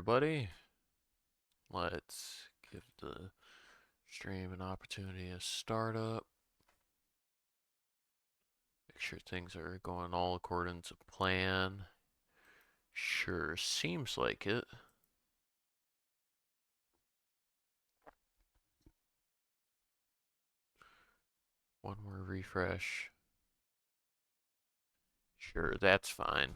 everybody. Let's give the stream an opportunity to start up. Make sure things are going all according to plan. Sure, seems like it. One more refresh. Sure, that's fine.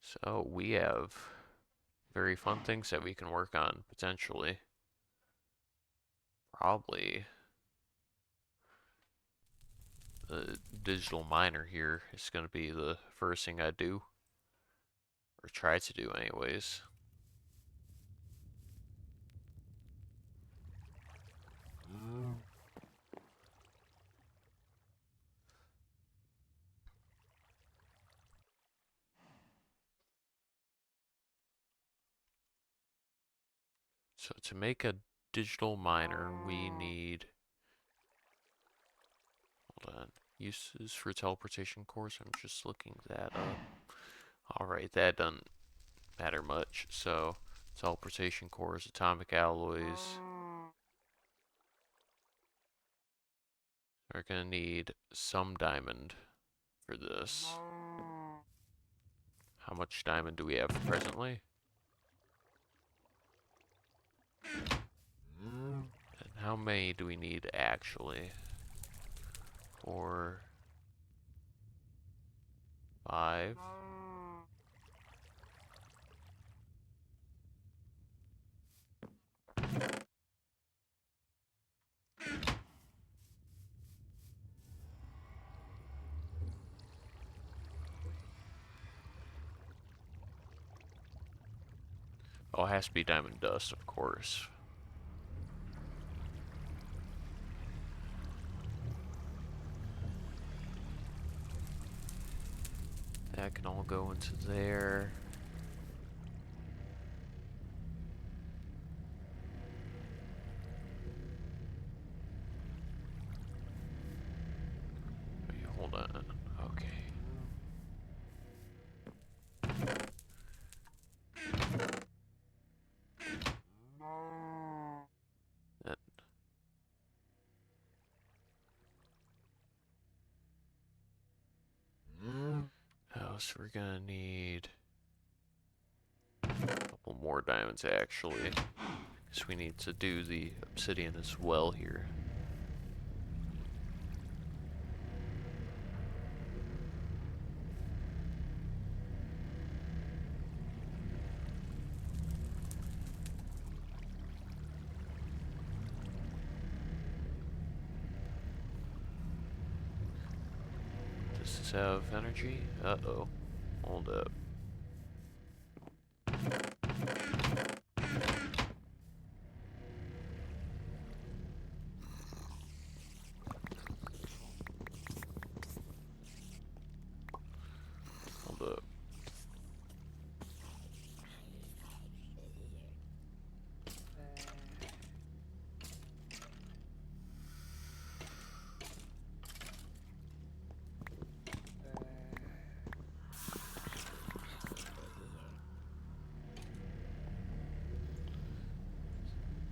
So we have very fun things that we can work on, potentially. Probably the digital miner here is going to be the first thing I do. Or try to do anyways. So to make a digital miner, we need, hold on, uses for teleportation cores. I'm just looking that up. Alright, that doesn't matter much. So teleportation cores, atomic alloys. We're gonna need some diamond for this. How much diamond do we have presently? And how many do we need actually? 4, 5. Oh, it has to be diamond dust, of course. That can all go into there. Wait, hold on. Okay. That, oh, so we're gonna need a couple more diamonds actually. Because we need to do the obsidian as well here. Does this have energy? Uh-oh. Hold up. Hold up.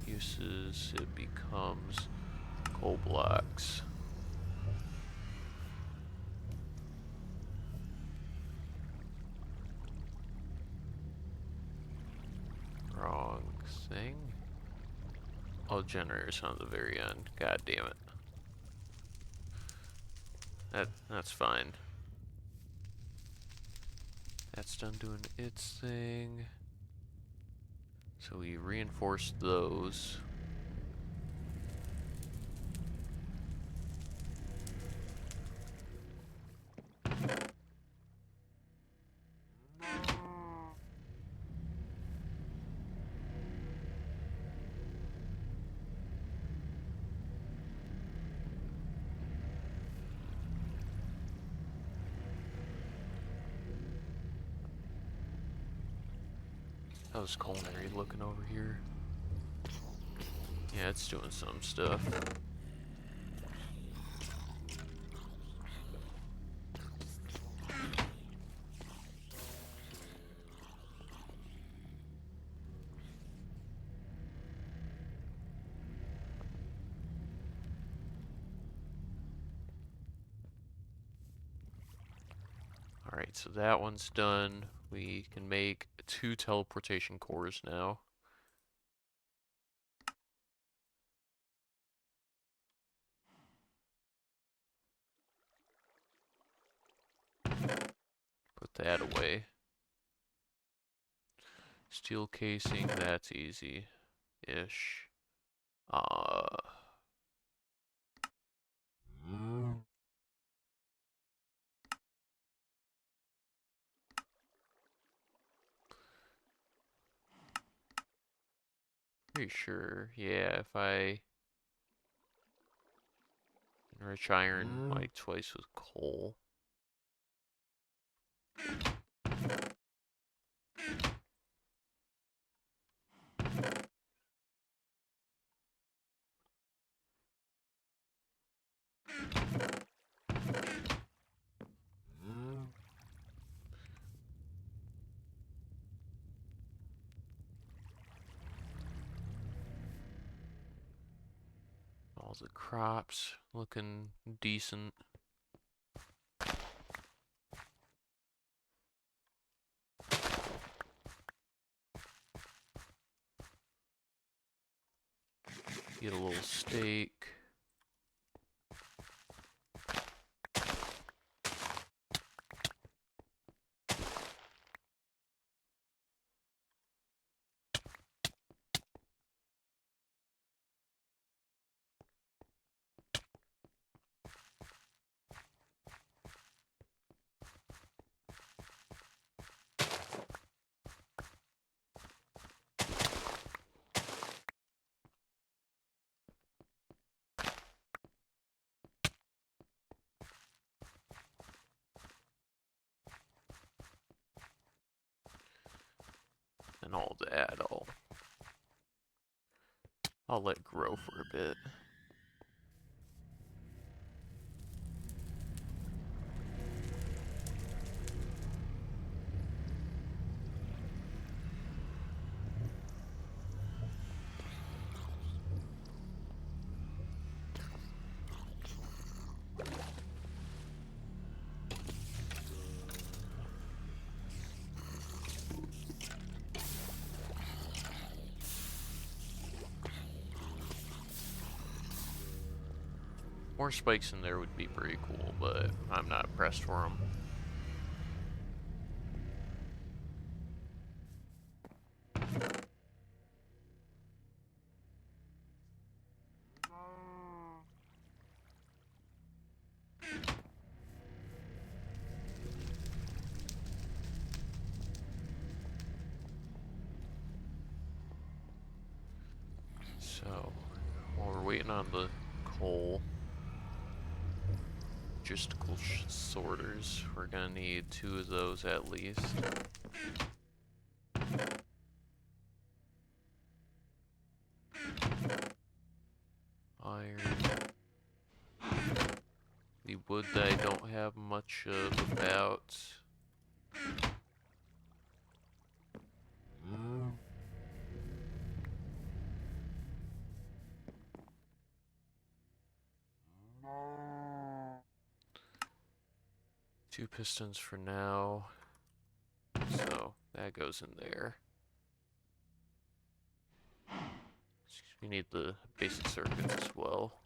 Uses, it becomes coal blocks. Wrong thing. Oh, generators on the very end. God damn it. That's fine. That's done doing its thing. So we reinforce those. How's culinary looking over here? Yeah, it's doing some stuff. Alright, so that one's done. We can make 2 teleportation cores now. Put that away. Steel casing, that's easy-ish. Pretty sure, yeah, if I enrich iron like twice with coal. All the crops looking decent. Get a little steak. And all that, I'll let grow for a bit. More spikes in there would be pretty cool, but I'm not pressed for them. So, while we're waiting on the coal, logistical sorters, we're gonna need 2 of those at least. Iron. The wood that I don't have much of about. Two pistons for now. So that goes in there. We need the basic circuits as well.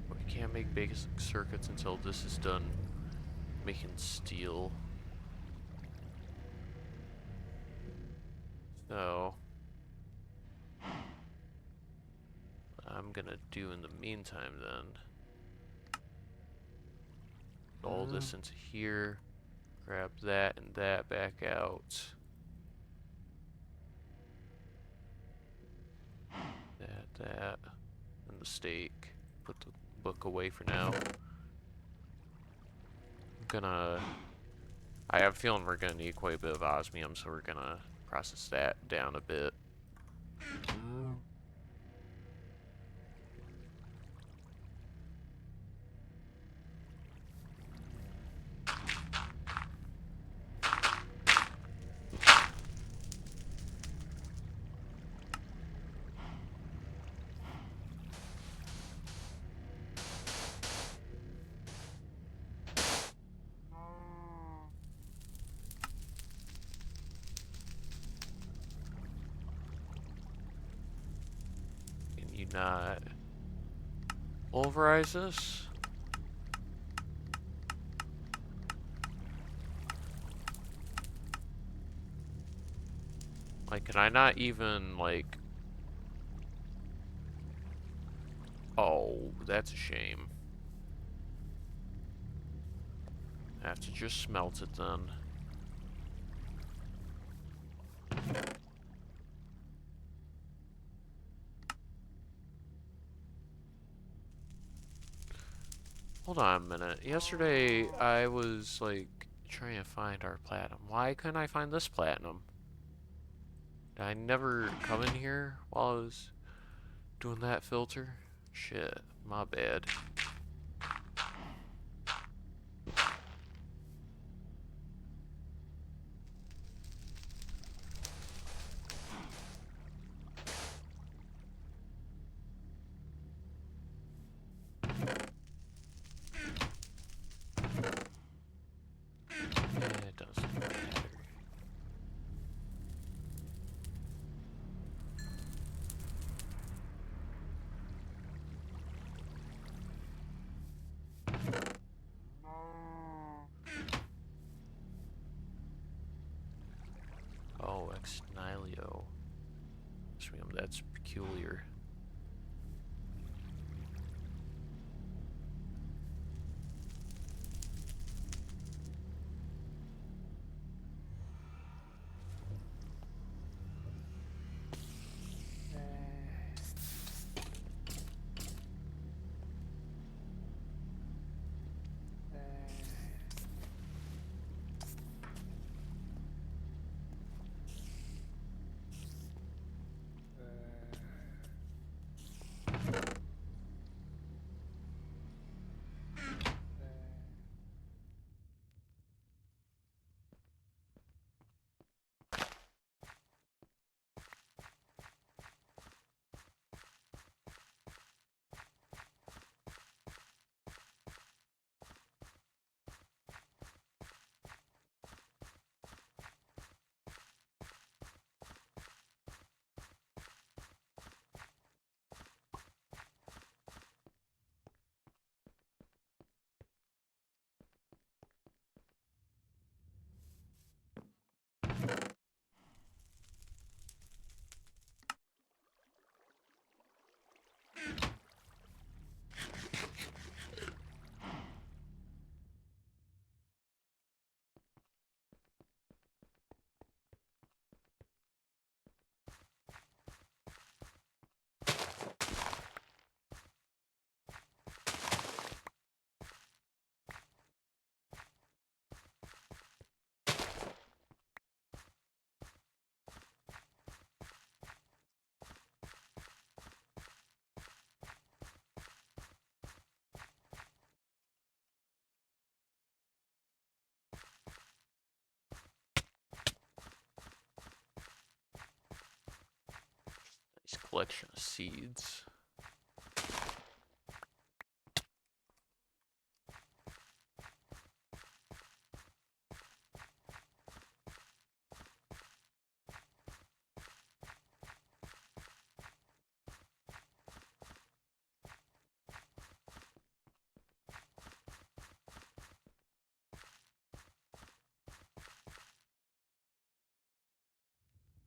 We can't make basic circuits until this is done making steel. So what I'm gonna do in the meantime then, all this into here, grab that and that back out. That, and the steak. Put the book away for now. I have a feeling we're gonna need quite a bit of osmium, so we're gonna process that down a bit. not pulverize this? Like, can I not even, like... Oh, that's a shame. I have to just smelt it then. Hold on a minute. Yesterday, I was, like, trying to find our platinum. Why couldn't I find this platinum? Did I never come in here while I was doing that filter? Shit, my bad. It doesn't matter. Oh, ex nihilo. That's peculiar. Nice collection of seeds.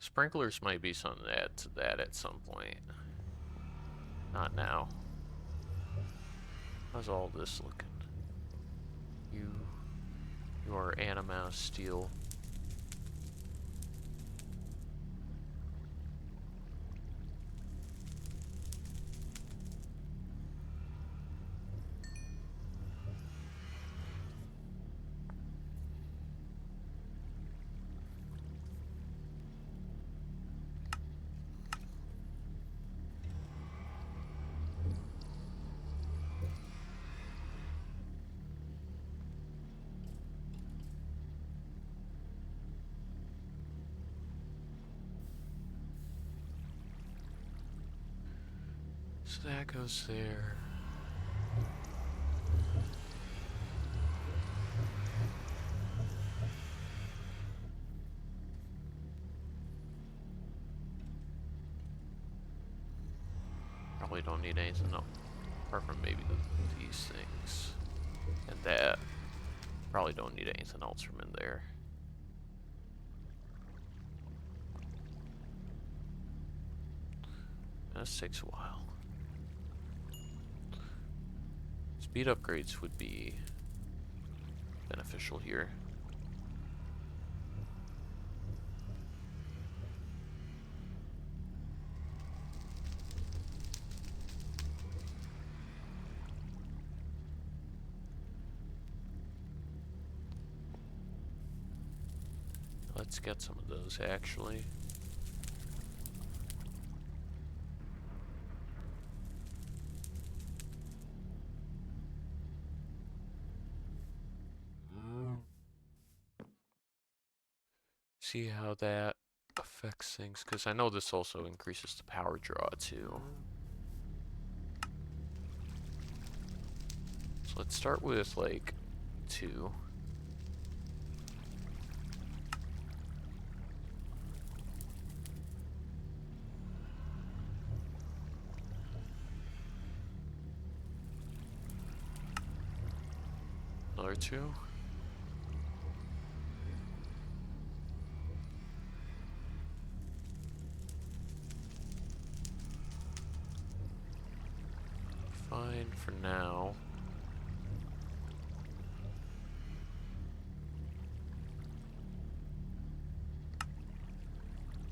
Sprinklers might be something to add to that at some point. Not now. How's all this looking? You are anima of steel. So that goes there. Probably really don't need anything else, apart from maybe these things. And that. Probably don't need anything else from in there. This takes a while. Speed upgrades would be beneficial here. Let's get some of those actually. See how that affects things, because I know this also increases the power draw too. So let's start with like 2. Another 2. Fine for now.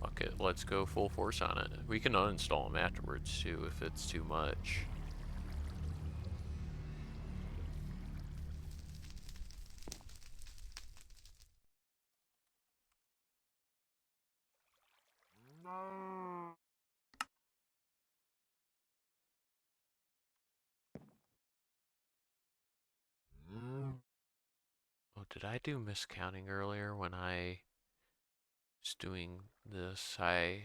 Fuck it, let's go full force on it. We can uninstall them afterwards too if it's too much. Oh, did I do miscounting earlier when I was doing this? I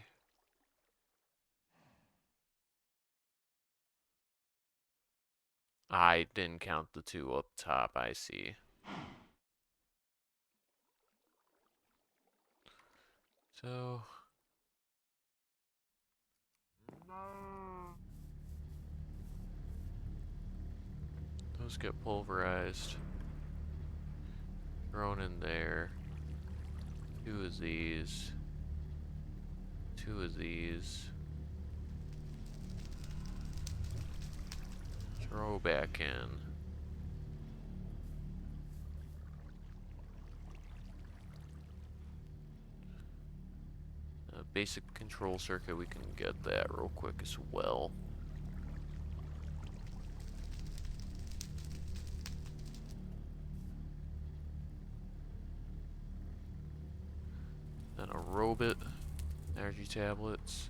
didn't count the 2 up top, I see. So those get pulverized. Thrown in there. 2 of these. 2 of these. Throw back in. A basic control circuit, we can get that real quick as well. Then a robot, energy tablets.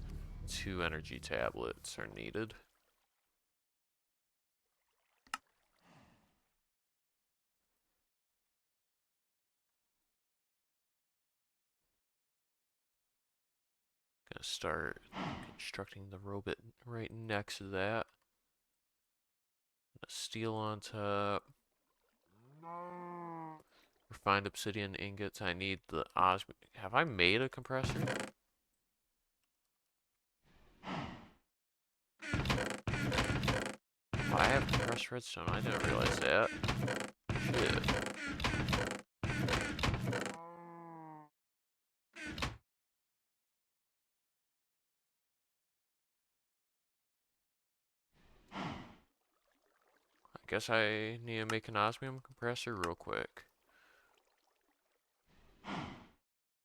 2 energy tablets are needed. Gonna start constructing the robot right next to that. Steel on top. Refined obsidian ingots. I need the osmium. Have I made a compressor? Oh, I have compressed redstone. I didn't realize that. Shit. I guess I need to make an osmium compressor real quick.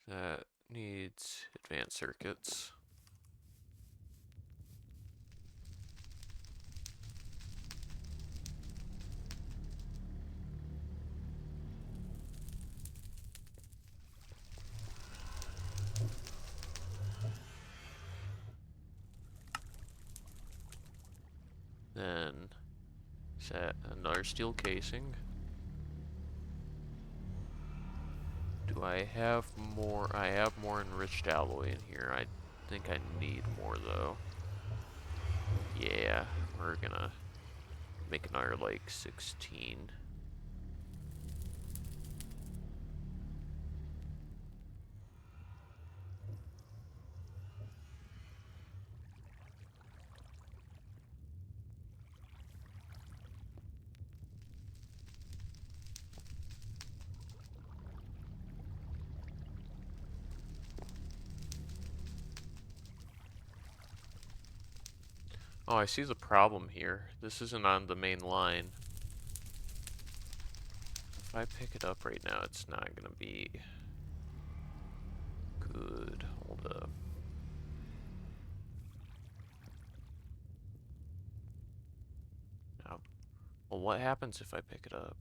That needs advanced circuits. Then set another steel casing. Do I have more? I have more enriched alloy in here. I think I need more though. Yeah, we're gonna make another like 16. Oh, I see the problem here. This isn't on the main line. If I pick it up right now, it's not gonna be good. Hold up. Now, well, what happens if I pick it up?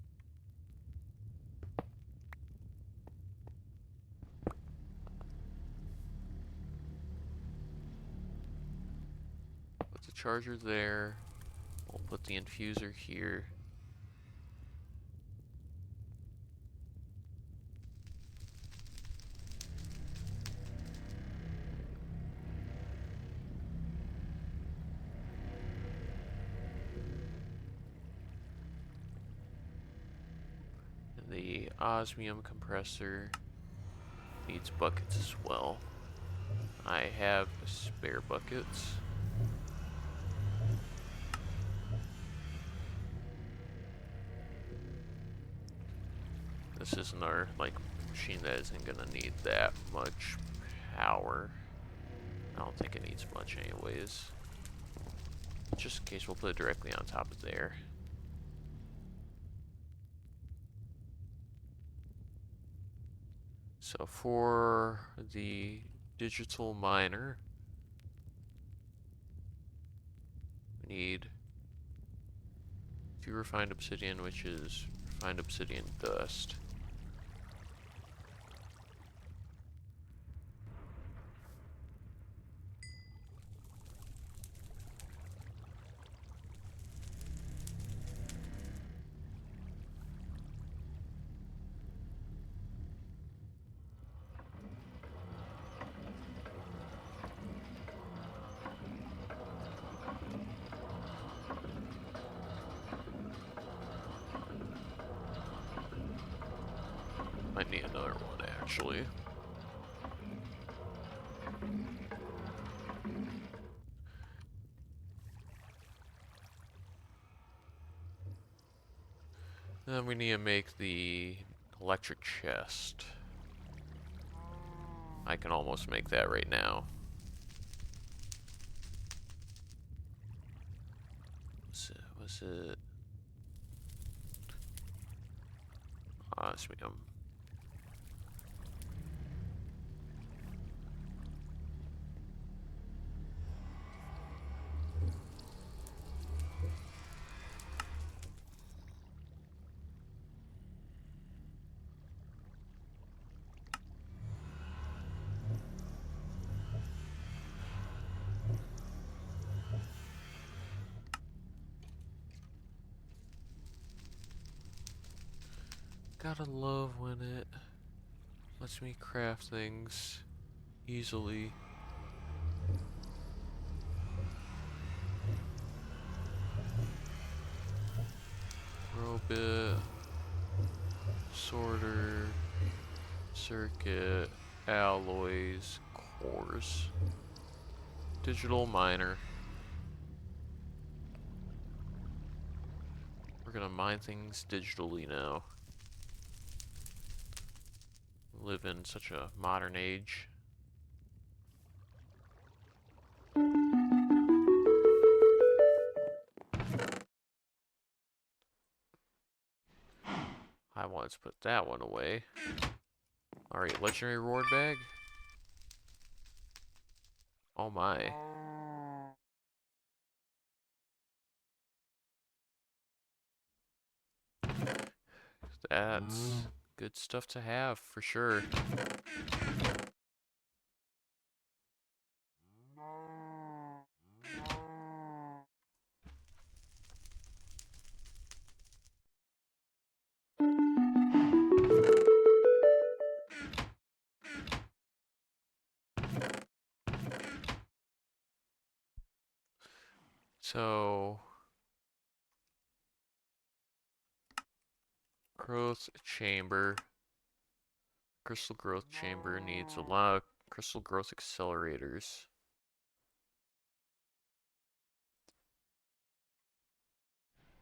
Put the charger there. We'll put the infuser here. And the osmium compressor needs buckets as well. I have spare buckets. This isn't our, like, machine that isn't gonna need that much power. I don't think it needs much anyways. Just in case, we'll put it directly on top of there. So for the digital miner, we need 2 refined obsidian, which is refined obsidian dust. Might need another one actually. Then we need to make the electric chest. I can almost make that right now. Was it? Osmium. Gotta love when it lets me craft things easily. Robit, sorter, circuit, alloys, cores, digital miner. We're gonna mine things digitally now. We live in such a modern age. I wanted to put that one away. Alright, legendary reward bag. Oh my. That's good stuff to have for sure. So, growth chamber. Crystal growth chamber needs a lot of crystal growth accelerators.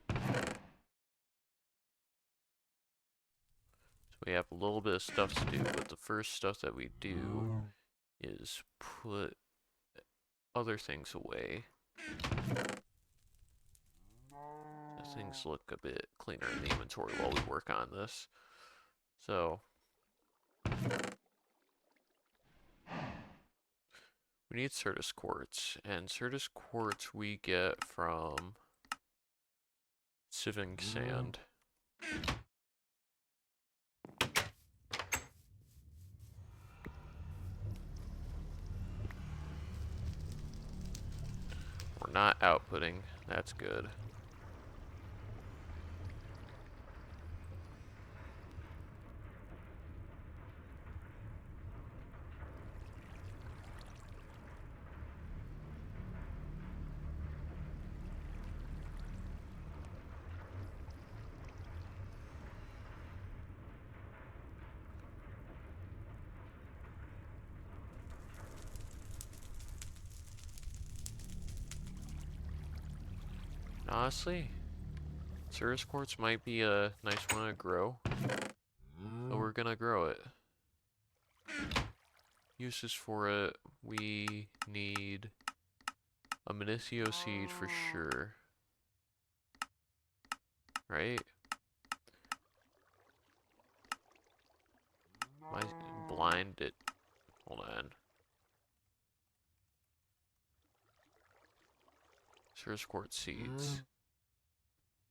So we have a little bit of stuff to do, but the first stuff that we do is put other things away. things look a bit cleaner in the inventory while we work on this. So, we need Certus quartz, and Certus quartz we get from sieving sand. We're not outputting, that's good. Honestly, Certus quartz might be a nice one to grow, so we're gonna grow it. Uses for it, we need a Minicio seed for sure. Right? Am I blinded? Hold on. Certus quartz seeds.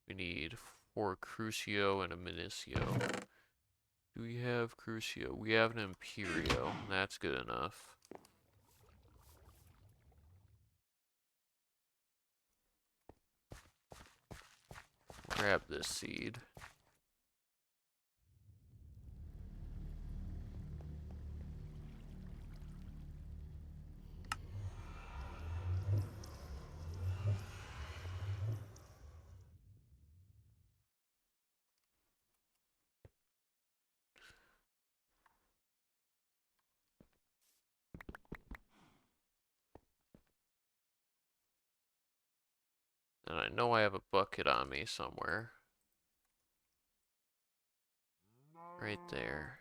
We need 4 Crucio and a Minicio. Do we have Crucio? We have an Imperio. That's good enough. Grab this seed. And I know I have a bucket on me somewhere. Right there.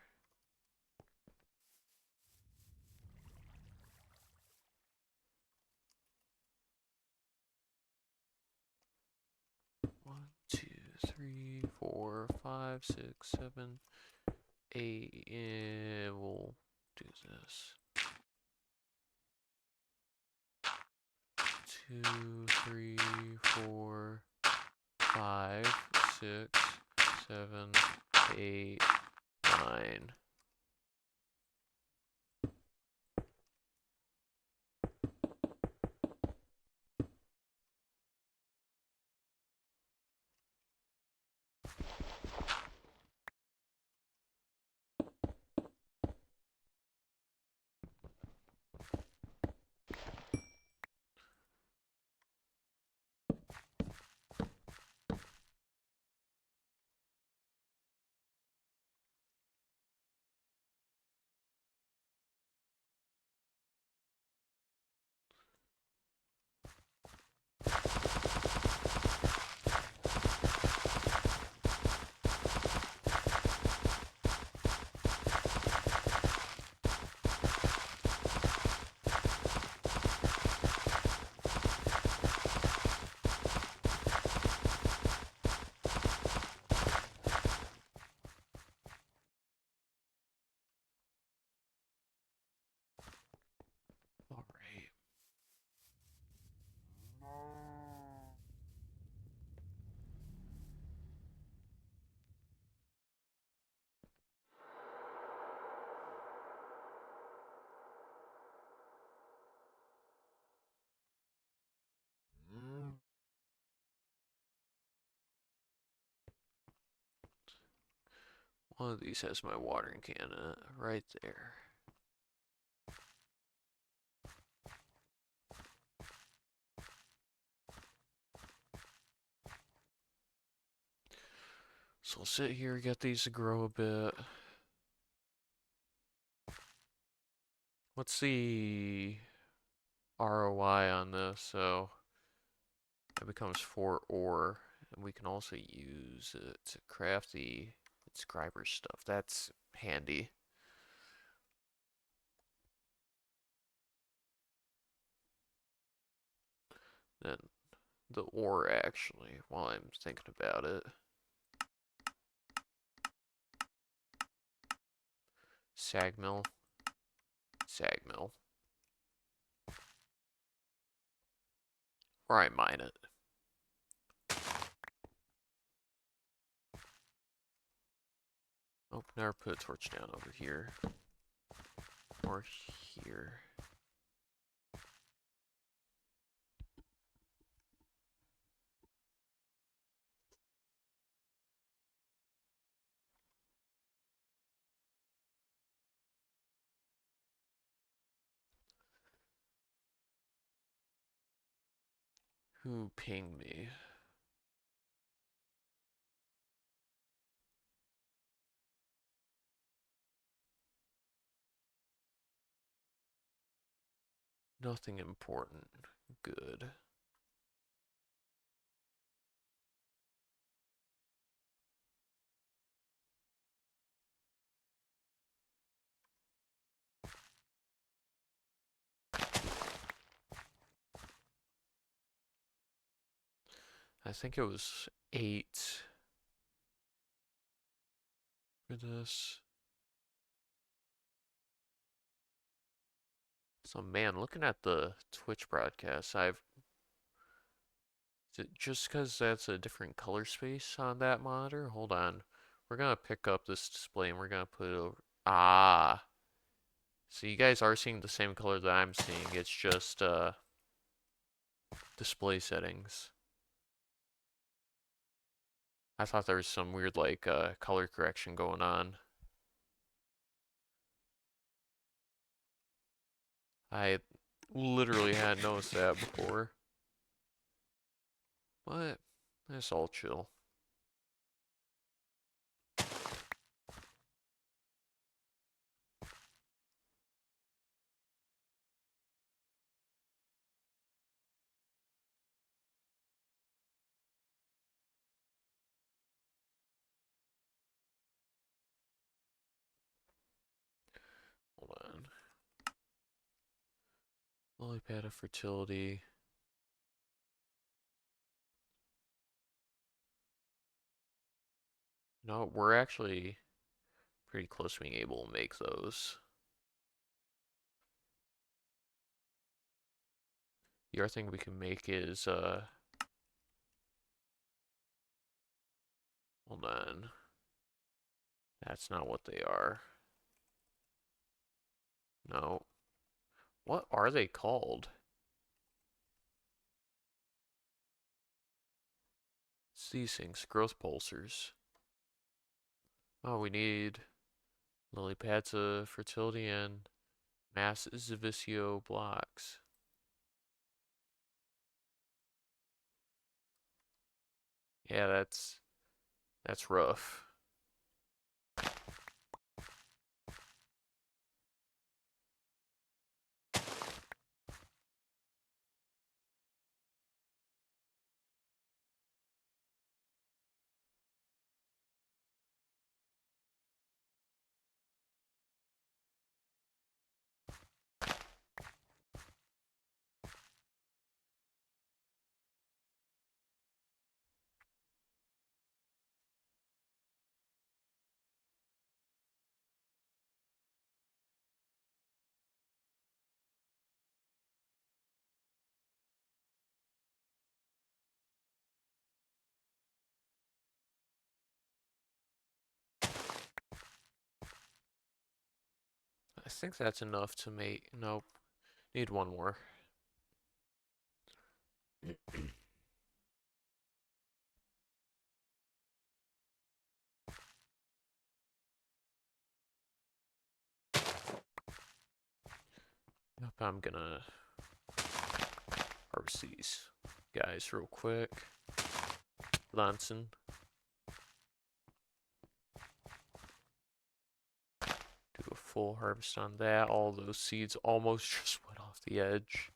One, two, three, 4, 5, 6, 7, 8, and we'll do this. 2, 3, 4, 5, 6, 7, 8, 9. All right. One of these has my watering can in it, right there. So I'll sit here, get these to grow a bit. What's the ROI on this? So it becomes 4 ore, and we can also use it to craft the inscriber stuff. That's handy. Then the ore actually, while I'm thinking about it. Sag mill. Sag mill. Or I mine it. Oh, now put a torch down over here. Or here. Who pinged me? Nothing important. Good. I think it was 8 for this. So man, looking at the Twitch broadcast, just because that's a different color space on that monitor? Hold on. We're gonna pick up this display and we're gonna put it over. Ah. So you guys are seeing the same color that I'm seeing. It's just display settings. I thought there was some weird like color correction going on. I literally hadn't noticed that before. But that's all chill. Hold on. Lily pad of fertility. No, we're actually pretty close to being able to make those. The other thing we can make is hold on. That's not what they are. No. What are they called? It's these things, growth pulsers. Oh, we need lily pads of fertility and mass Zivicio blocks. Yeah, that's rough. I think that's enough to make. Nope. Need one more. Yep, I'm gonna harvest these guys real quick. Lanson. Do a full harvest on that. All those seeds almost just went off the edge.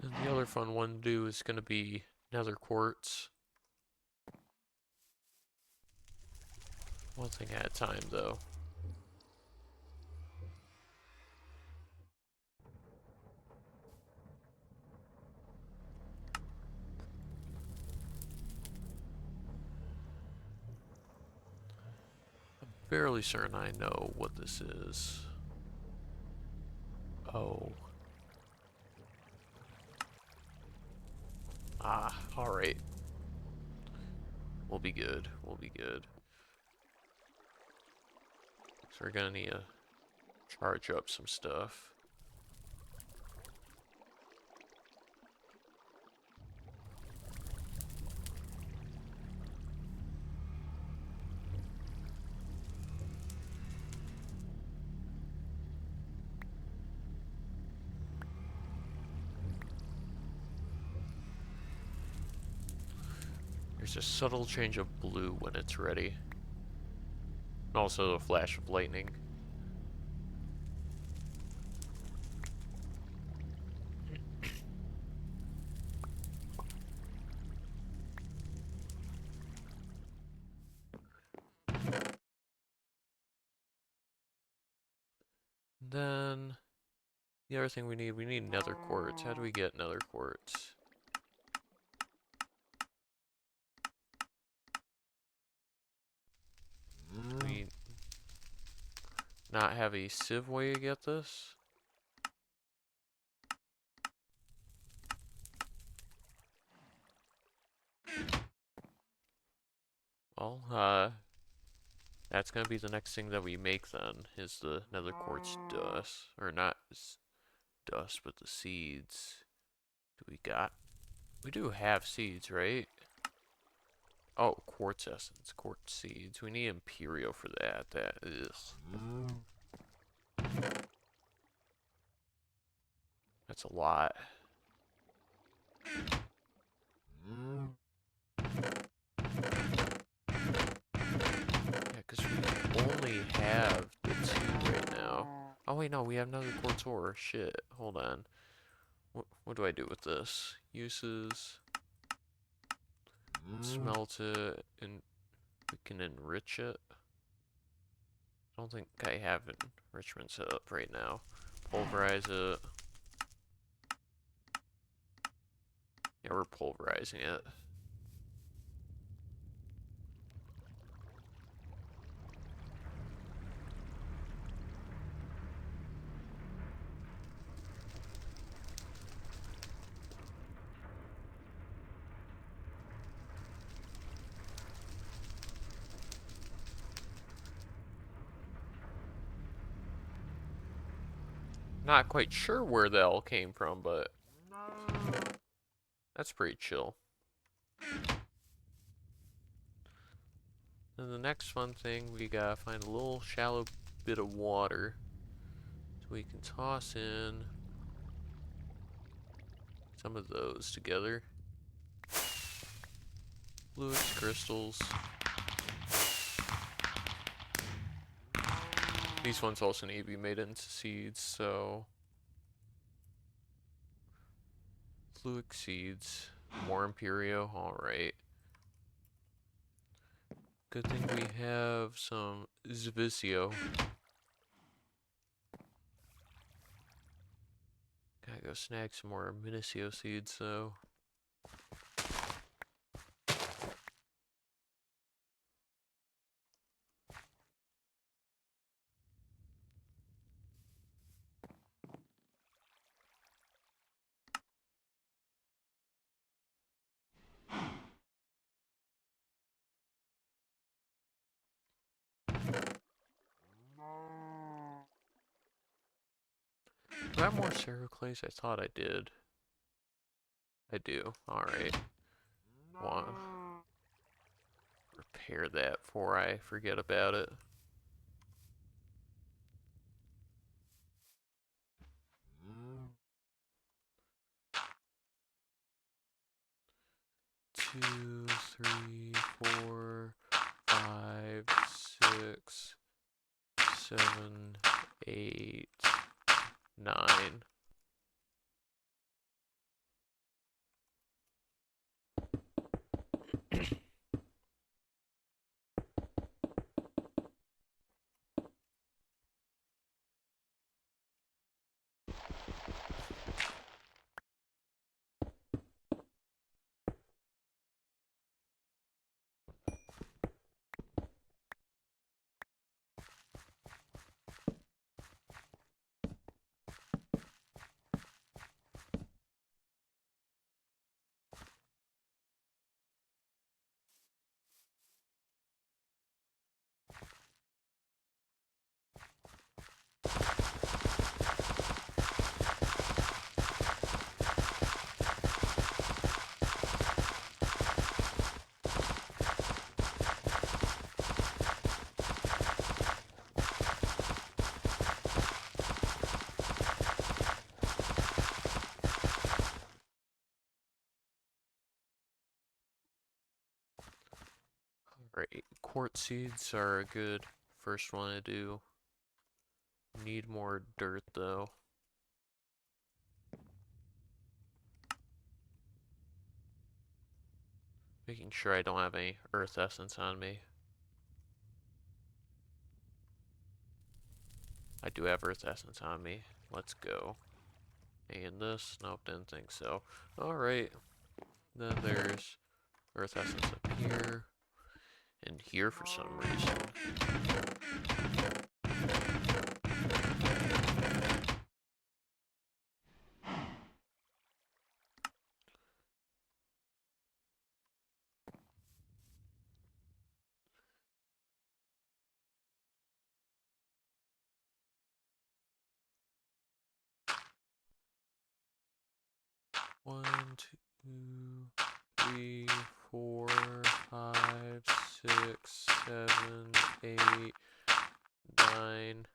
And the other fun one to do is going to be nether quartz. One thing at a time, though. I'm fairly certain I know what this is. Oh. Ah, alright. We'll be good. We'll be good. So we're gonna need to charge up some stuff. There's a subtle change of blue when it's ready. And also a flash of lightning. Then the other thing we need nether quartz. How do we get nether quartz? Do we not have a sieve way to get this? Well, that's gonna be the next thing that we make then, is the nether quartz dust. Or not dust, but the seeds. Do we got? We do have seeds, right? Oh, quartz essence, quartz seeds. We need Imperial for that. That is. That's a lot. Yeah, because we only have the two right now. Oh wait, no, we have another quartz ore. Shit, hold on. What do I do with this? Uses. Smelt it, and we can enrich it. I don't think I have enrichment set up right now. Pulverize it. Yeah, we're pulverizing it. Not quite sure where that all came from, but that's pretty chill. And the next fun thing, we gotta find a little shallow bit of water so we can toss in some of those together. Fluids, crystals. These ones also need to be made into seeds, so fluid seeds, more Imperio, alright. Good thing we have some Zvicio. Gotta go snag some more Minicio seeds though. Do I have more Ceraclays? I thought I did. I do. Alright. Want to repair that before I forget about it. Two, three, 4, 5, 6, 7, 8, 9. Alright, quartz seeds are a good first one to do. Need more dirt though. Making sure I don't have any earth essence on me. I do have earth essence on me. Let's go. And this? Nope, didn't think so. Alright. Then there's earth essence up here. And here for some reason. One, two, three, 4, 5, 6, 7, 8, 9.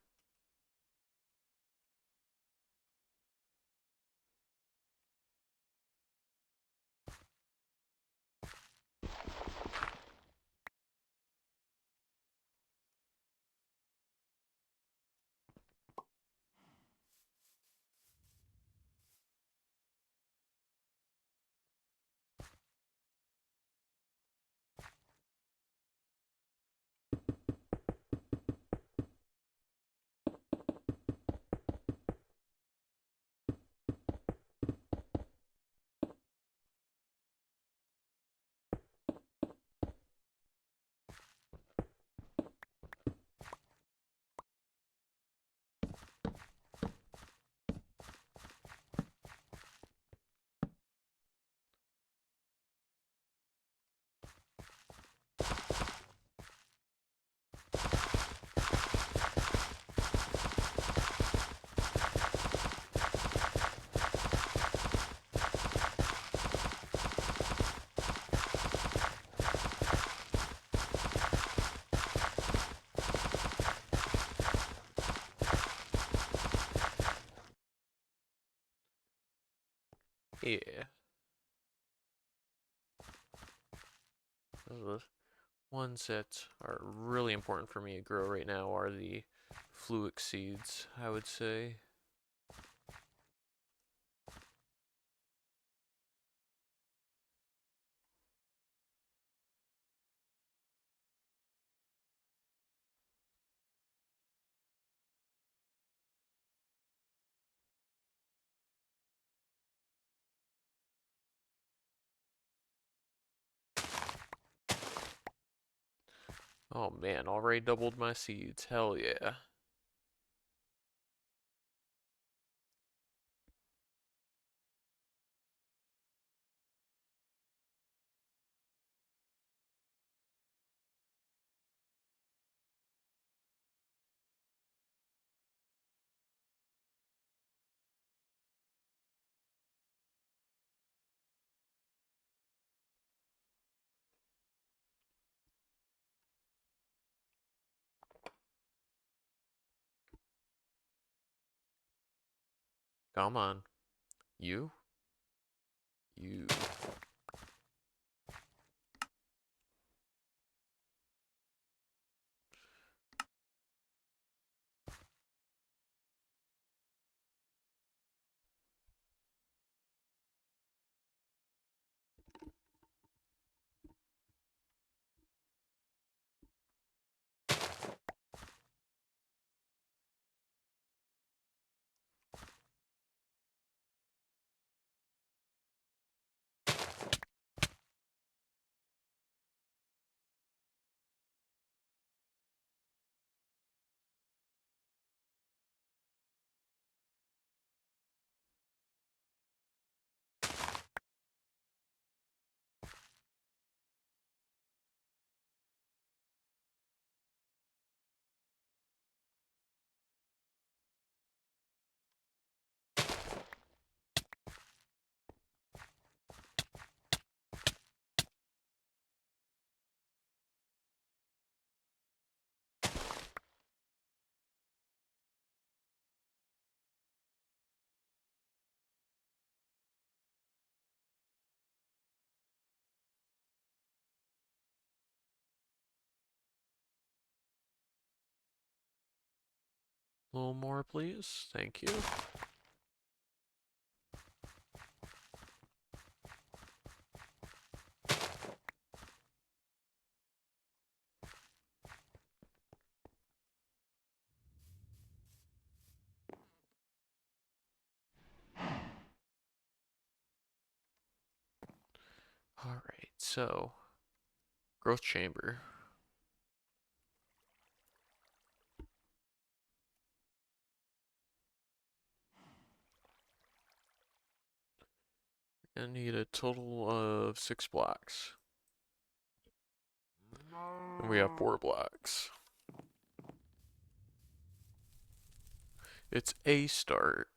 Yeah. The ones that are really important for me to grow right now are the fluic seeds, I would say. Oh man, already doubled my seeds. Hell yeah. Come on. You? You. A little more, please. Thank you. Alright, so growth chamber. I need a total of 6 blocks. And we have 4 blocks. It's a start.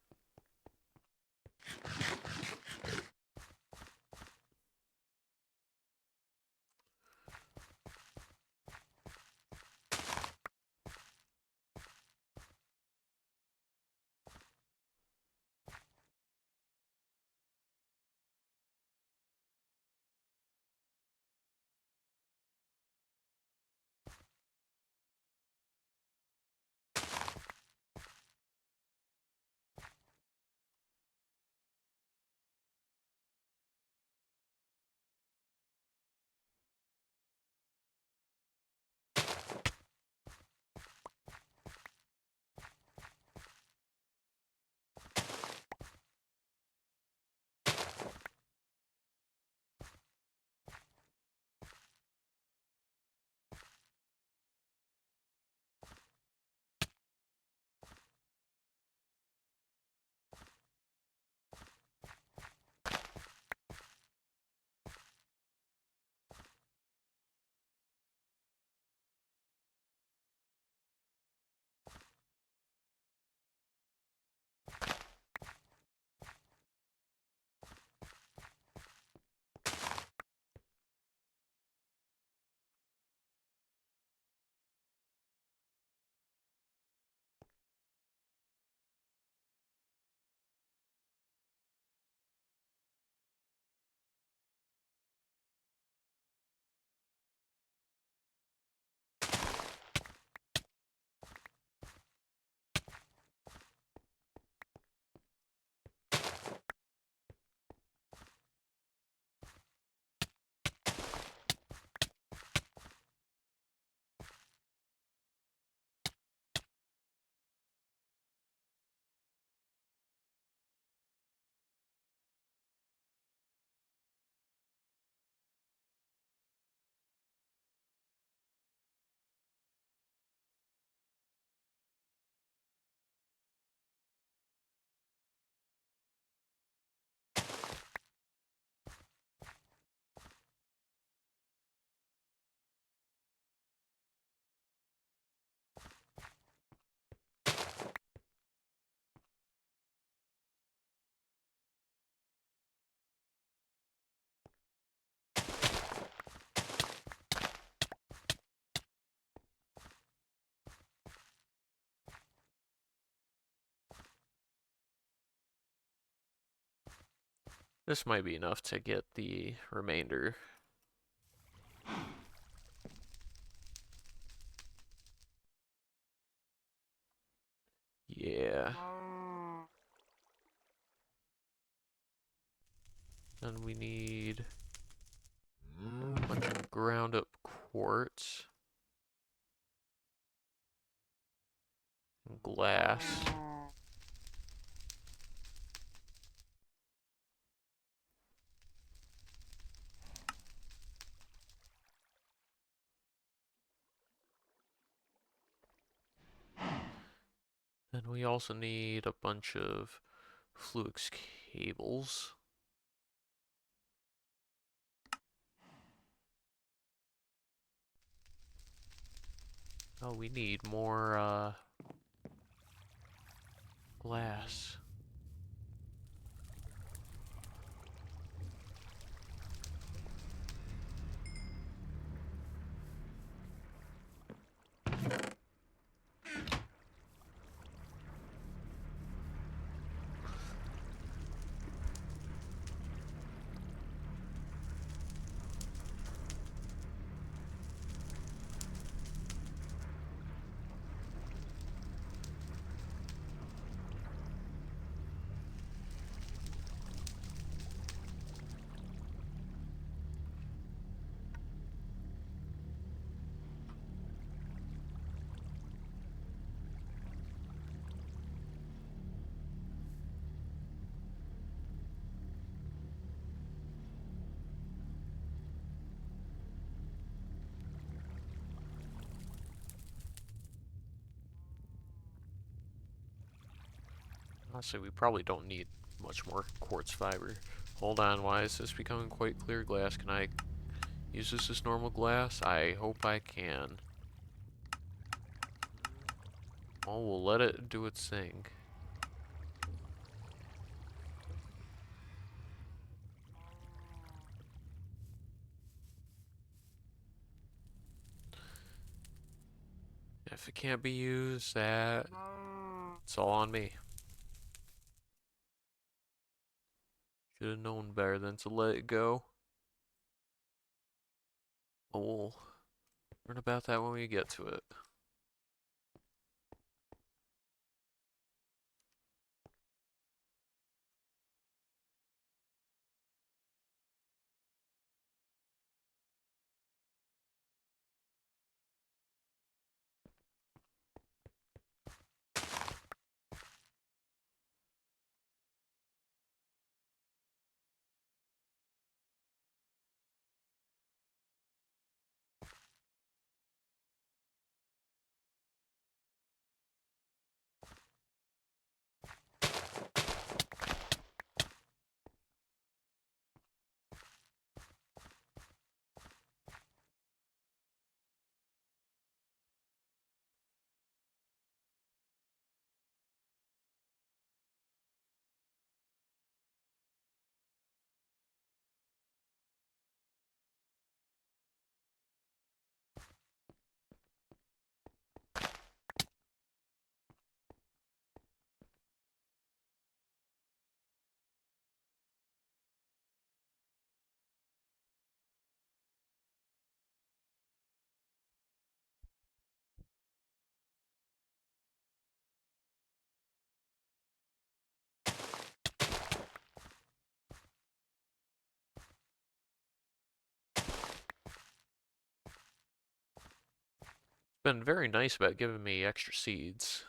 This might be enough to get the remainder. Yeah. Then we need a bunch of ground up quartz and glass. Then we also need a bunch of flux cables. Oh, we need more glass. Honestly, we probably don't need much more quartz fiber. Hold on, why is this becoming quite clear glass? Can I use this as normal glass? I hope I can. Oh, we'll let it do its thing. If it can't be used, it's all on me. Should have known better than to let it go. Oh, we'll learn about that when we get to it. It's been very nice about giving me extra seeds.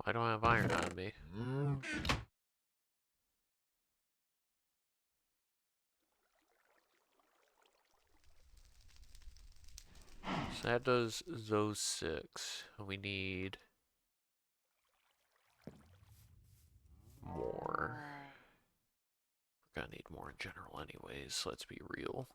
Why don't I have iron on me? So that does those 6. We need more. We're gonna need more in general anyways, let's be real.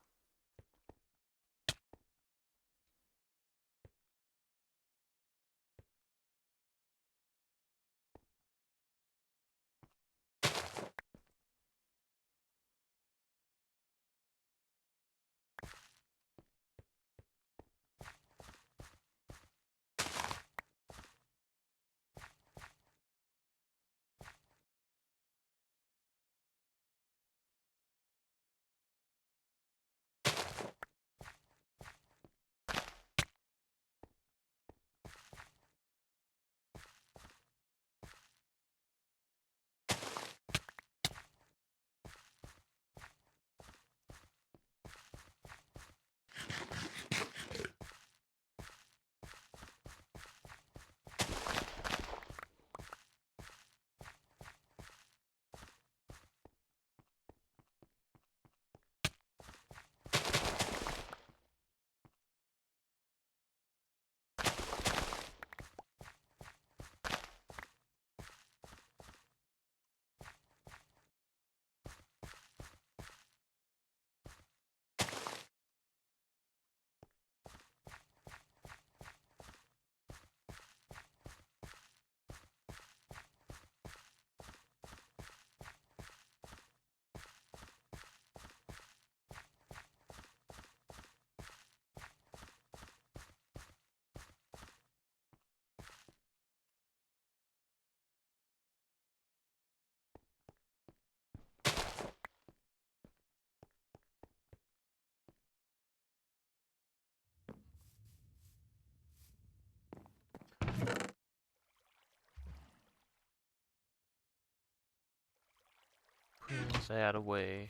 Put that away.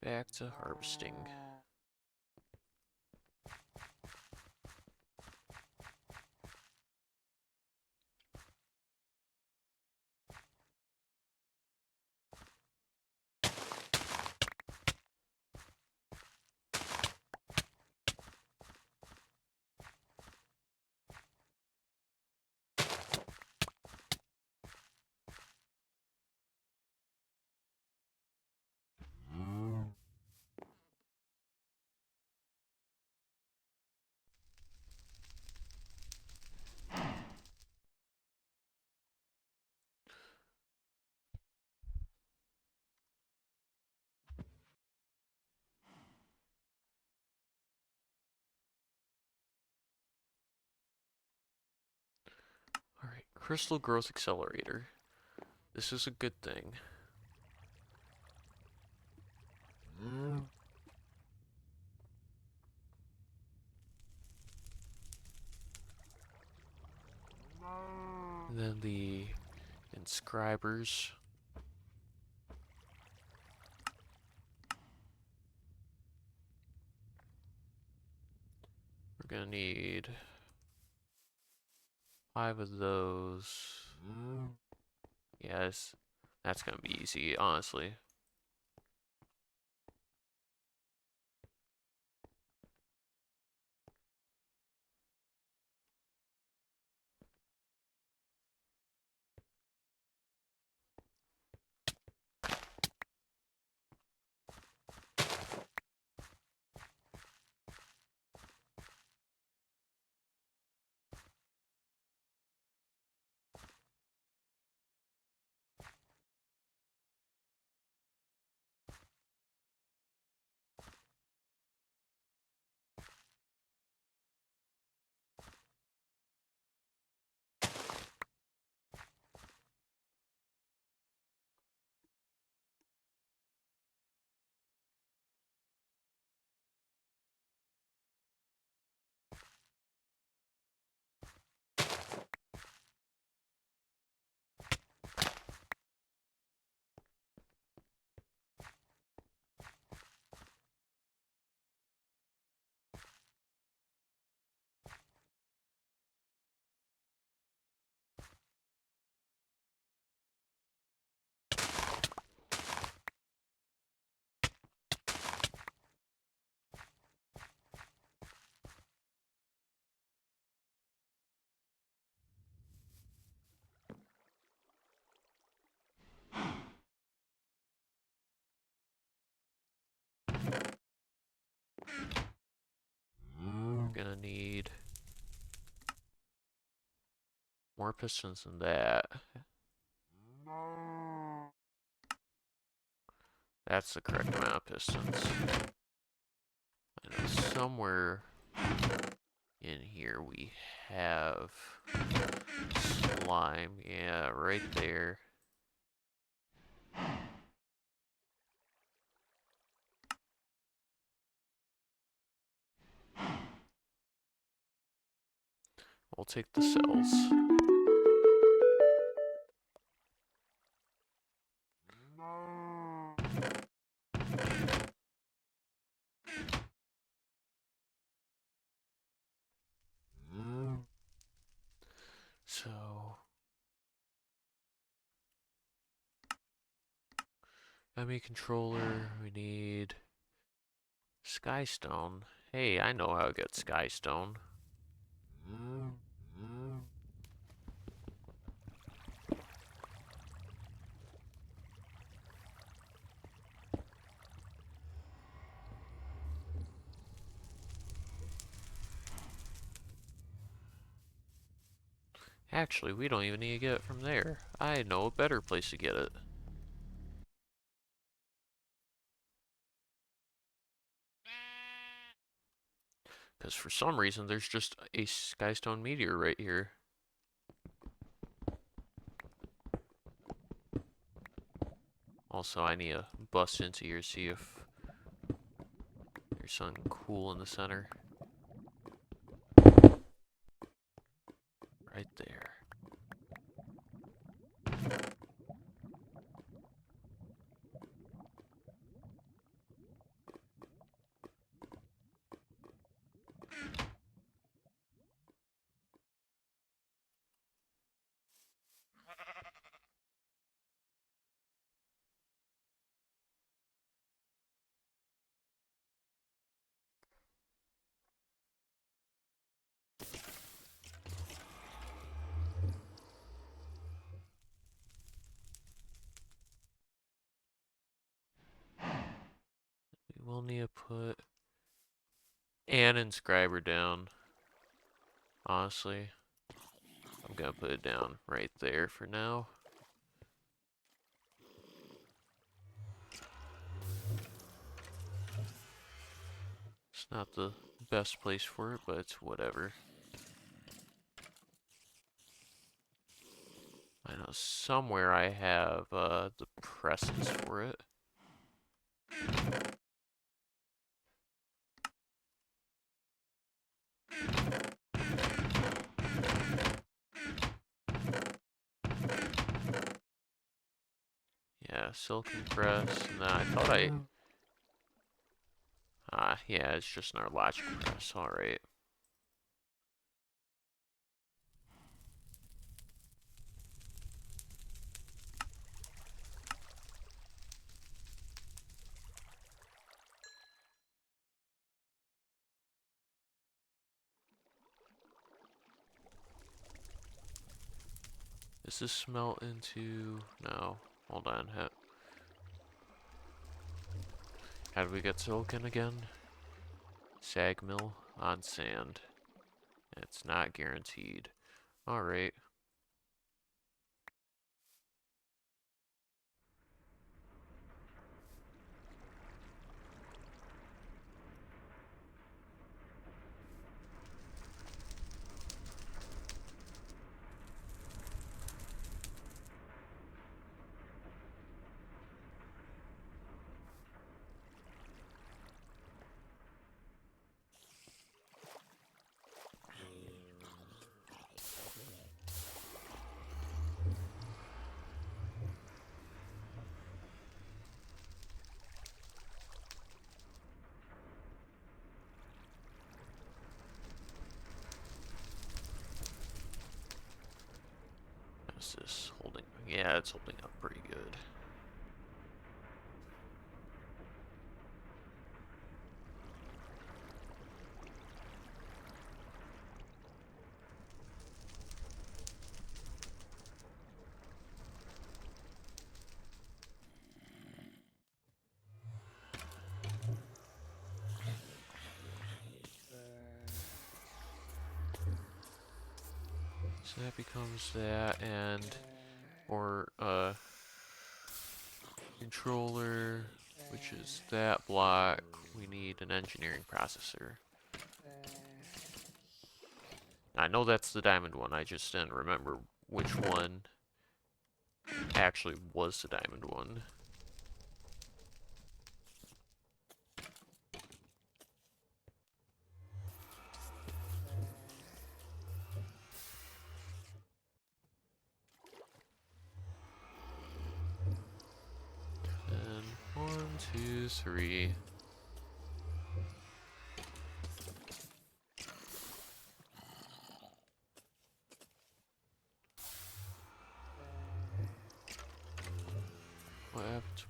Back to harvesting. Alright, Crystal Growth Accelerator. This is a good thing. And then the inscribers. We're gonna need 5 of those. Yes, that's gonna be easy, honestly. We're gonna need more pistons than that. That's the correct amount of pistons. I know somewhere in here we have slime. Yeah, right there. We'll take the cells. So, ME controller, we need Skystone. Hey, I know how to get Skystone. Actually, we don't even need to get it from there. I know a better place to get it. Because for some reason, there's just a Skystone meteor right here. Also, I need to bust into here, see if there's something cool in the center. Right there. need to put an inscriber down. Honestly, I'm gonna put it down right there for now. It's not the best place for it, but it's whatever. I know somewhere I have the presses for it. Yeah, silicon press, and then I thought yeah, it's just an logic press, alright. Does this smelt into... No, hold on. How do we get silicon again? Sag mill on sand. It's not guaranteed. Alright. How's this holding? Yeah, it's holding up pretty good. So that becomes that, and or controller, which is that block. We need an engineering processor. I know that's the diamond one, I just didn't remember which one actually was the diamond one. And 1, 2, 3. What happened to...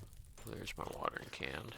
There's my watering can.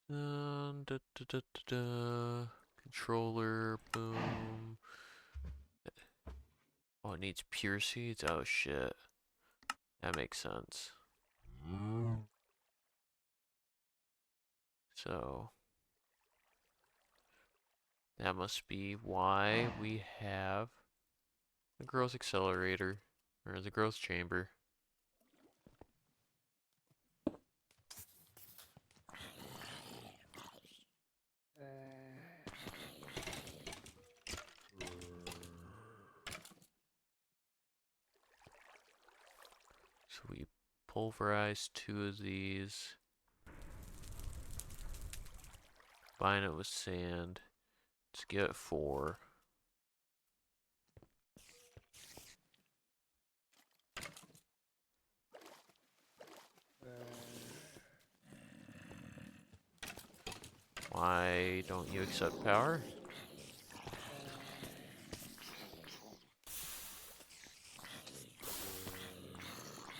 Da, da, da, da, da. Controller, boom. Oh, it needs pure seeds? Oh shit. That makes sense. So that must be why we have the growth accelerator, or the growth chamber. So we pulverize 2 of these, combine it with sand to get 4. Why don't you accept power?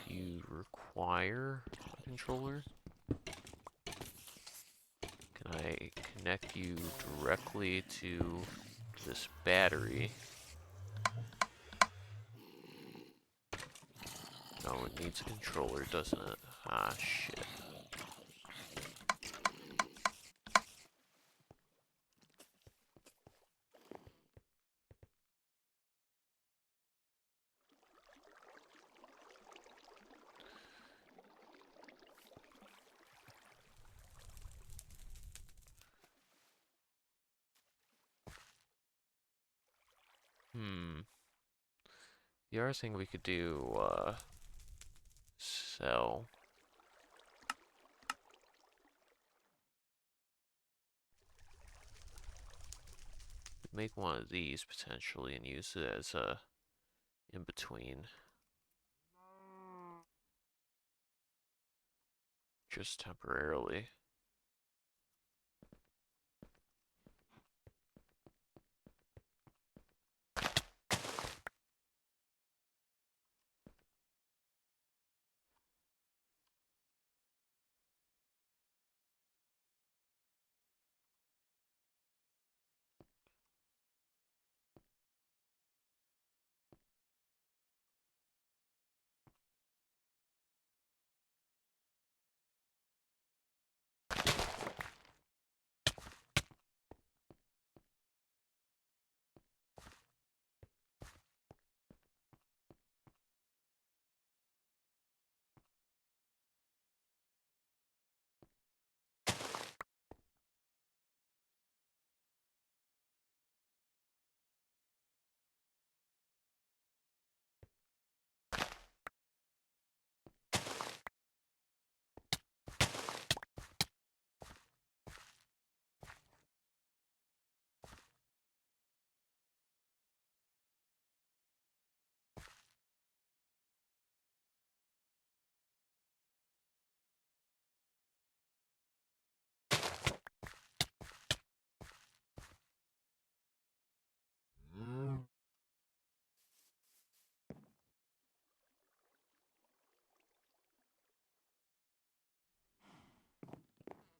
You require a controller? Can I connect you directly to this battery? No, it needs a controller, doesn't it? Ah, shit. The other thing we could do, sell. Make one of these potentially and use it as a in between. Just temporarily.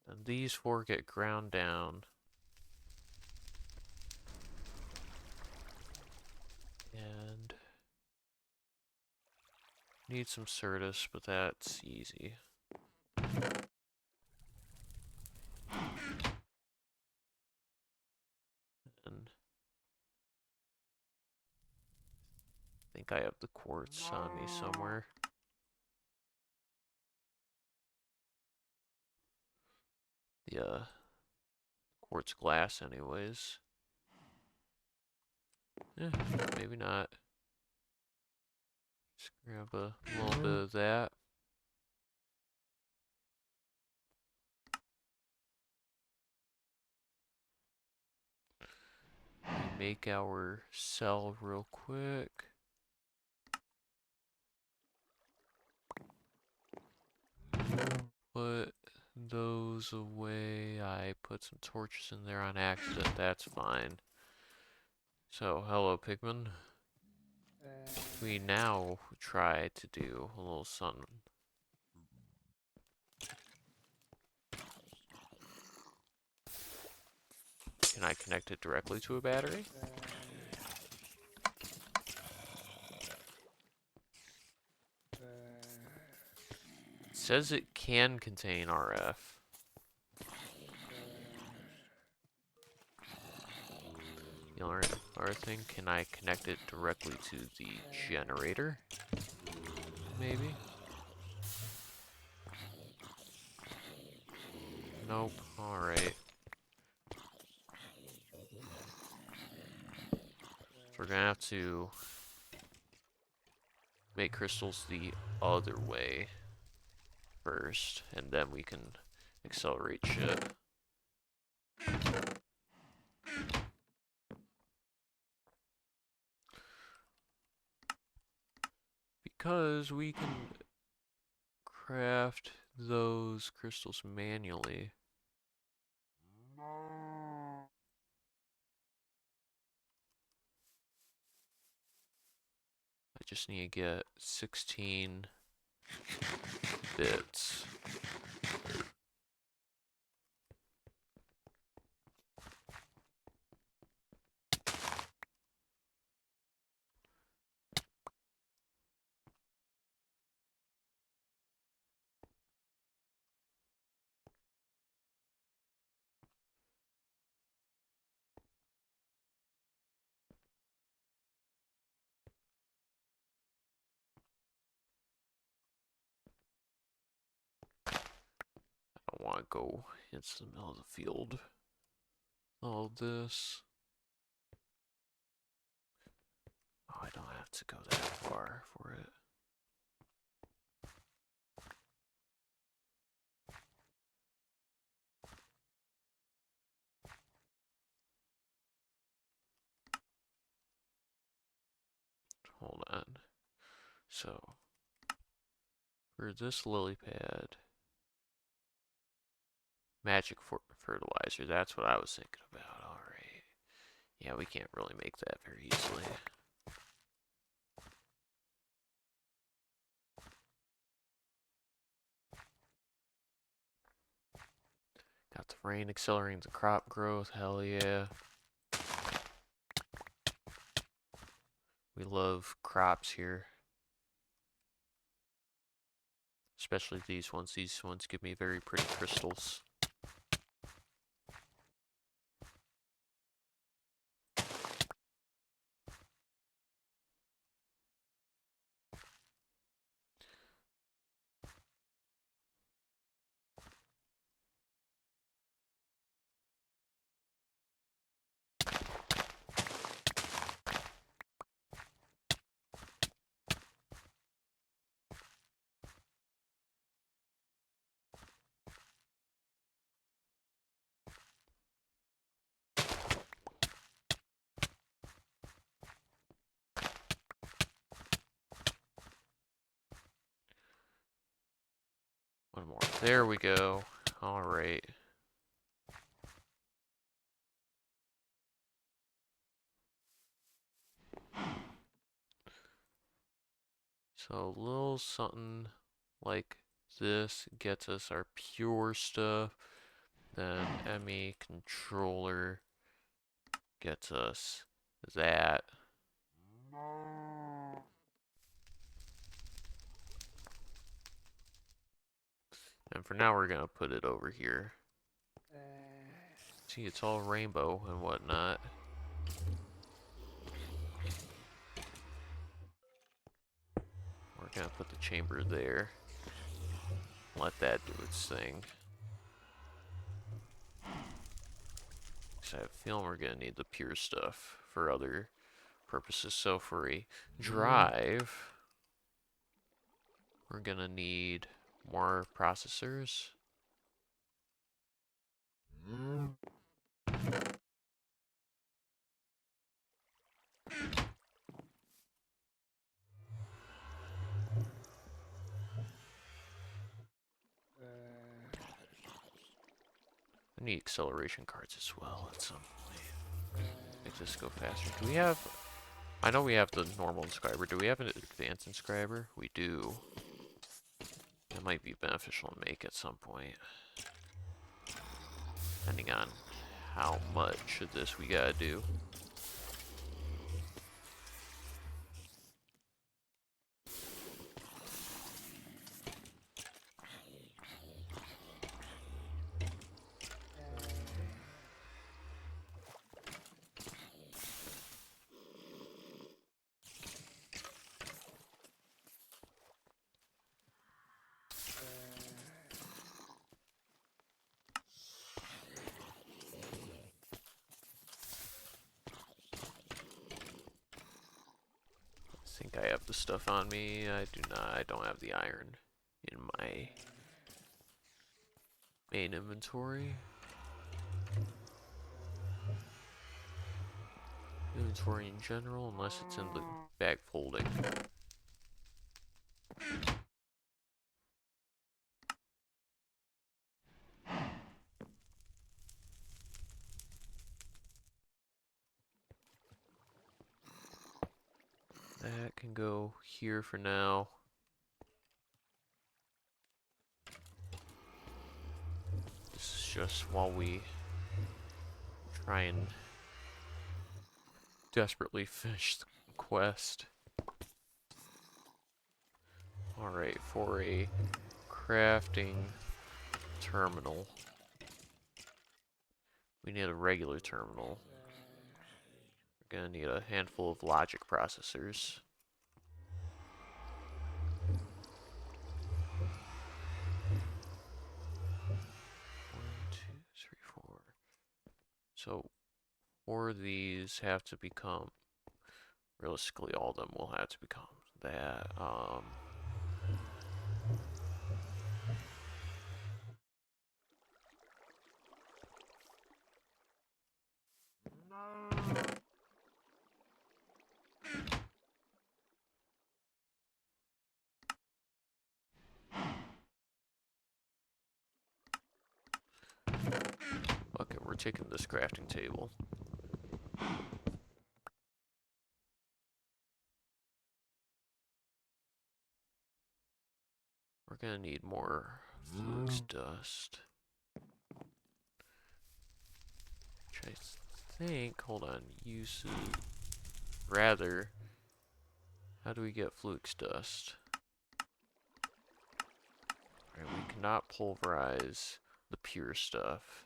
And these 4 get ground down. And need some Certus, but that's easy. And I think I have the quartz on me somewhere. Yeah, quartz glass anyways. Maybe not. Just grab a little bit of that. Make our cell real quick. Put those away. I put some torches in there on accident. That's fine. So, hello, Pigman. We now try to do a little sun. Can I connect it directly to a battery? says it can contain RF. The other thing, can I connect it directly to the generator? Maybe? Nope. Alright. So we're gonna have to make crystals the other way first, and then we can accelerate shit. Because we can craft those crystals manually. I just need to get 16 bits. I don't want to go into the middle of the field. All this. Oh, I don't have to go that far for it. Hold on. So, for this lily pad, magic fertilizer, that's what I was thinking about. Alright. Yeah, we can't really make that very easily. Got the rain accelerating the crop growth, hell yeah. We love crops here. Especially these ones. These ones give me very pretty crystals. One more. There we go. Alright. So a little something like this gets us our pure stuff. Then ME controller gets us that. And for now we're gonna put it over here. See, it's all rainbow and whatnot. We're gonna put the chamber there. Let that do its thing. So I have a feeling we're gonna need the pure stuff for other purposes. So for a drive, we're gonna need more processors. I need acceleration cards as well at some point. Make this go faster. Do we have... I know we have the normal inscriber. Do we have an advanced inscriber? We do. That might be beneficial to make at some point. Depending on how much of this we gotta do. think I have the stuff on me. I do not. I don't have the iron in my main inventory. Inventory in general, unless it's in the bag folding. That can go here for now. This is just while we try and desperately finish the quest. Alright, for a crafting terminal, we need a regular terminal. We're gonna need a handful of logic processors. 1, 2, 3, 4. So 4 of these have to become, realistically all of them will have to become that. Okay, we're taking this crafting table. We're gonna need more flux dust. Which I think, hold on, uses, rather, how do we get flux dust? Alright, we cannot pulverize the pure stuff.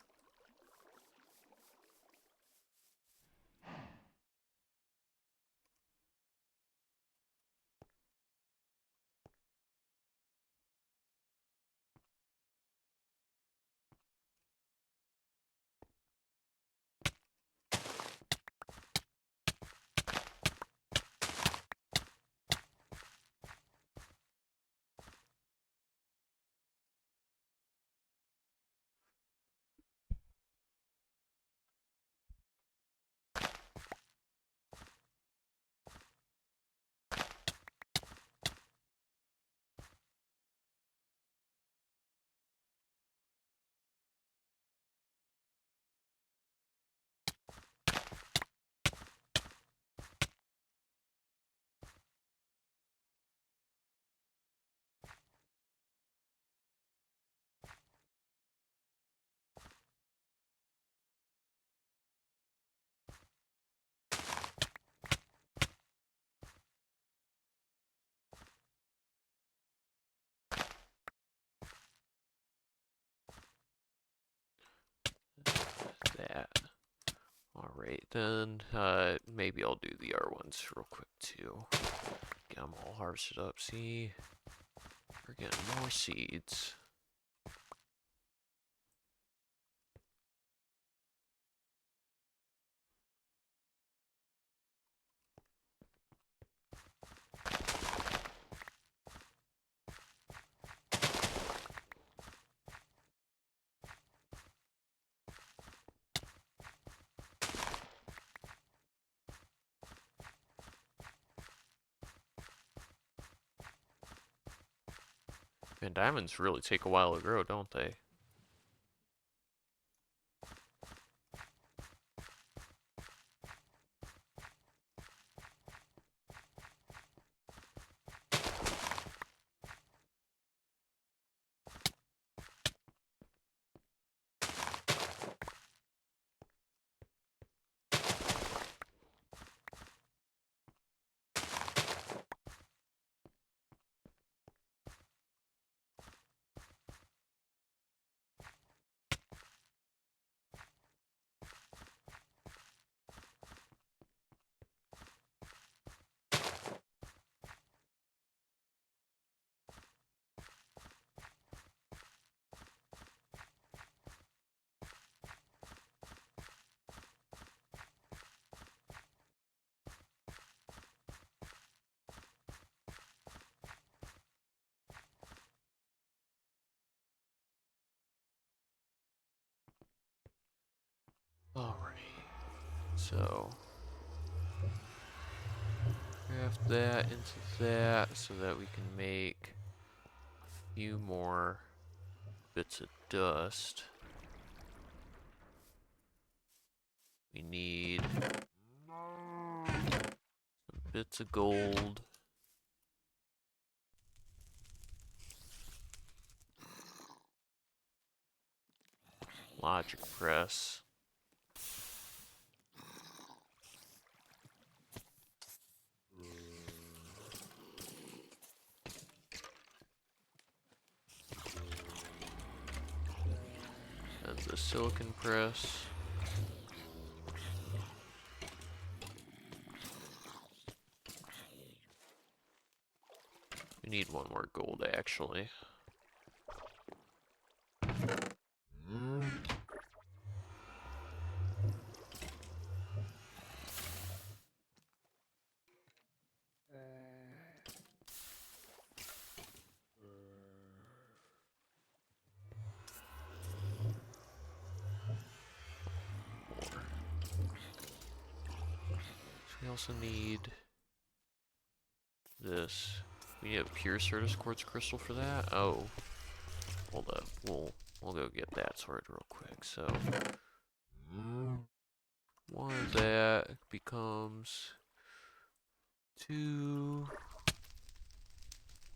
That. Alright, then maybe I'll do the R1s real quick too. Get them all harvested up. See, we're getting more seeds. Man, diamonds really take a while to grow, don't they? Alright, so craft that into that so that we can make a few more bits of dust. We need some bits of gold. Logic press. And the silicon press. We need one more gold actually. We also need this. We need a pure Certus quartz crystal for that. Oh, hold up. We'll go get that sorted real quick. So one of that becomes 2.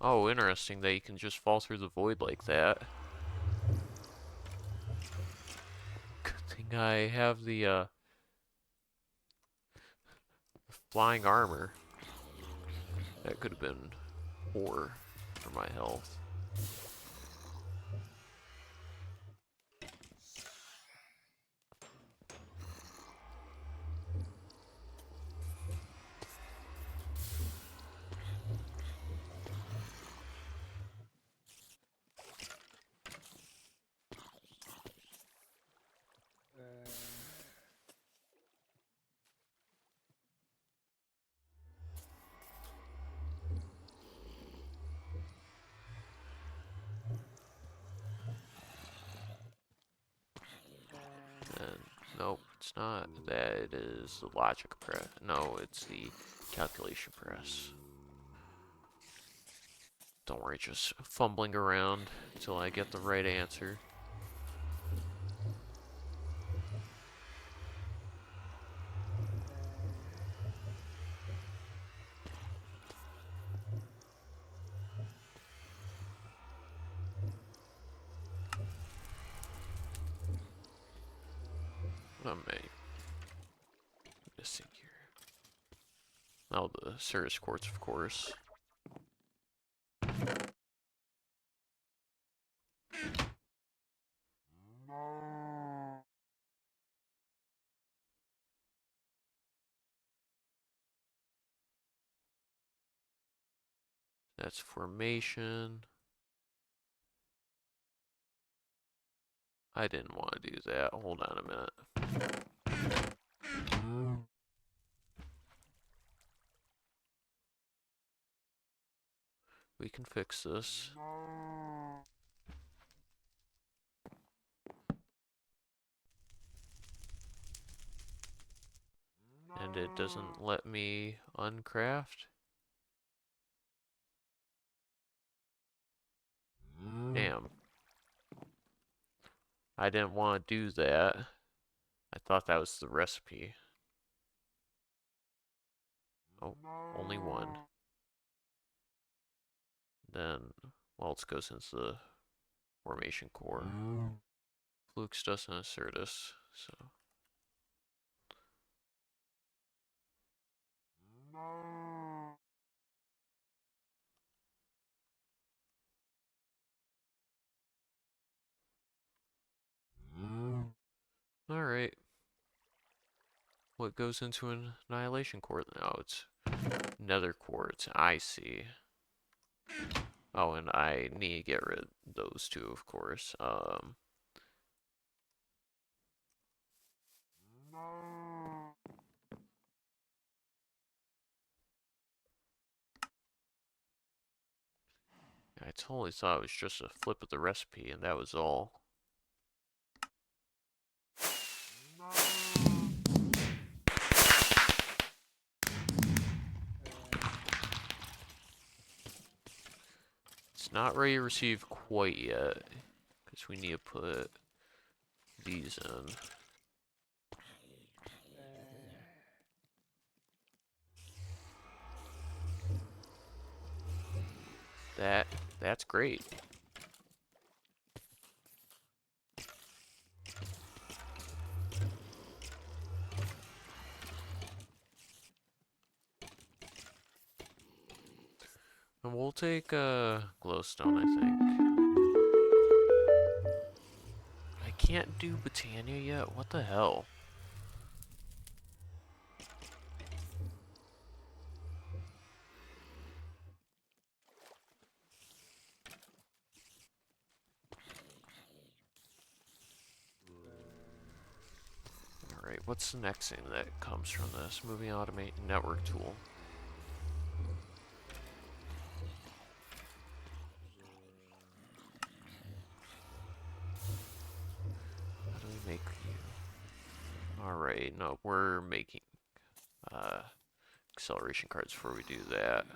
Oh, interesting that you can just fall through the void like that. Good thing I have the flying armor. That could have been poor for my health. And nope, it's not that. It is the logic press. No, it's the calculation press. Don't worry, just fumbling around until I get the right answer. What am I missing here? Oh, the Certus quartz, of course. That's formation. I didn't want to do that. Hold on a minute. We can fix this. And it doesn't let me uncraft. Damn. I didn't want to do that. I thought that was the recipe. Oh, only one. Then, well, it goes into the formation core. Flukes doesn't assert us, so. Alright. What goes into an annihilation core? No, it's nether quartz. I see. Oh, and I need to get rid of those two, of course. I totally thought it was just a flip of the recipe, and that was all. not ready to receive quite yet, because we need to put these in. That's great. And we'll take glowstone, I think. I can't do Botania yet? What the hell? Alright, what's the next thing that comes from this? Moving automate network tool. How do we make you? Alright, no, we're making acceleration cards before we do that.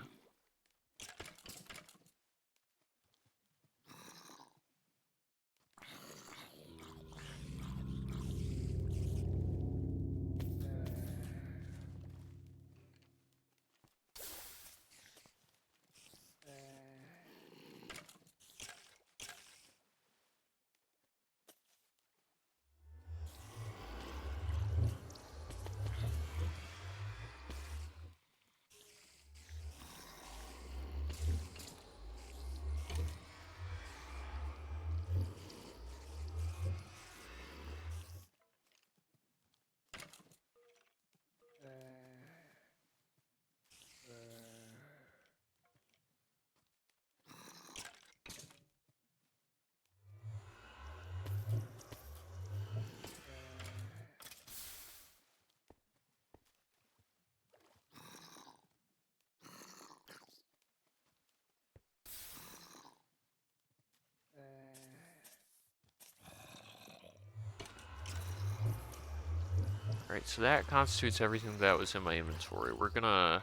Alright, so that constitutes everything that was in my inventory. We're gonna...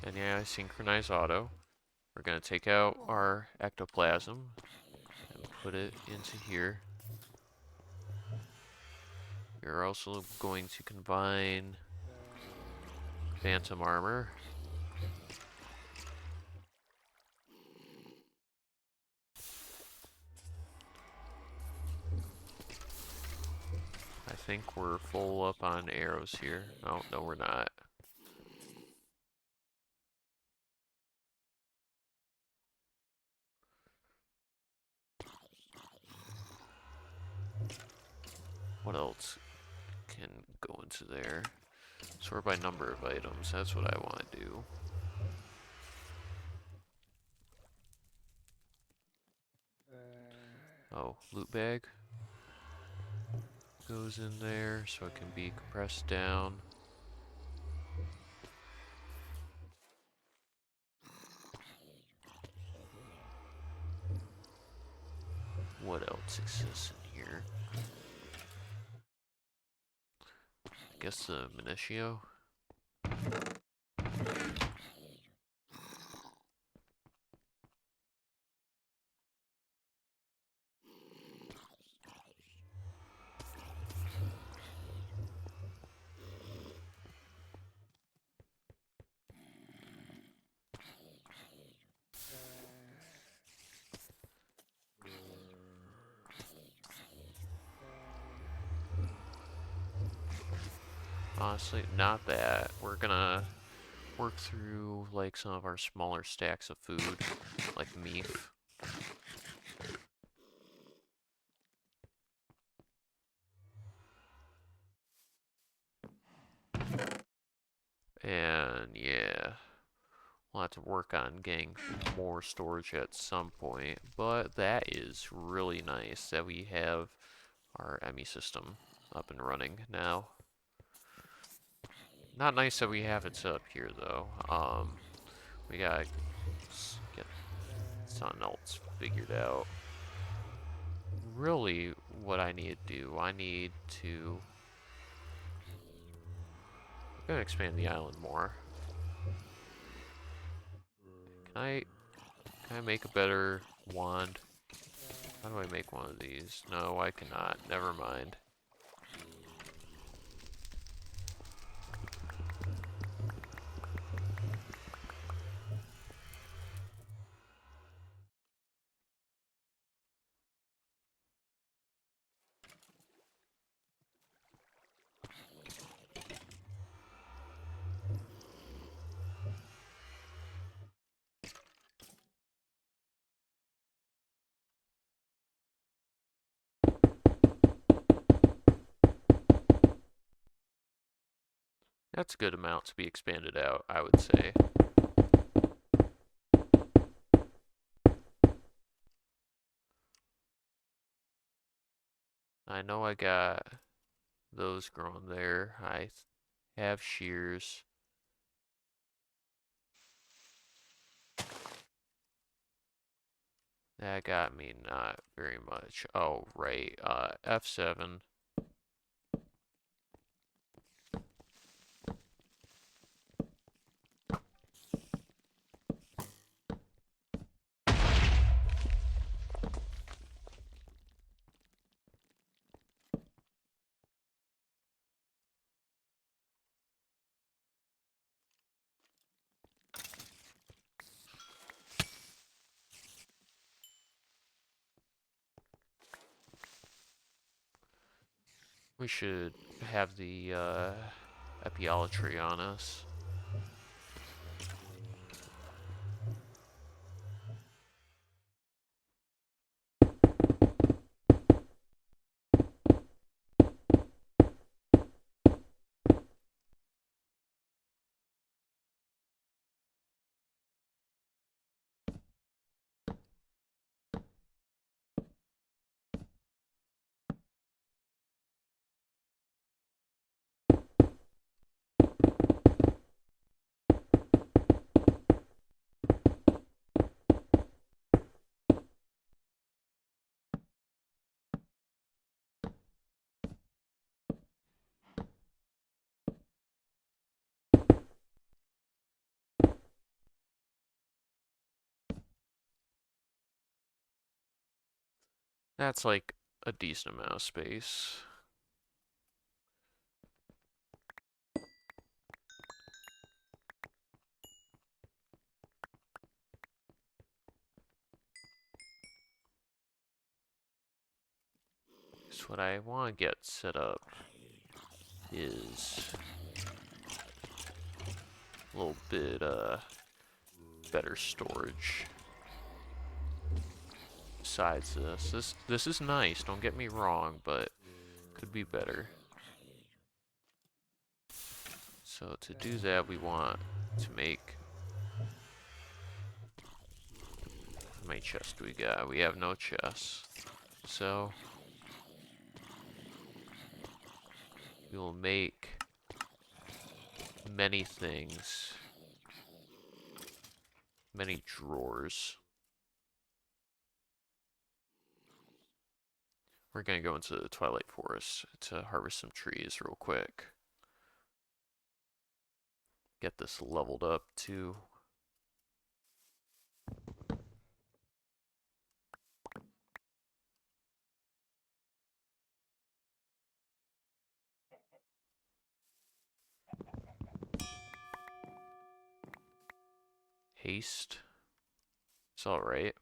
And yeah, synchronize auto. We're gonna take out our ectoplasm and put it into here. We're also going to combine phantom armor. I think we're full up on arrows here. Oh, no, we're not. What else can go into there? Sort by number of items. That's what I want to do. Oh, loot bag goes in there so it can be compressed down. What else exists in here? I guess the Minitio. Honestly, not that. We're gonna work through like some of our smaller stacks of food, like meat. And yeah, we'll have to work on getting more storage at some point. But that is really nice that we have our ME system up and running now. Not nice that we have it set up here though. We gotta get something else figured out. Really, what I need to do, I'm gonna expand the island more. Can I make a better wand? How do I make one of these? No, I cannot. Never mind. That's a good amount to be expanded out, I would say. I know I got those growing there. I have shears. That got me not very much. Oh, right. F7. We should have the epiolatry on us. That's like a decent amount of space. So what I want to get set up is a little bit better storage. Besides this is nice, don't get me wrong, but could be better. So to do that, we want to make... How many chests do we got? We have no chests. So we will make many things. Many drawers. We're gonna go into the Twilight Forest to harvest some trees real quick. Get this leveled up to haste. It's alright.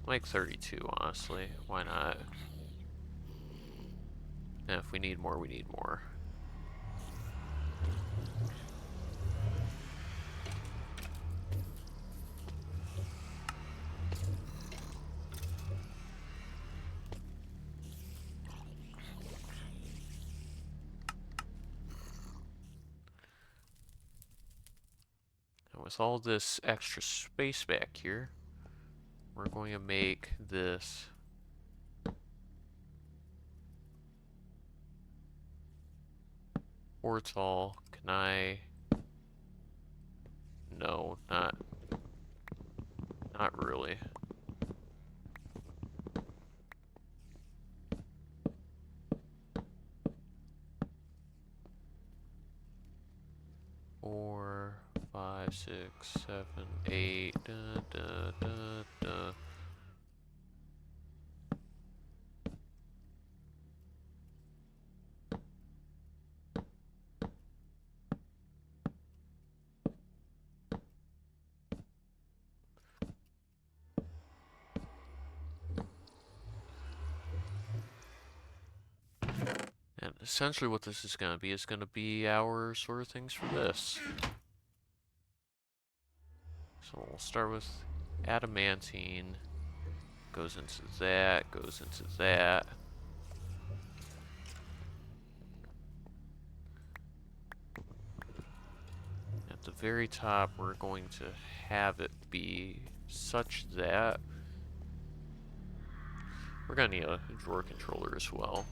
Like 32, honestly. Why not? And if we need more, we need more. with all this extra space back here, we're going to make this portal. Can I? No, not really. Four, five, six, seven, eight. Da, da, da, da. And essentially what this is going to be is going to be our sort of things for this. So we'll start with adamantine. Goes into that, goes into that. At the very top, we're going to have it be such that we're going to need a drawer controller as well.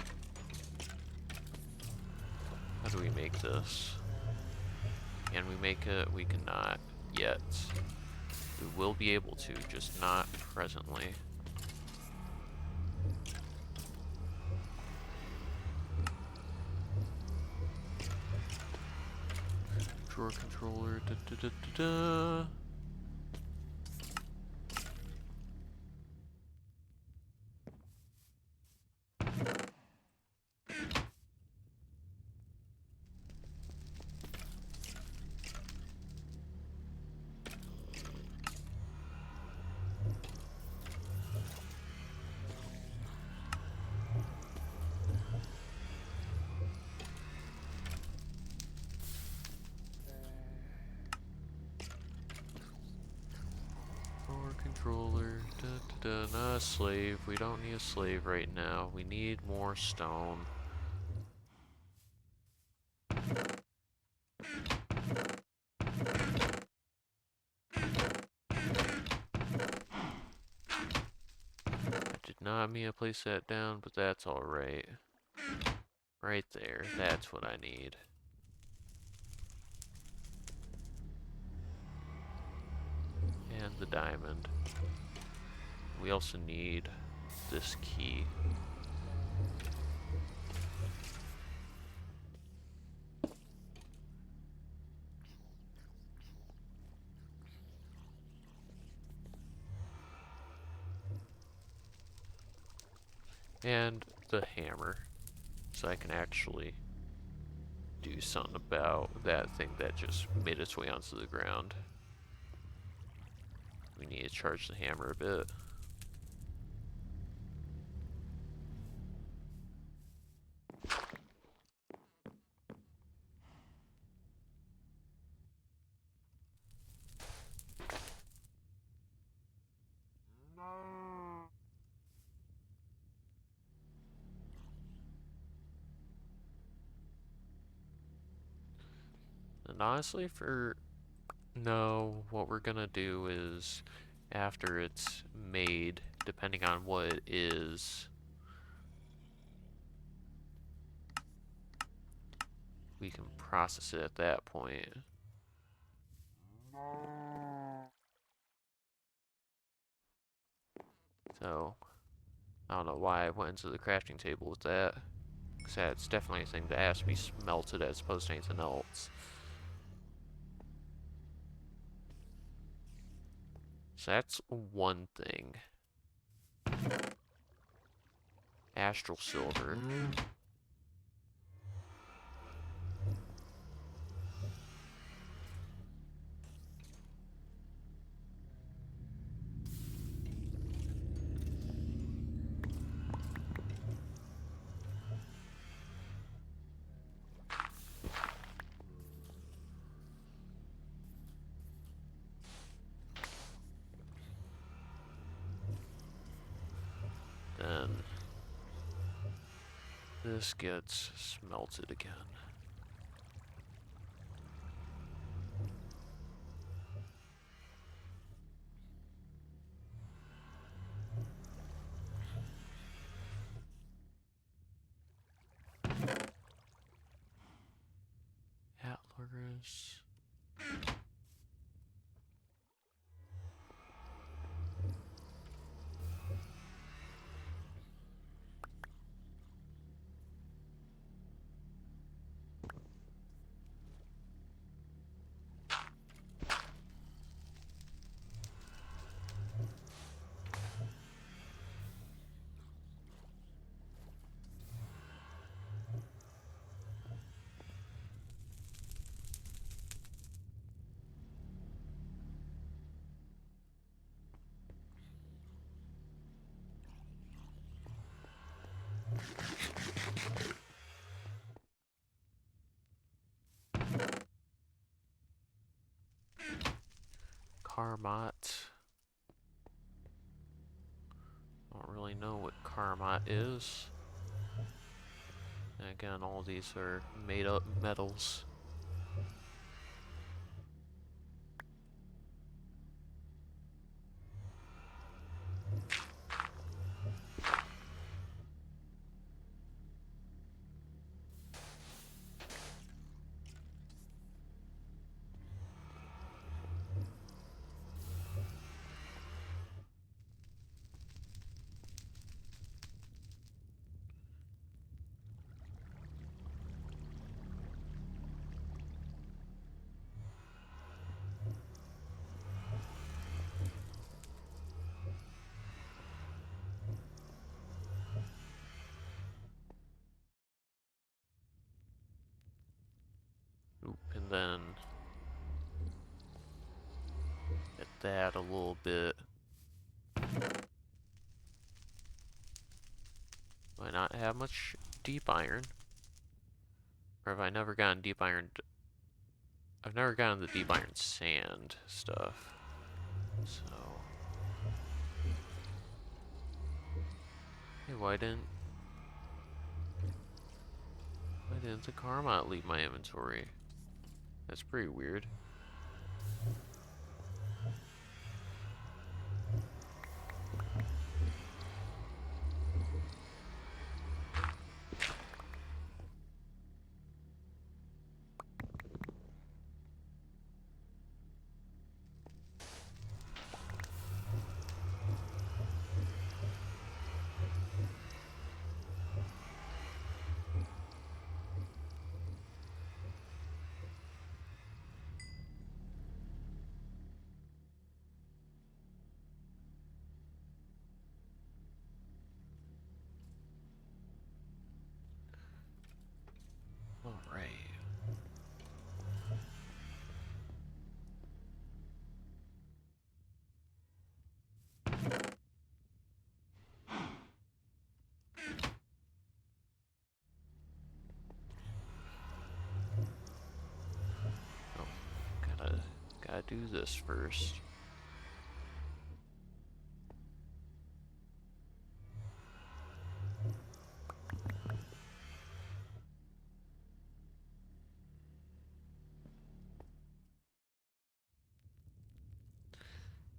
How do we make this? Can we make it? We cannot yet. We will be able to, just not presently. Drawer controller, da da da da da. Controller, da da da, not a slave. We don't need a slave right now. We need more stone. I did not mean to place that down, but that's alright. Right there, that's what I need. And the diamond. We also need this key. And the hammer. So I can actually do something about that thing that just made its way onto the ground. We need to charge the hammer a bit. And honestly, no, what we're gonna do is, after it's made, depending on what it is, we can process it at that point. So, I don't know why I went into the crafting table with that. Because that's definitely a thing that has to be smelted as opposed to anything else. So that's one thing. Astral silver. Then this gets smelted again. this. Carmot. Don't really know what Carmot is. And again, all these are made up metals. Oop, and then get that a little bit. Do I not have much deep iron? Or have I never gotten deep iron? I've never gotten the deep iron sand stuff. So. Hey, why didn't the Carmot leave my inventory? That's pretty weird. Alright. Oh, gotta do this first.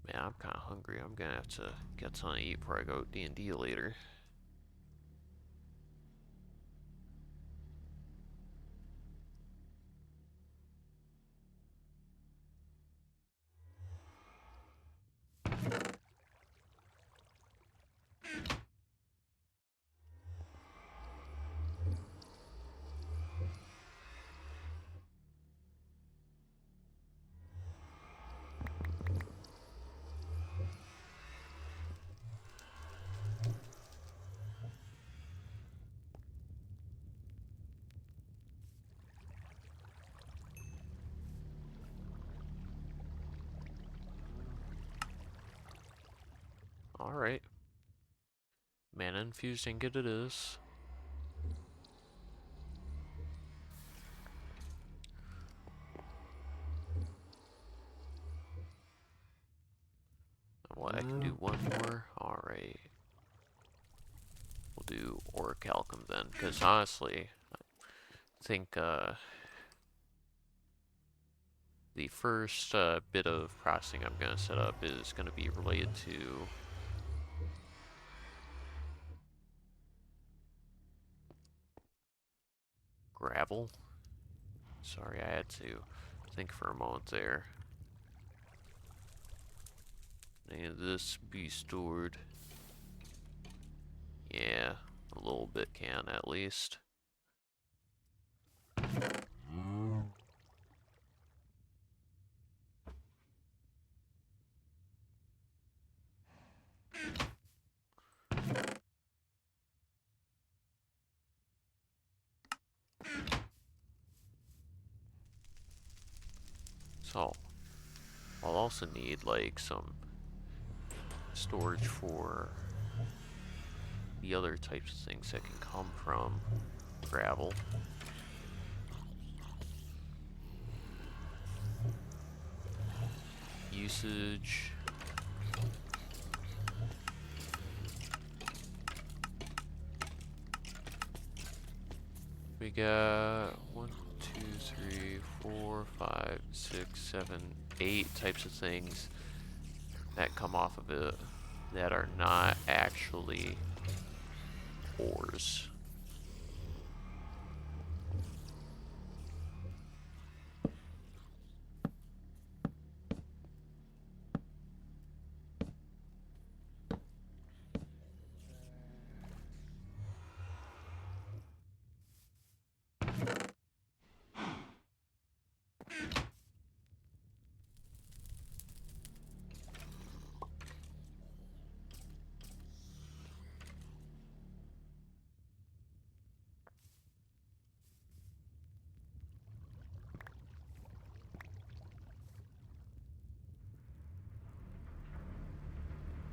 Man, I'm kind of hungry. I'm gonna have to get something to eat before I go D&D later. Alright. Mana infused ingot it is. What, I can do one more? Alright. We'll do orichalcum then, because honestly, I think the first bit of processing I'm going to set up is going to be related to gravel. Sorry, I had to think for a moment there. Any of this be stored? Yeah, a little bit can at least. So, I'll also need like some storage for the other types of things that can come from gravel. Usage. We got 1, 2, 3, 4, 5, 6, 7, 8 types of things that come off of it that are not actually ores.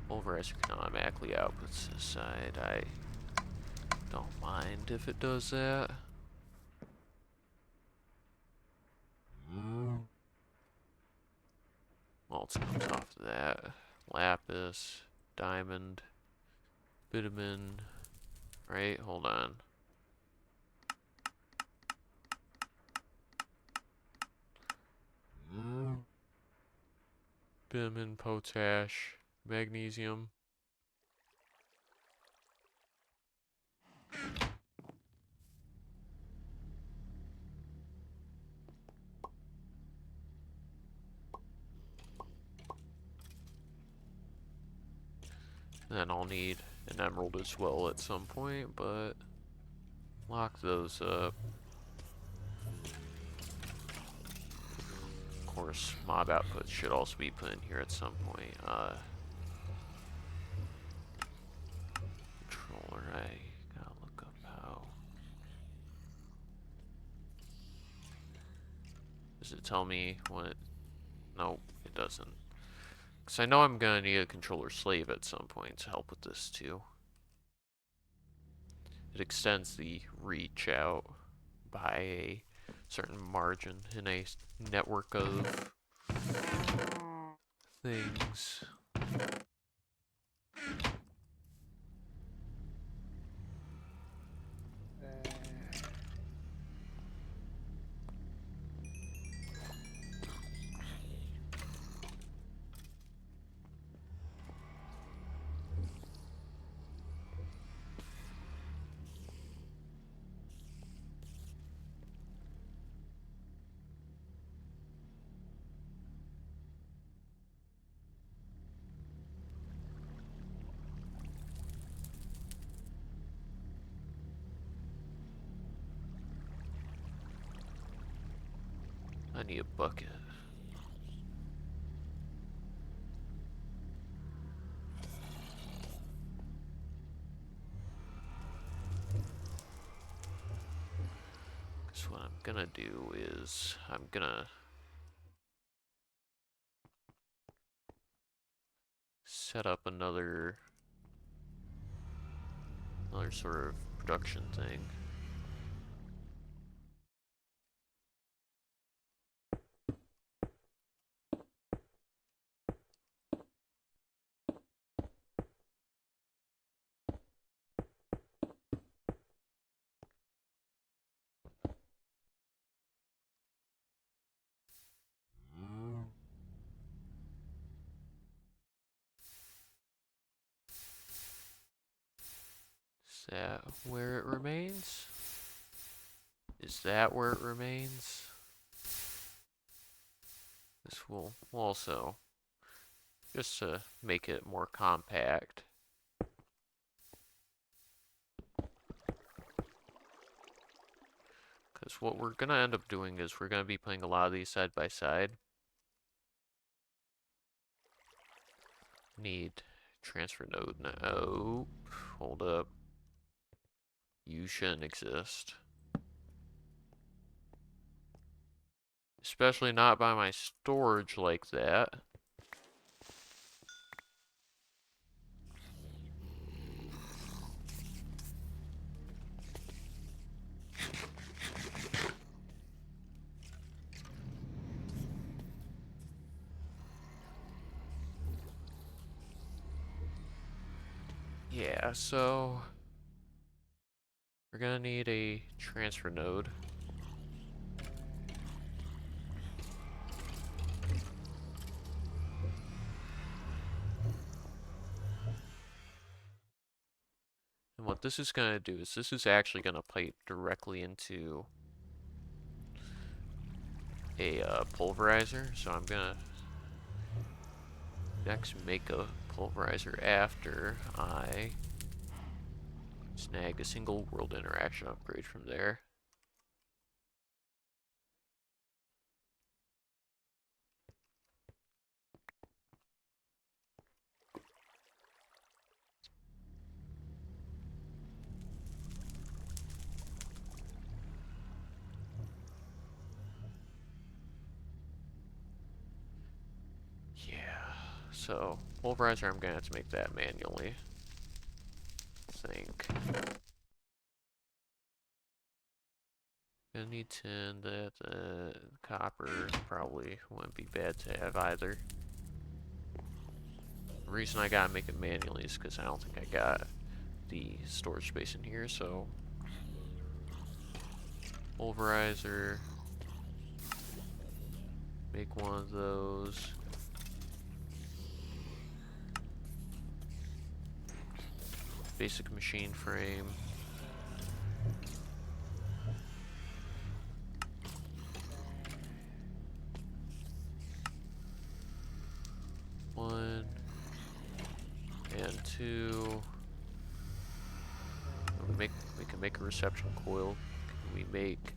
Overriser can automatically output this side. I don't mind if it does that. Mulch comes off of that. Lapis, diamond, bitumen. Right, hold on. Bitumen, potash, magnesium. And then I'll need an emerald as well at some point, but lock those up. Of course, mob output should also be put in here at some point. Controller, I gotta look up how. Does it tell me when it? Nope, it doesn't. Because I know I'm gonna need a controller slave at some point to help with this too. It extends the reach out by a certain margin in a network of things. I need a bucket. Because what I'm gonna do is I'm gonna set up another sort of production thing. Is that where it remains? Is that where it remains? This will also, just to make it more compact. Because what we're going to end up doing is we're going to be playing a lot of these side by side. Need transfer node now. Oh, hold up. You shouldn't exist. Especially not by my storage like that. Yeah, so we're gonna need a transfer node. And what this is gonna do is this is actually gonna pipe directly into a pulverizer. So I'm gonna next make a pulverizer after I snag a single world interaction upgrade from there. Yeah, so pulverizer, I'm gonna have to make that manually, I think. Gonna need tin, that copper probably wouldn't be bad to have either. The reason I gotta make it manually is because I don't think I got the storage space in here, so pulverizer, make one of those. Basic machine frame. One and two. We can make a reception coil. Can we make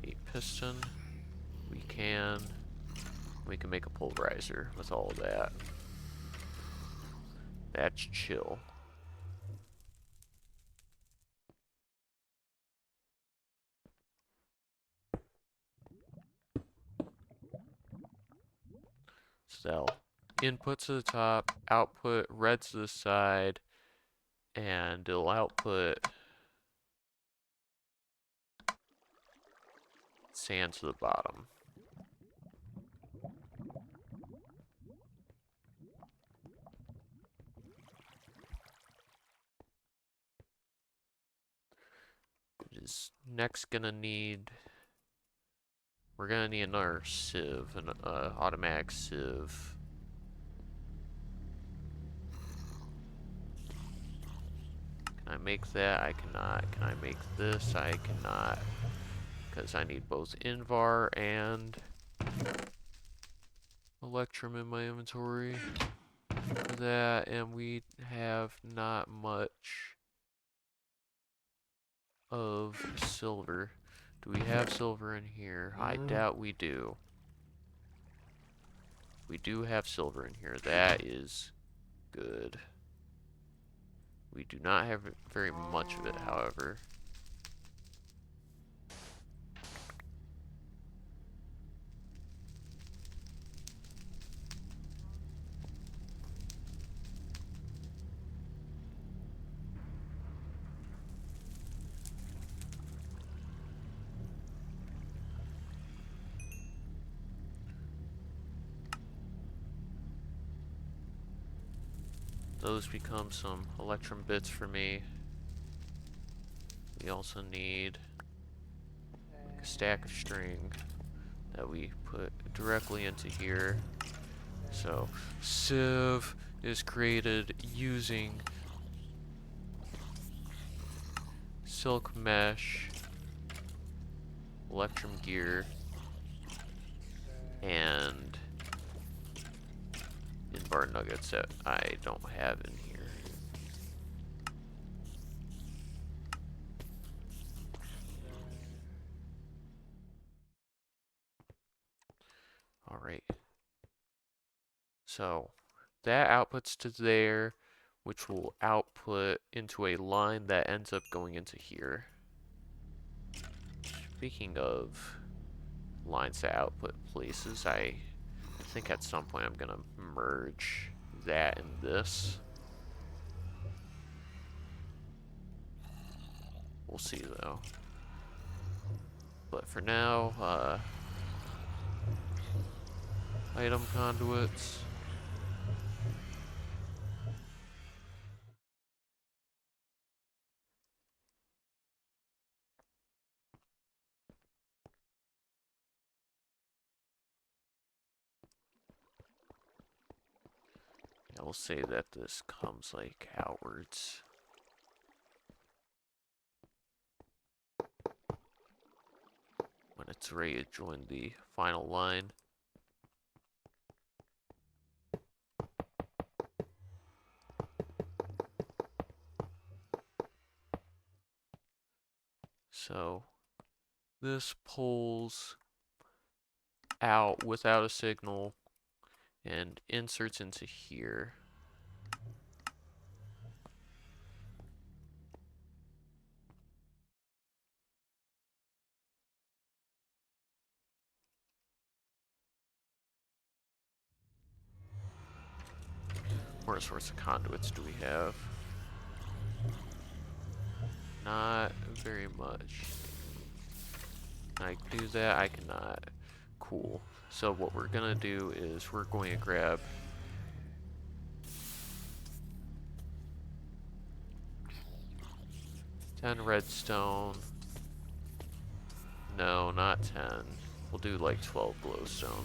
a piston? We can. We can make a pulverizer with all of that. That's chill. So, input to the top, output red to the side, and it'll output sand to the bottom. It is next gonna need, we're gonna need another sieve, an automatic sieve. Can I make that? I cannot. Can I make this? I cannot. Because I need both Invar and Electrum in my inventory for that, and we have not much of silver. Do we have silver in here? I doubt we do. We do have silver in here. That is good. We do not have very much of it, however. Those become some electrum bits for me. We also need a stack of string that we put directly into here. So, sieve is created using silk mesh, electrum gear, and or nuggets that I don't have in here. Alright. So that outputs to there, which will output into a line that ends up going into here. Speaking of lines that output places, I think at some point I'm gonna merge that and this. We'll see though. But for now, item conduits. I will say that this comes like outwards. When it's ready to join the final line. So this pulls out without a signal and inserts into here. What sorts of conduits do we have? Not very much. Can I do that? I cannot. Cool. So what we're gonna do is we're going to grab ten redstone. No, not 10. We'll do like 12 glowstone.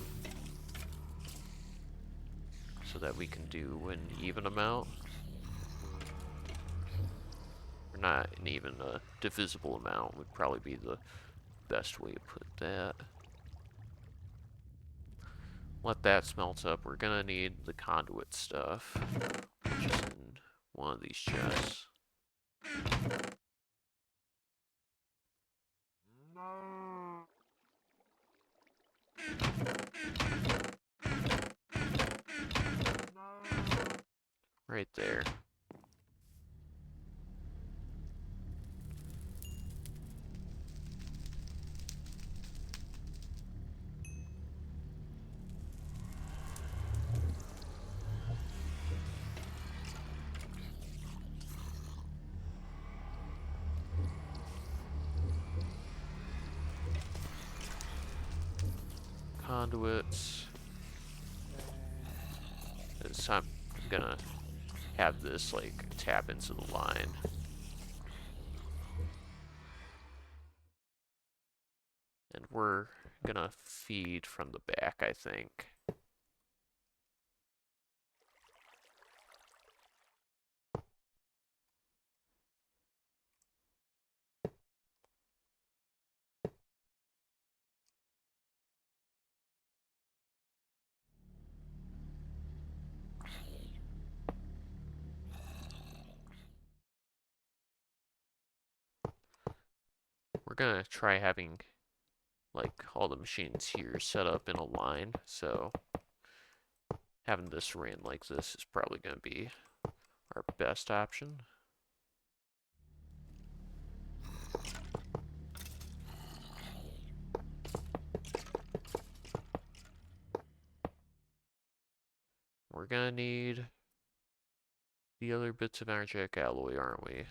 So that we can do an even amount. Or not an even, a divisible amount would probably be the best way to put that. Let that smelt up. We're gonna need the conduit stuff, which is in one of these chests. Right there. Conduits. I'm gonna have this like tap into the line. And we're gonna feed from the back, I think. We're gonna try having like all the machines here set up in a line, so having this ran like this is probably gonna be our best option. We're gonna need the other bits of energetic alloy, aren't we?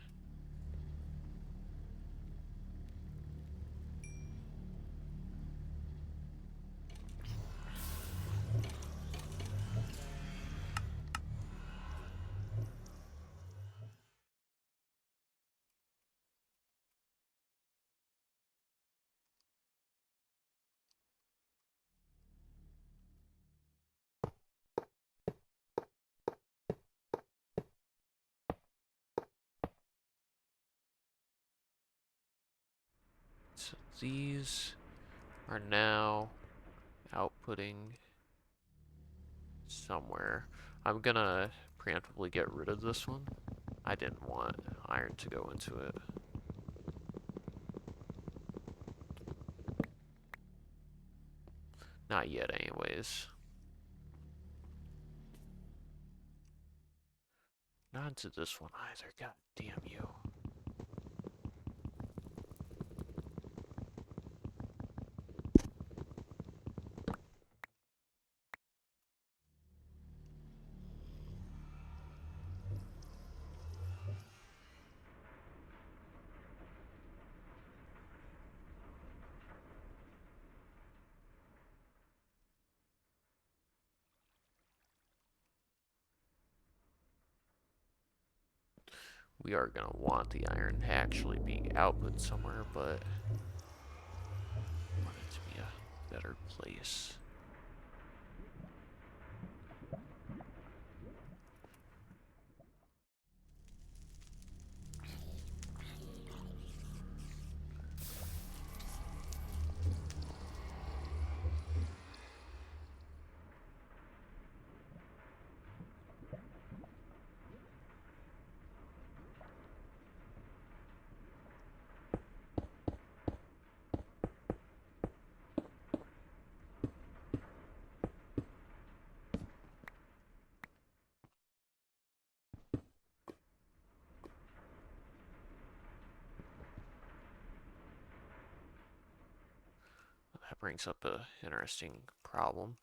So these are now outputting somewhere. I'm gonna preemptively get rid of this one. I didn't want iron to go into it. Not yet, anyways. Not into this one either. God damn you. We are gonna want the iron actually being output somewhere, but I want it to be a better place. That brings up a interesting problem.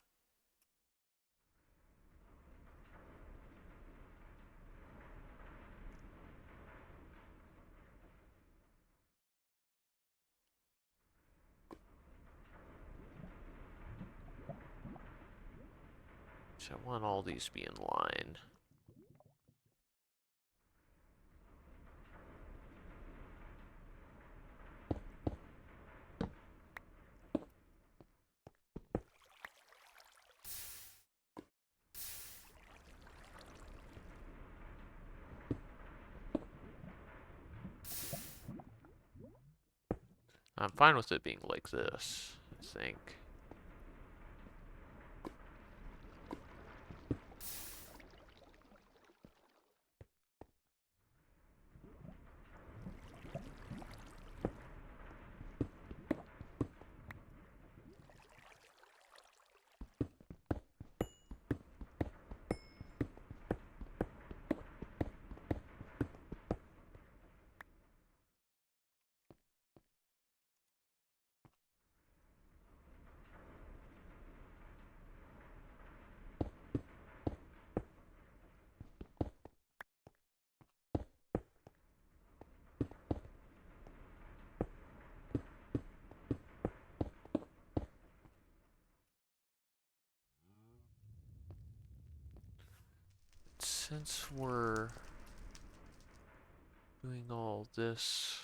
So I want all these to be in line. I'm fine with it being like this, I think. Since we're doing all this,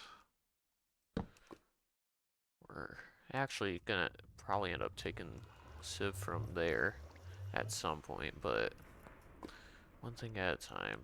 we're actually gonna probably end up taking Civ from there at some point, but one thing at a time.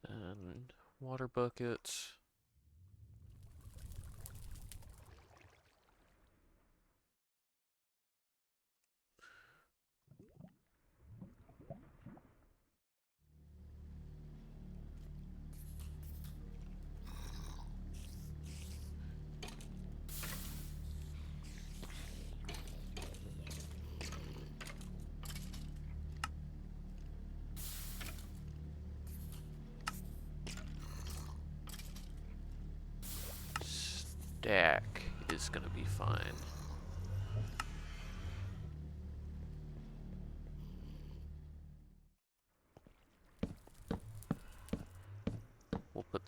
And water buckets. Stack is gonna be fine.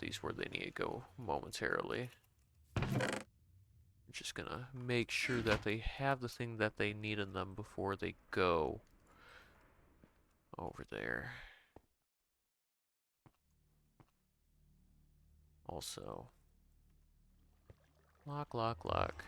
these where they need to go momentarily. I'm just gonna make sure that they have the thing that they need in them before they go over there. Also, lock, lock, lock.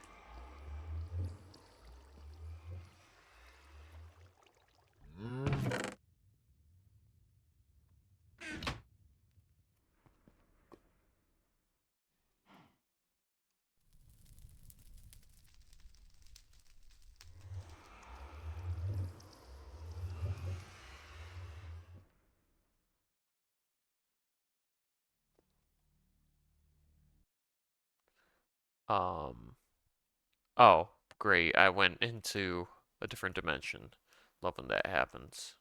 Um, oh, great. I went into a different dimension. Love when that happens.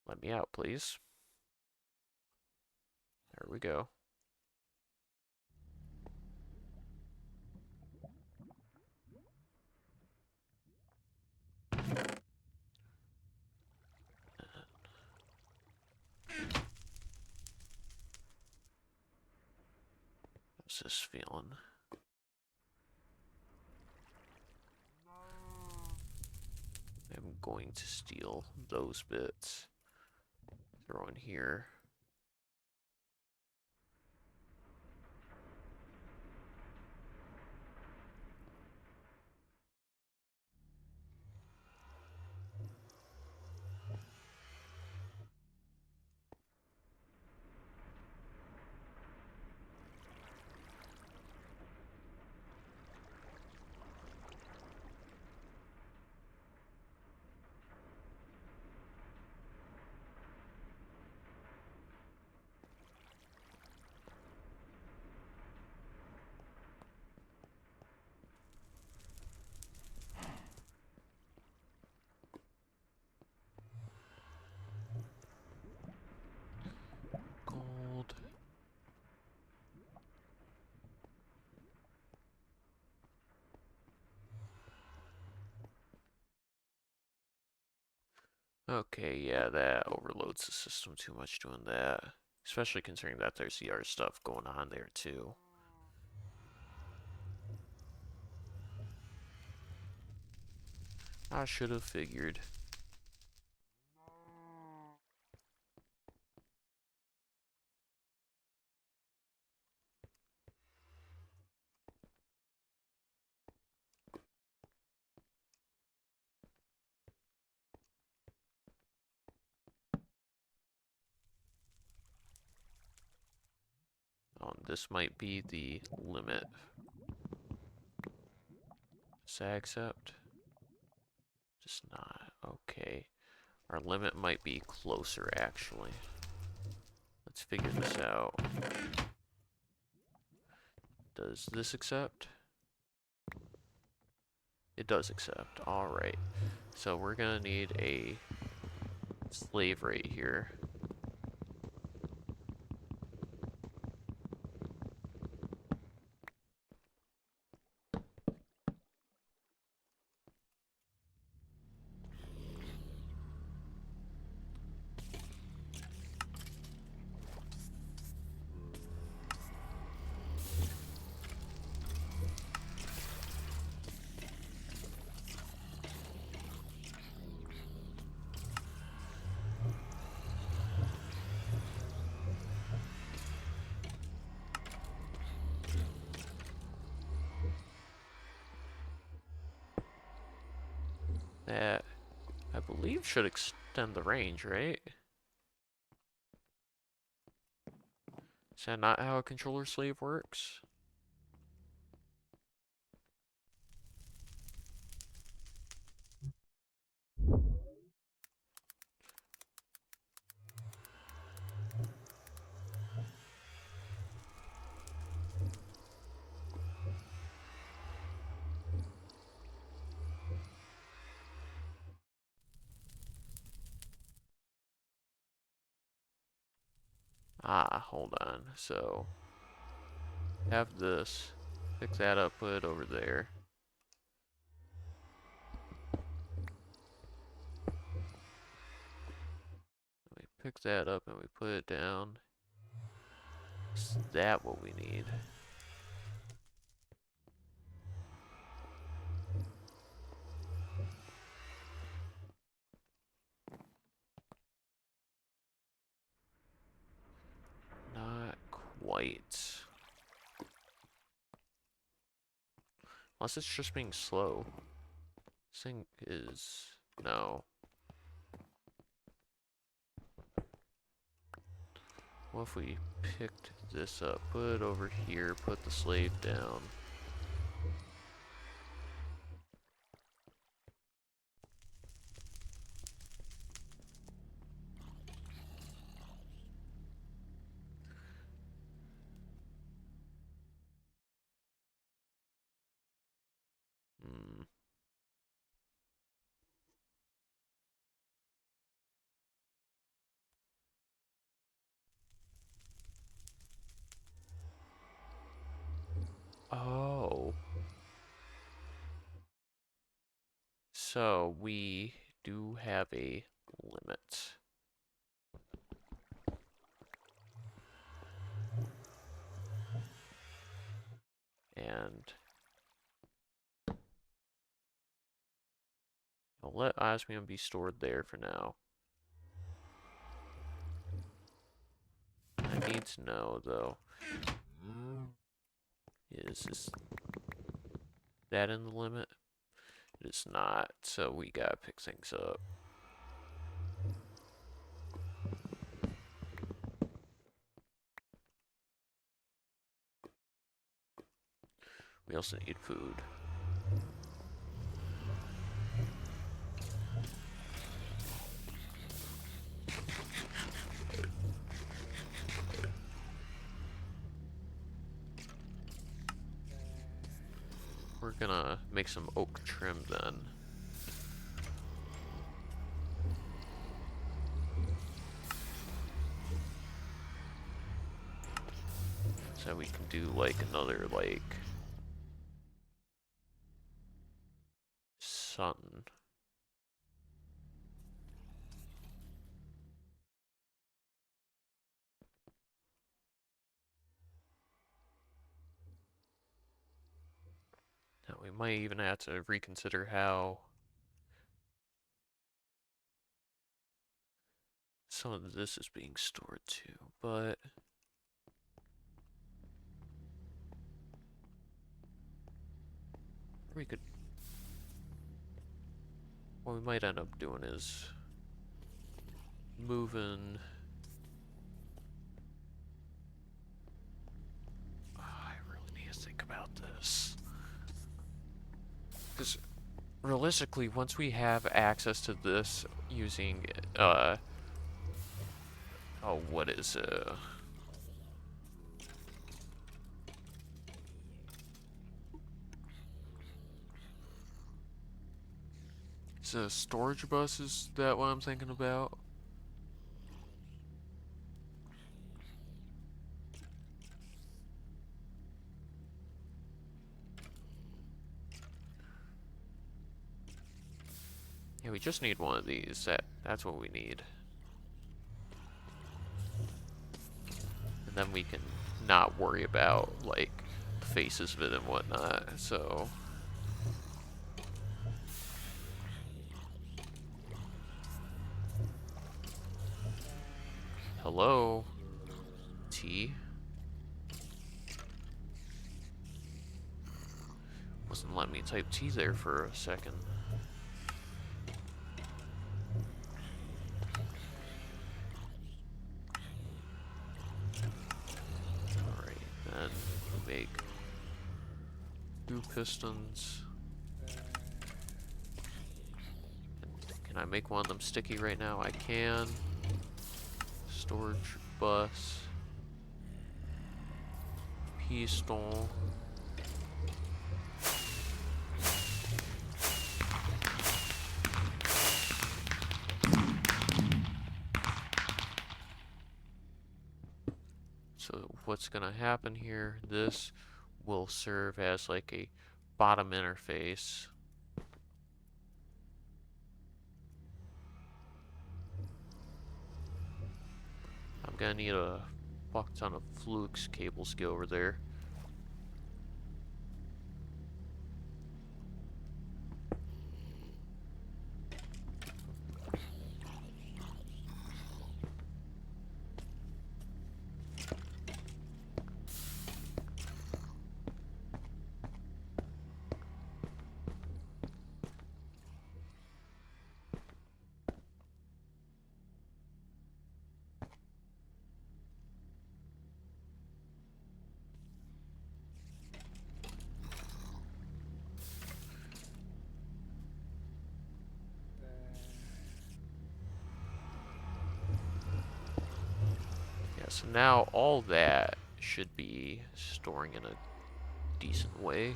Let me out, please. There we go. How's this feeling? I'm going to steal those bits. Throw in here. Gold. Okay, yeah, that overloads the system too much doing that. Especially considering that there's the other stuff going on there too. I should have figured. Oh, this might be the limit. Does that accept? Just not. Okay. Our limit might be closer, actually. Let's figure this out. Does this accept? It does accept. Alright. So we're gonna need a slave right here. That, I believe, should extend the range, right? Is that not how a controller slave works? Ah, hold on. So, have this. Pick that up, put it over there. pick that up and we put it down. Is that what we need? Not quite. Unless it's just being slow. This thing is... no. What if we picked this up, put it over here, put the slave down. Hmm. Oh. So we do have a limit. And I'll let osmium be stored there for now. I need to know though, is that in the limit? It is not, so we gotta pick things up. We also need food. We're gonna make some oak trim then. So we can do like another like sun. Now we might even have to reconsider how some of this is being stored too, but we could, what we might end up doing is moving. Oh, I really need to think about this. Because realistically, once we have access to this using, oh, what is, is a storage bus, is that what I'm thinking about? Yeah, we just need one of these. That's what we need. And then we can not worry about, like, faces of it and whatnot, so... Hello? T? Wasn't letting me type T there for a second. Alright, then make 2 pistons. Can I make one of them sticky right now? I can. Storage bus. Piston. So what's gonna happen here, this will serve as like a bottom interface. Gonna need a fuck ton of flukes cables to go over there. Yeah, so now all that should be storing in a decent way.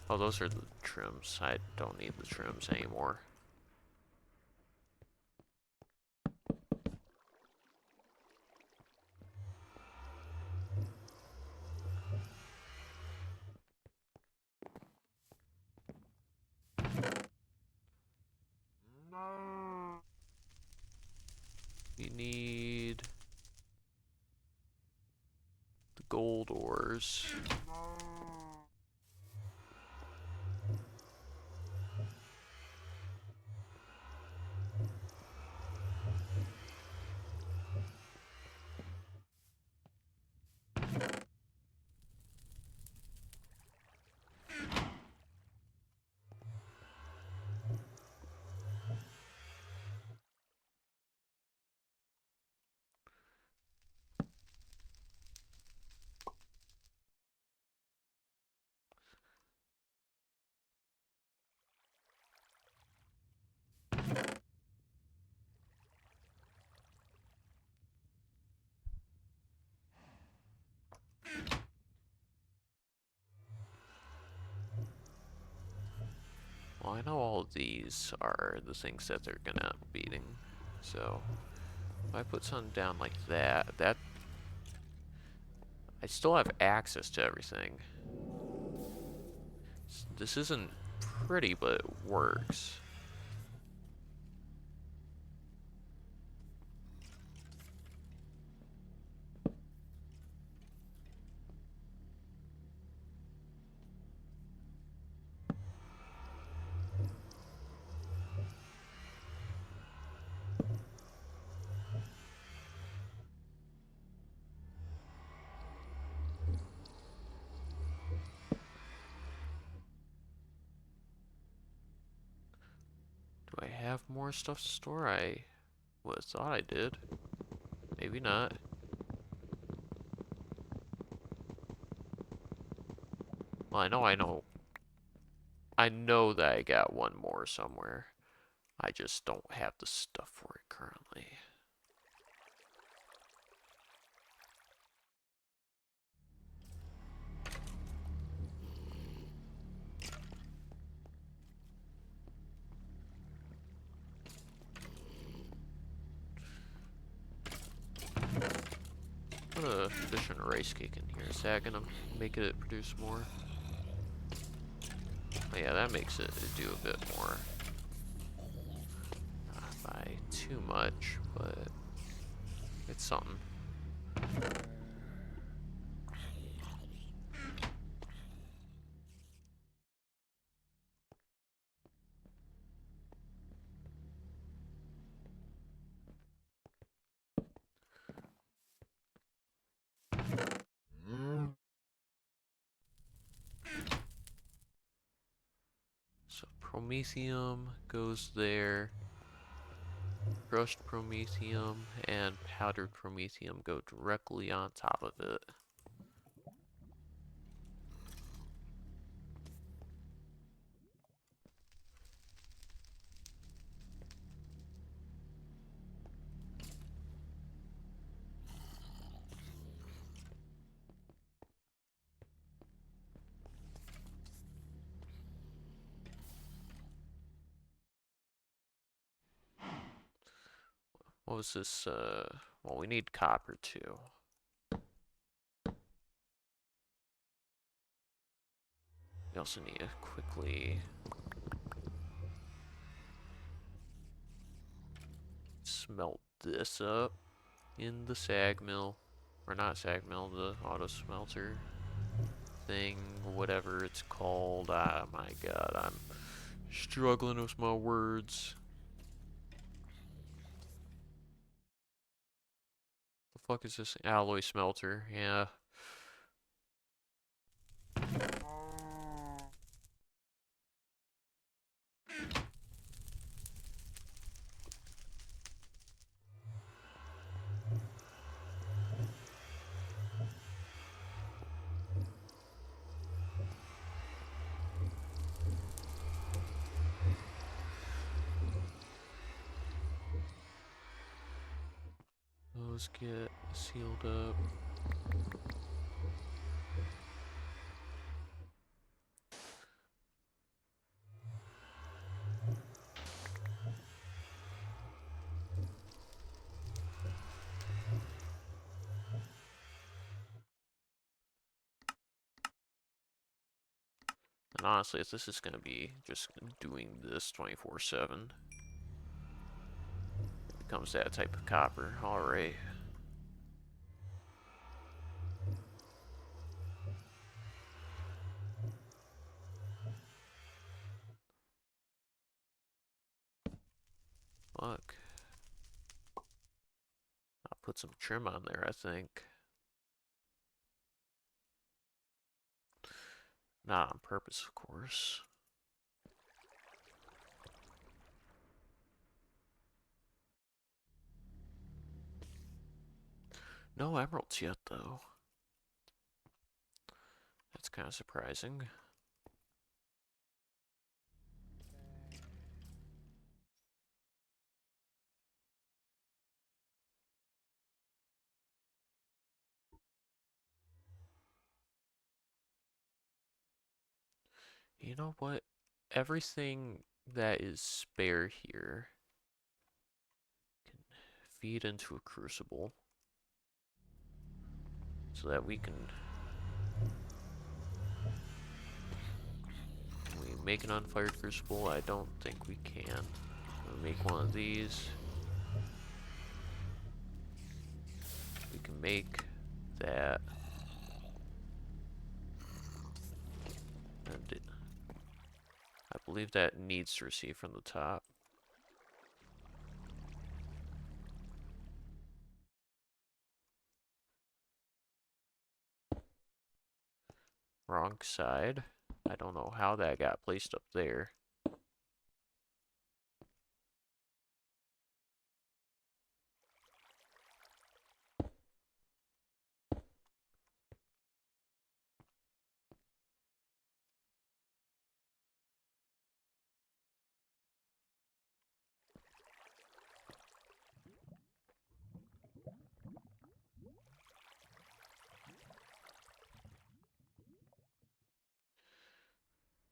Oh, those are the trims. I don't need the trims anymore. We need the gold ores. Well, I know all of these are the things that they're gonna end up beating. So, if I put something down like that, I still have access to everything. This isn't pretty, but it works. Do I have more stuff to store? I would have thought I did. Maybe not. Well, I know that I got one more somewhere. I just don't have the stuff for it currently. Put a fish and a rice cake in here. Is that gonna make it produce more? Oh yeah, that makes it do a bit more. Not by too much, but it's something. So promethium goes there. Crushed promethium and powdered promethium go directly on top of it. What was this? Well, we need copper too. We also need to quickly smelt this up in the sag mill. Or not sag mill, the auto smelter thing, whatever it's called. Ah, my god, I'm struggling with my words. The fuck is this? Alloy smelter, yeah. Those get sealed up. And honestly, if this is going to be just doing this 24/7, it becomes that type of copper. Alright. Fuck. I'll put some trim on there, I think. Not on purpose, of course. No emeralds yet, though. That's kind of surprising. You know what? Everything that is spare here can feed into a crucible so that we can make an unfired crucible. I don't think we can. We'll make one of these. We can make that. And I believe that needs to receive from the top. Wrong side. I don't know how that got placed up there.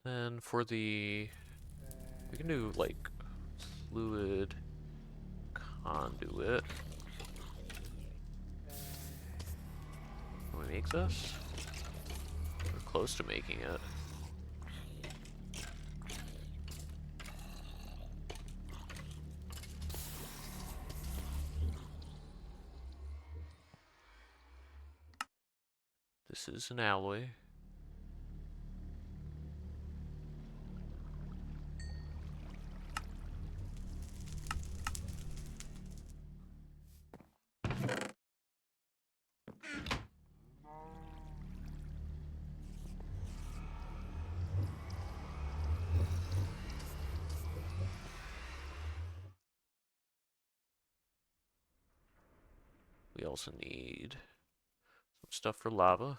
Then for we can do like fluid conduit. Can we make this? We're close to making it. This is an alloy. We also need some stuff for lava.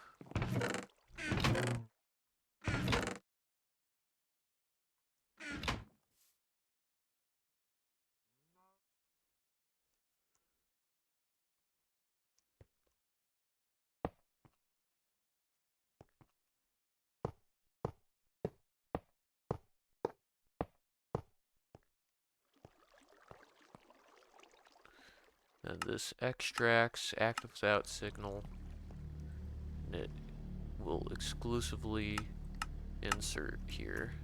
And this extracts active without signal. And it will exclusively insert here.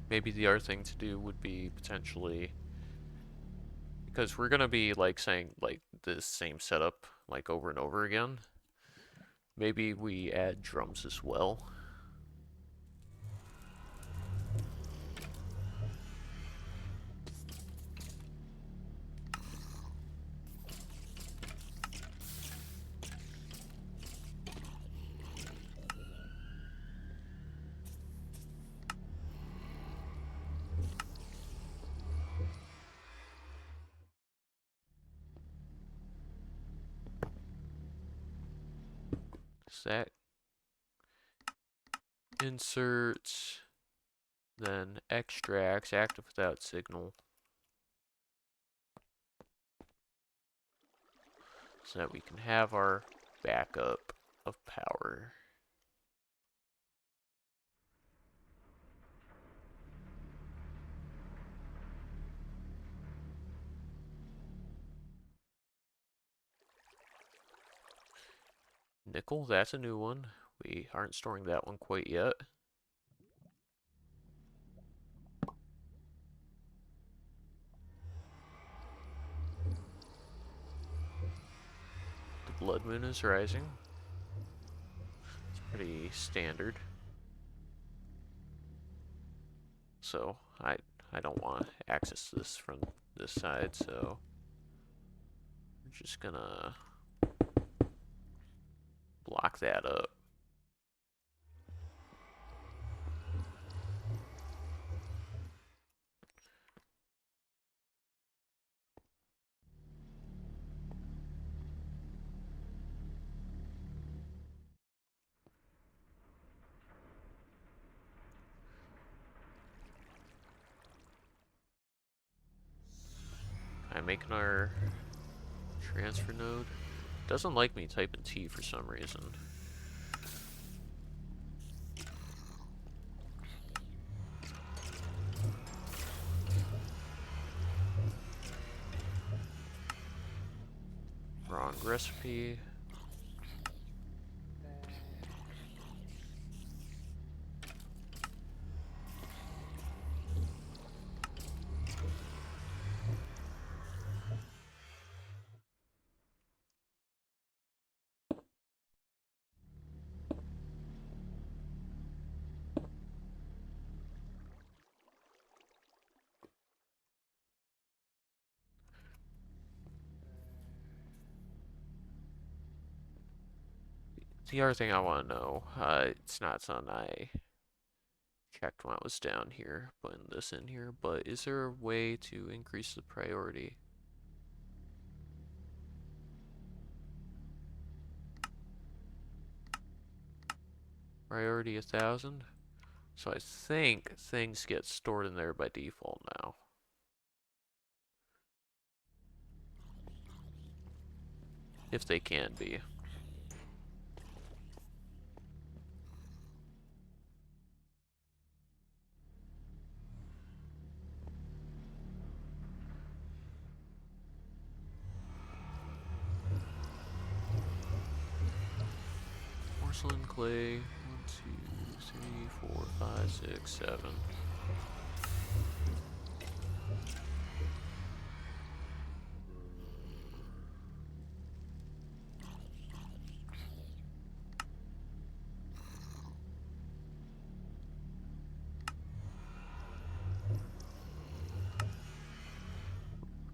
maybe the other thing to do would be potentially, because we're gonna be like saying like the same setup like over and over again. Maybe we add drums as well. Set, insert, then extracts, active without signal, so that we can have our backup of power. Nickel, that's a new one. We aren't storing that one quite yet. The blood moon is rising. It's pretty standard. So I don't want to access this from this side, so we're just gonna block that up. I'm making our transfer node. Doesn't like me typing T for some reason. Wrong recipe. The other thing I want to know, it's not something I checked when I was down here, putting this in here, but is there a way to increase the priority? Priority 1,000? So I think things get stored in there by default now. If they can be. Porcelain, clay, 1, 2, 3, 4, 5, 6, 7.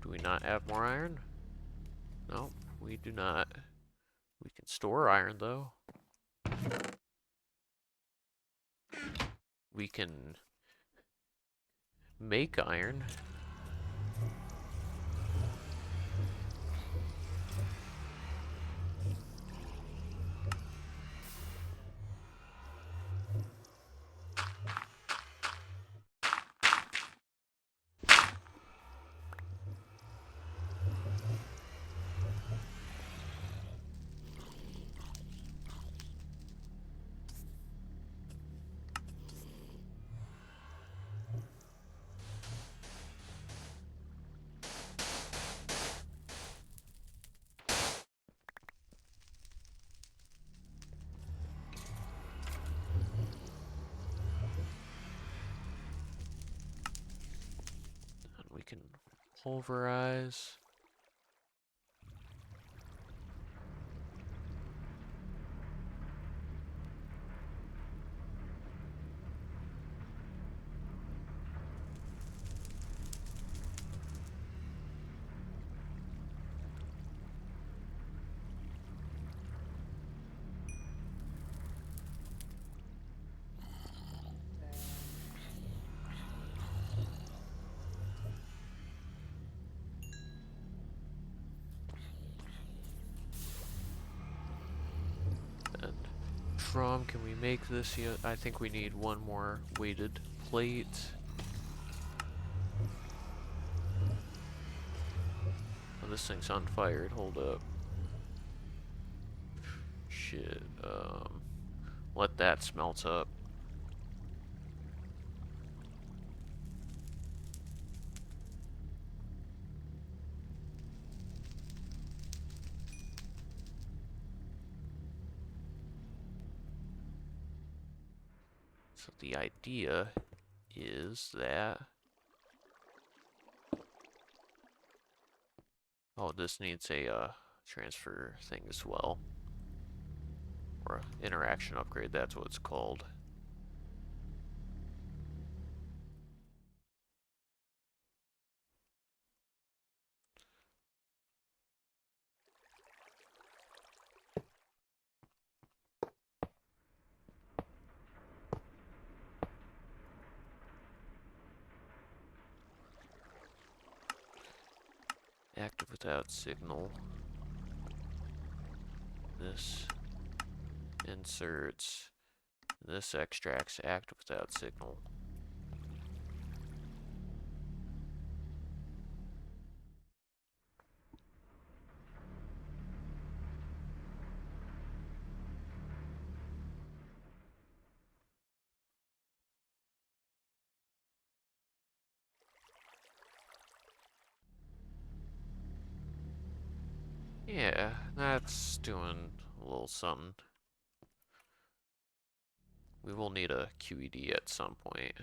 Do we not have more iron? No, we do not. We can store iron though. We can make iron. pulverize. And drum, can we make this yet? I think we need one more weighted plate. Oh, this thing's unfired, hold up. Shit, let that smelt up. So the idea is that... Oh, this needs a transfer thing as well. Or interaction upgrade, that's what it's called. Active without signal. This inserts. This extracts active without signal. Yeah, that's doing a little something. We will need a QED at some point.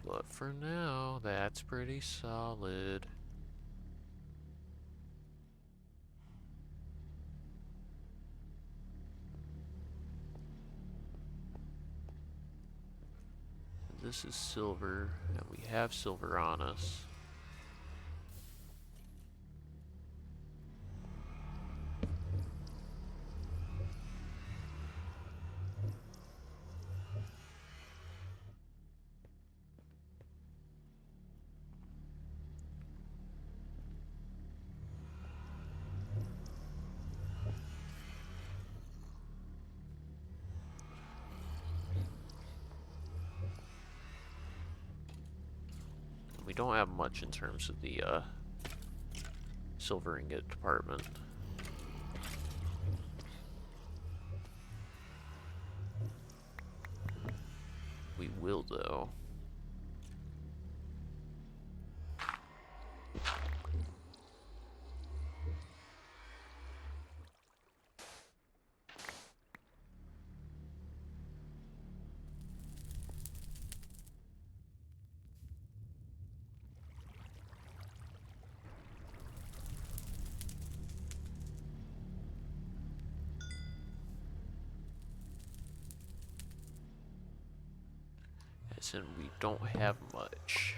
But for now, that's pretty solid. This is silver, and we have silver on us. We don't have much in terms of the silver ingot department. We will, though. As in, we don't have much.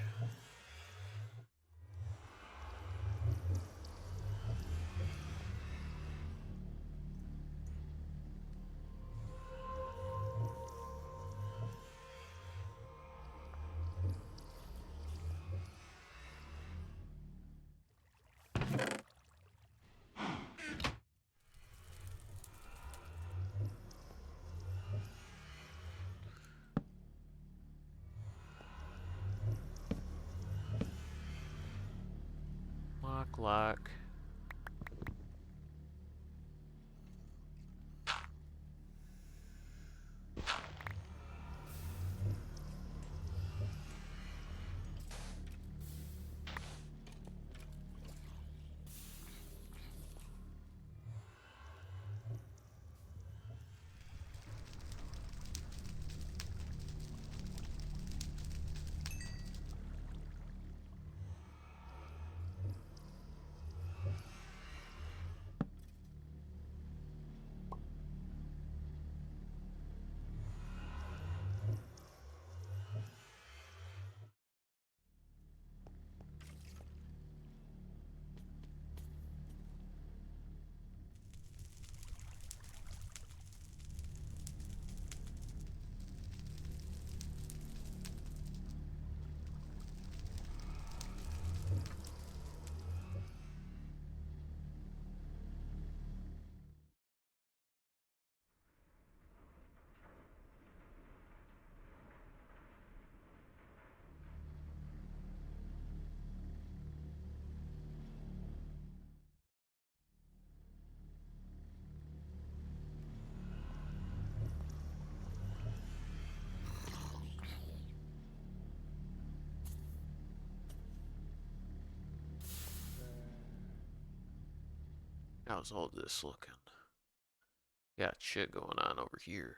Lock. How's all this looking? Got shit going on over here.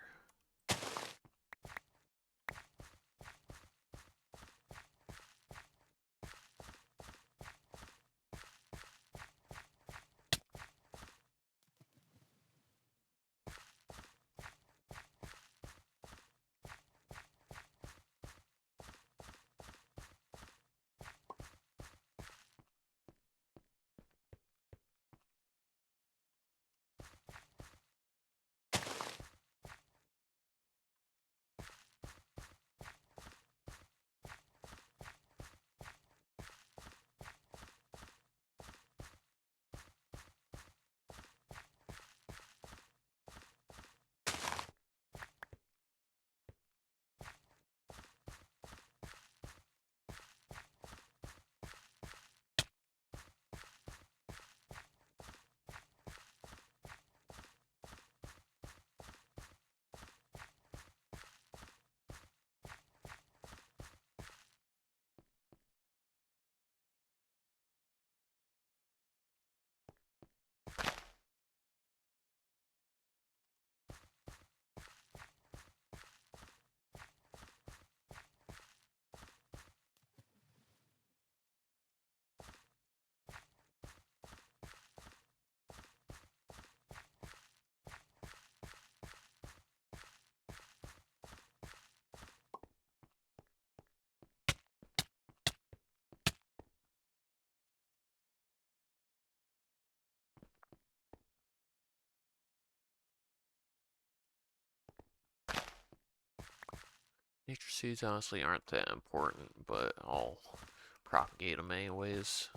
Nature seeds honestly aren't that important, but I'll propagate them anyways.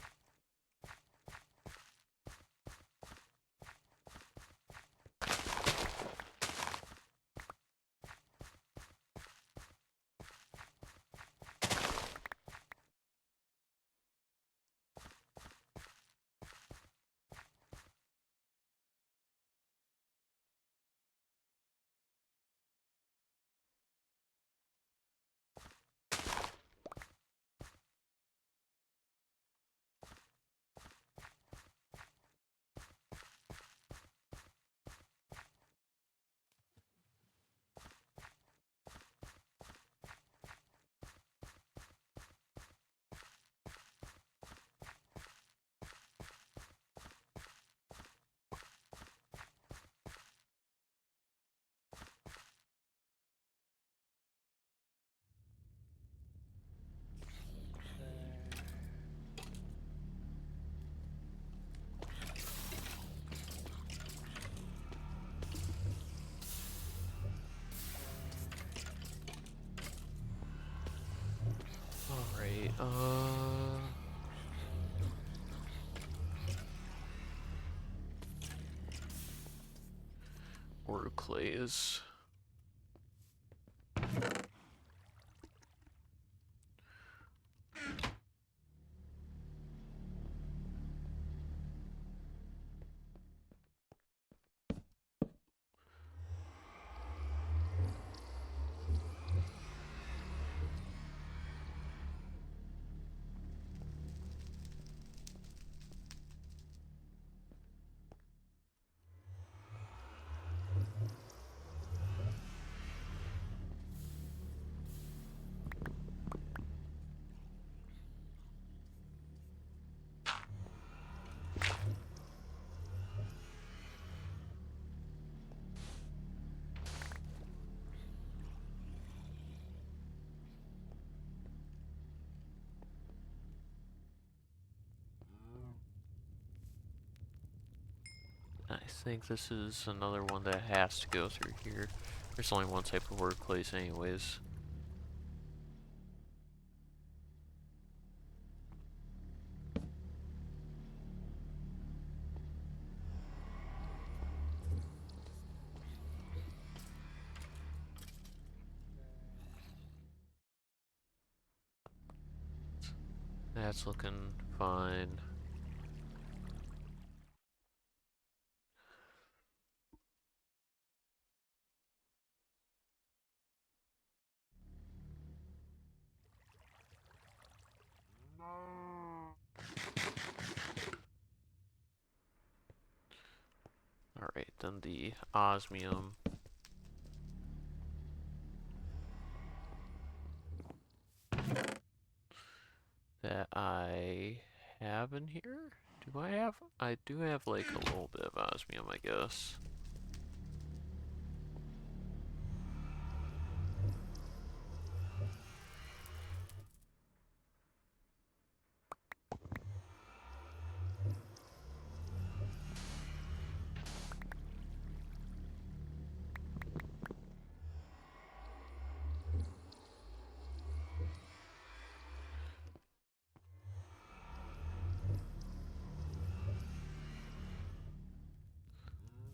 Alright, autoclaves. I think this is another one that has to go through here. There's only one type of workplace anyways. That's looking fine. and the osmium. That I have in here? Do I have? I do have like a little bit of osmium, I guess.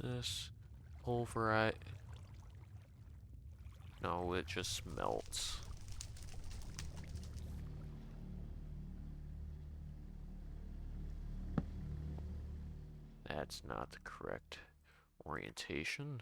This pulverite. No, it just melts. That's not the correct orientation.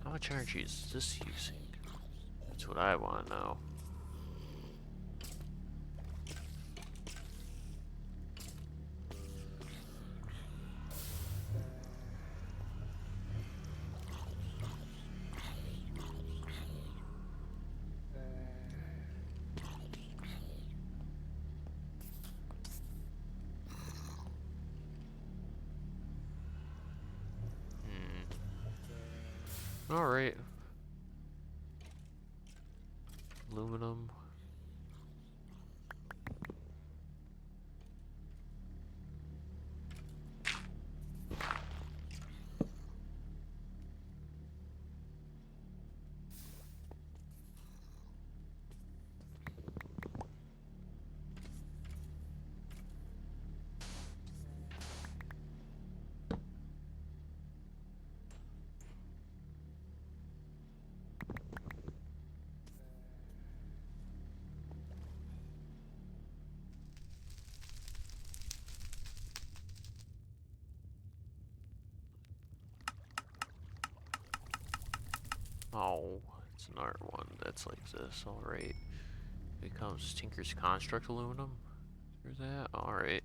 How much energy is this using? That's what I want to know. Alright. Aluminum. Oh, it's another one that's like this. Alright. Becomes Tinker's Construct aluminum. Through that? Alright.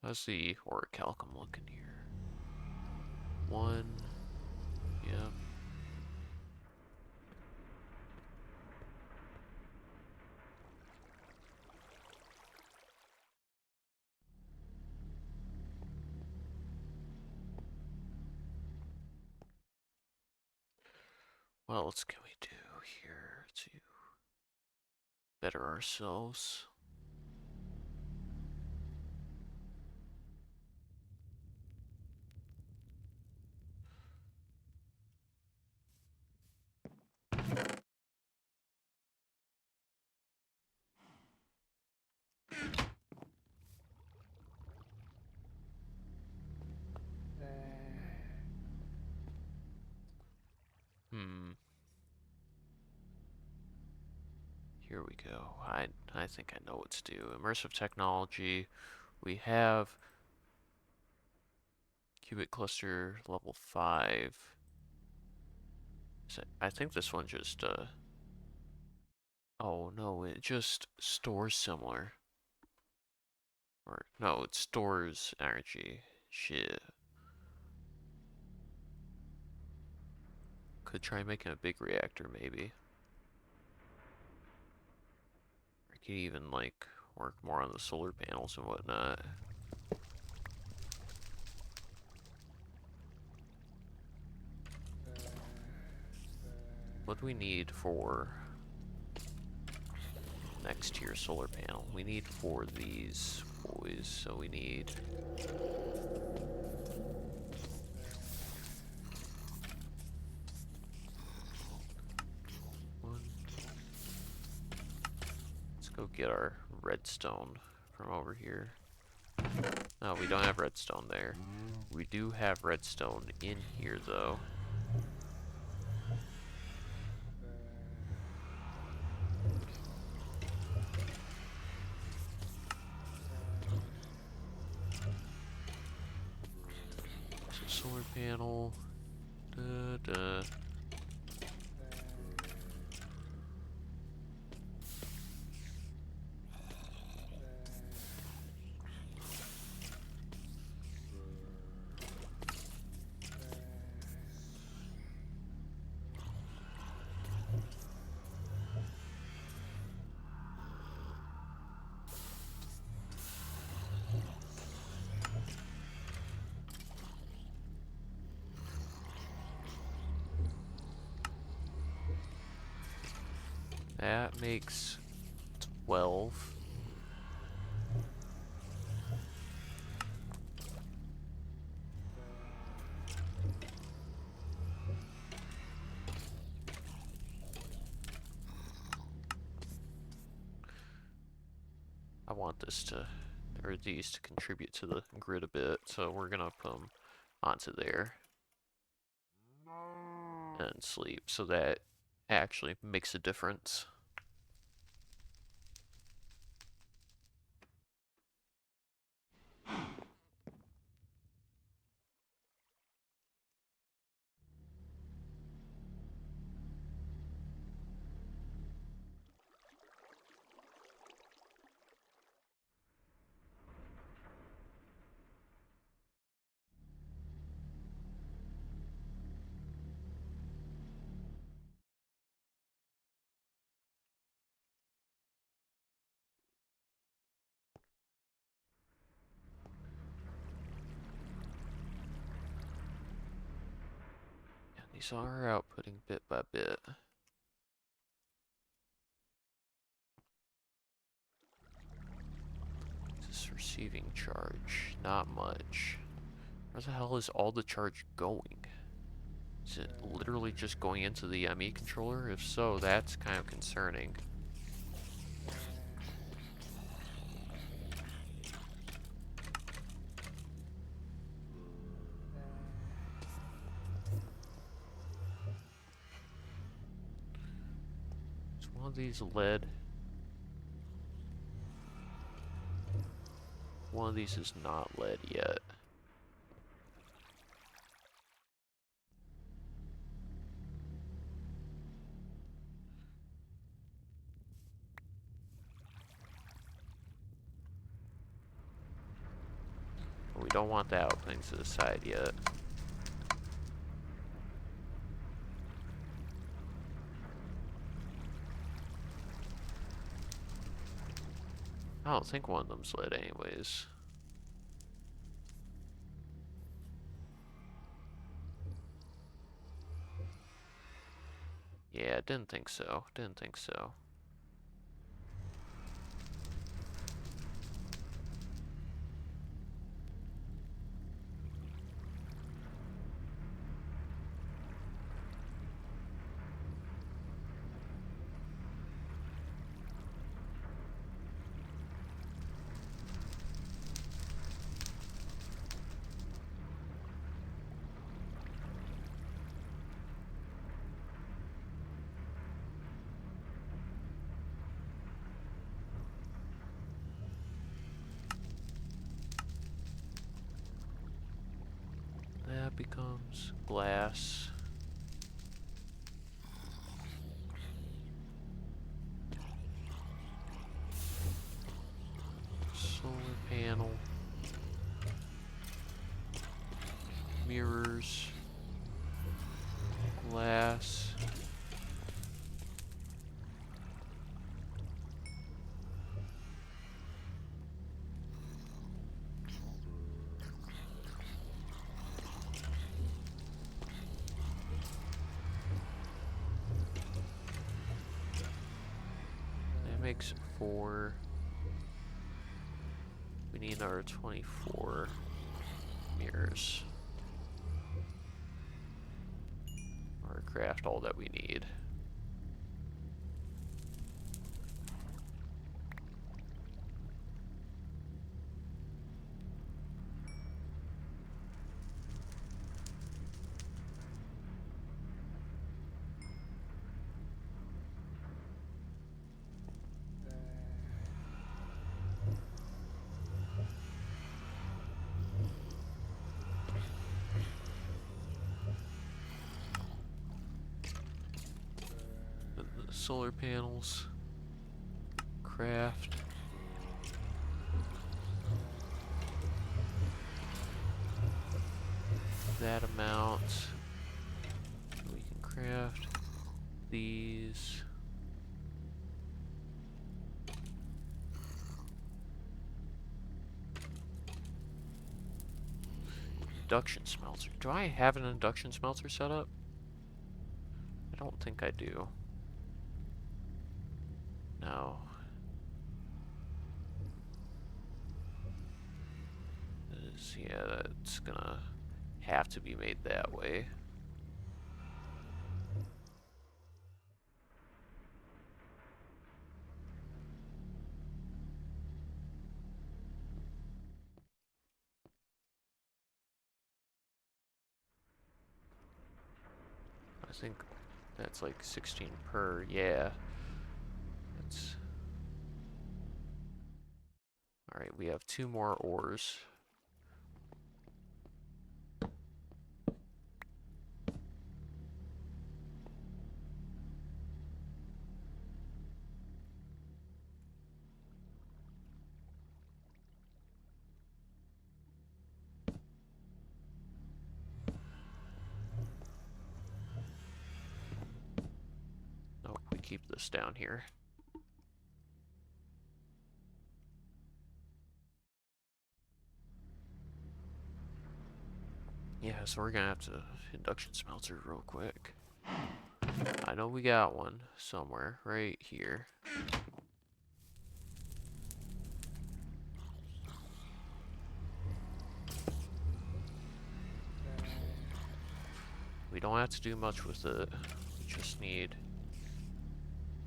How's the orichalcum looking here? One. Yep. What else can we do here to better ourselves? Here we go. I think I know what to do. Immersive technology. We have qubit cluster level 5. I think this one just oh no, it just stores similar. Or no, it stores energy. Shit. Could try making a big reactor maybe. Or could even like work more on the solar panels and whatnot. What do we need for next tier solar panel? We need 4 of these boys, so we need get our redstone from over here. No, we don't have redstone there. We do have redstone in here, though. So solar panel. Da. That makes 12. I want this to, or these to contribute to the grid a bit, so we're gonna put them onto there and sleep, so that actually makes a difference. And these are outputting bit by bit. This receiving charge, not much. Where the hell is all the charge going? Is it literally just going into the ME controller? If so, that's kind of concerning. Is one of these lead? One of these is not lead yet. We don't want that opening to the side yet. I don't think one of them's lit anyways. Yeah, didn't think so. Didn't think so. That becomes glass. Solar panel. Mirrors. Glass. That makes 4. We need another 24 mirrors. Or craft all that we need. solar panels. Craft. That amount. We can craft these. Induction smelter. Do I have an induction smelter set up? I don't think I do. No. Yeah, that's gonna have to be made that way. I think that's like 16 per, yeah. That's... Alright, we have 2 more ores. Nope, we keep this down here. Yeah, so we're gonna have to induction smelter real quick. I know we got one somewhere right here. We don't have to do much with it. We just need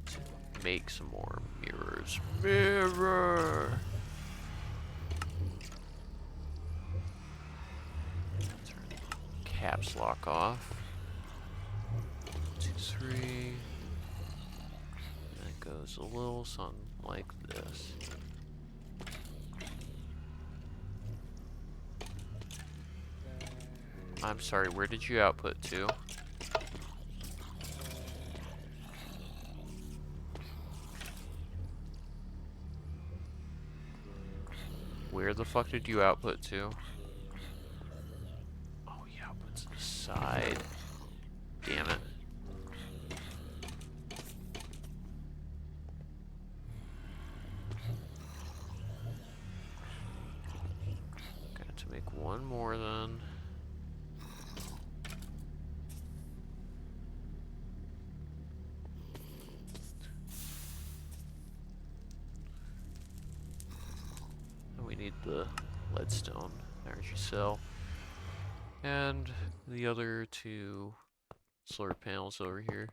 to make some more mirrors. Mirror! Turn caps lock off. 2, 3. And it goes a little something like this. I'm sorry, where did you output to? Where the fuck did you output to? Oh, he output to the side. Damn it. Got to make one more then. And we need the leadstone energy cell. And the other 2 solar panels over here.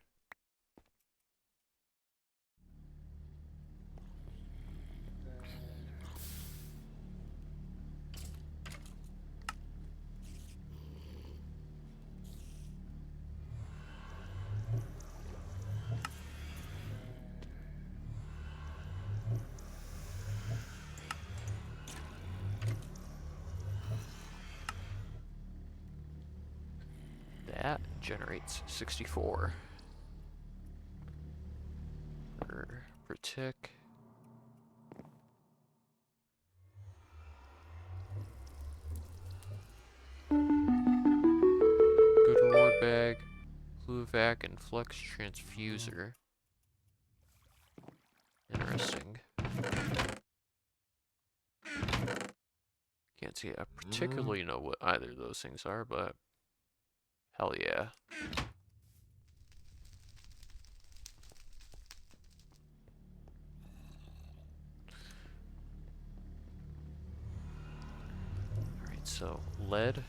That generates 64 per tick. Good reward bag, glue vac, and flex transfuser. Interesting. Can't say I particularly know what either of those things are, but hell yeah. Alright, so lead.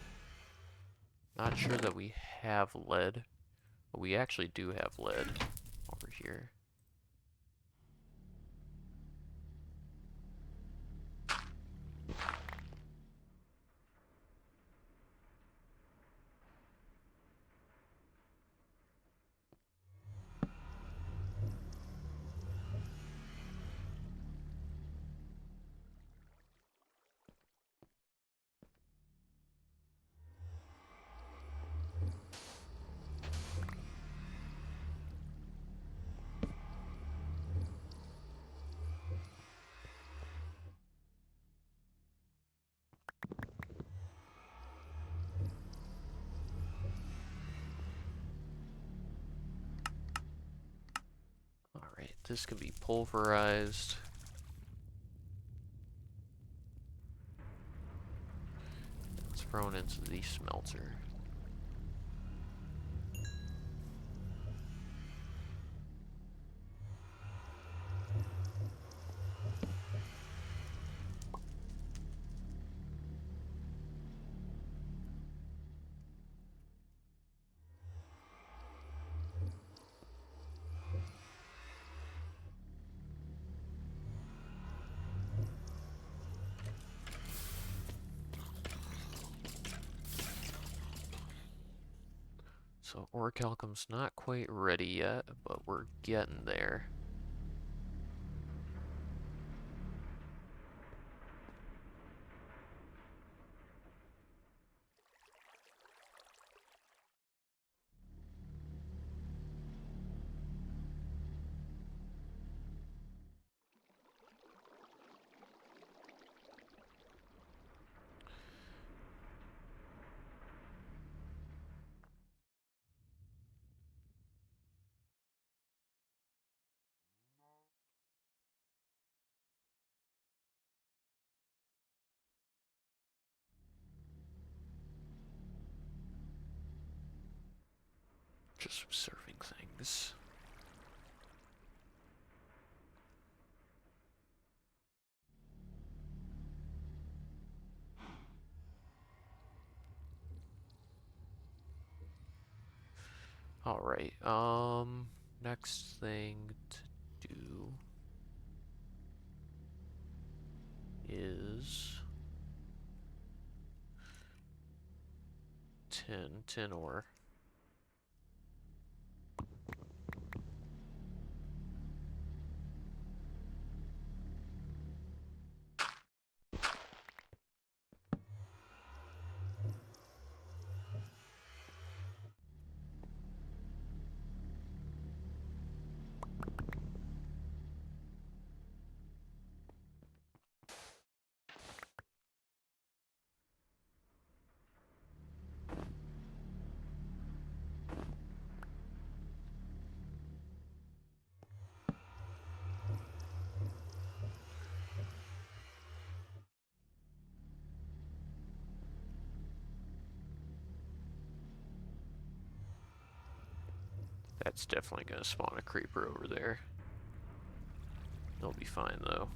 Not sure that we have lead, but we actually do have lead over here. this can be pulverized. It's thrown into the smelter. So orichalcum's not quite ready yet, but we're getting there. Just observing things. Alright, next thing to do is tin ore. That's definitely gonna spawn a creeper over there. They'll be fine though.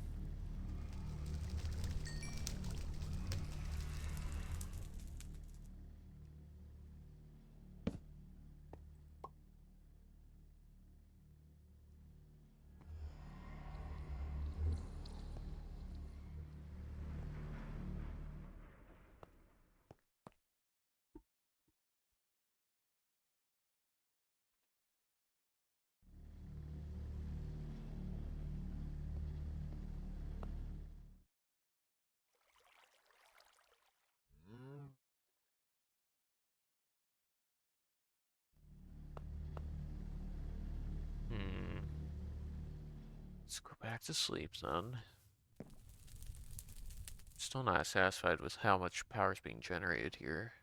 Hmm. Let's go back to sleep then. Still not satisfied with how much power is being generated here.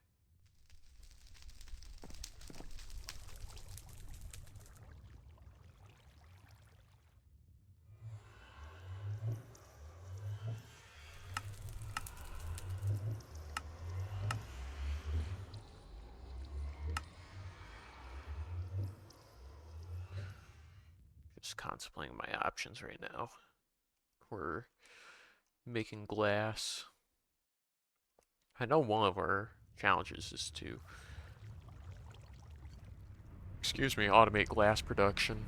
Just contemplating my options right now. We're making glass. I know one of our challenges is to, excuse me, automate glass production.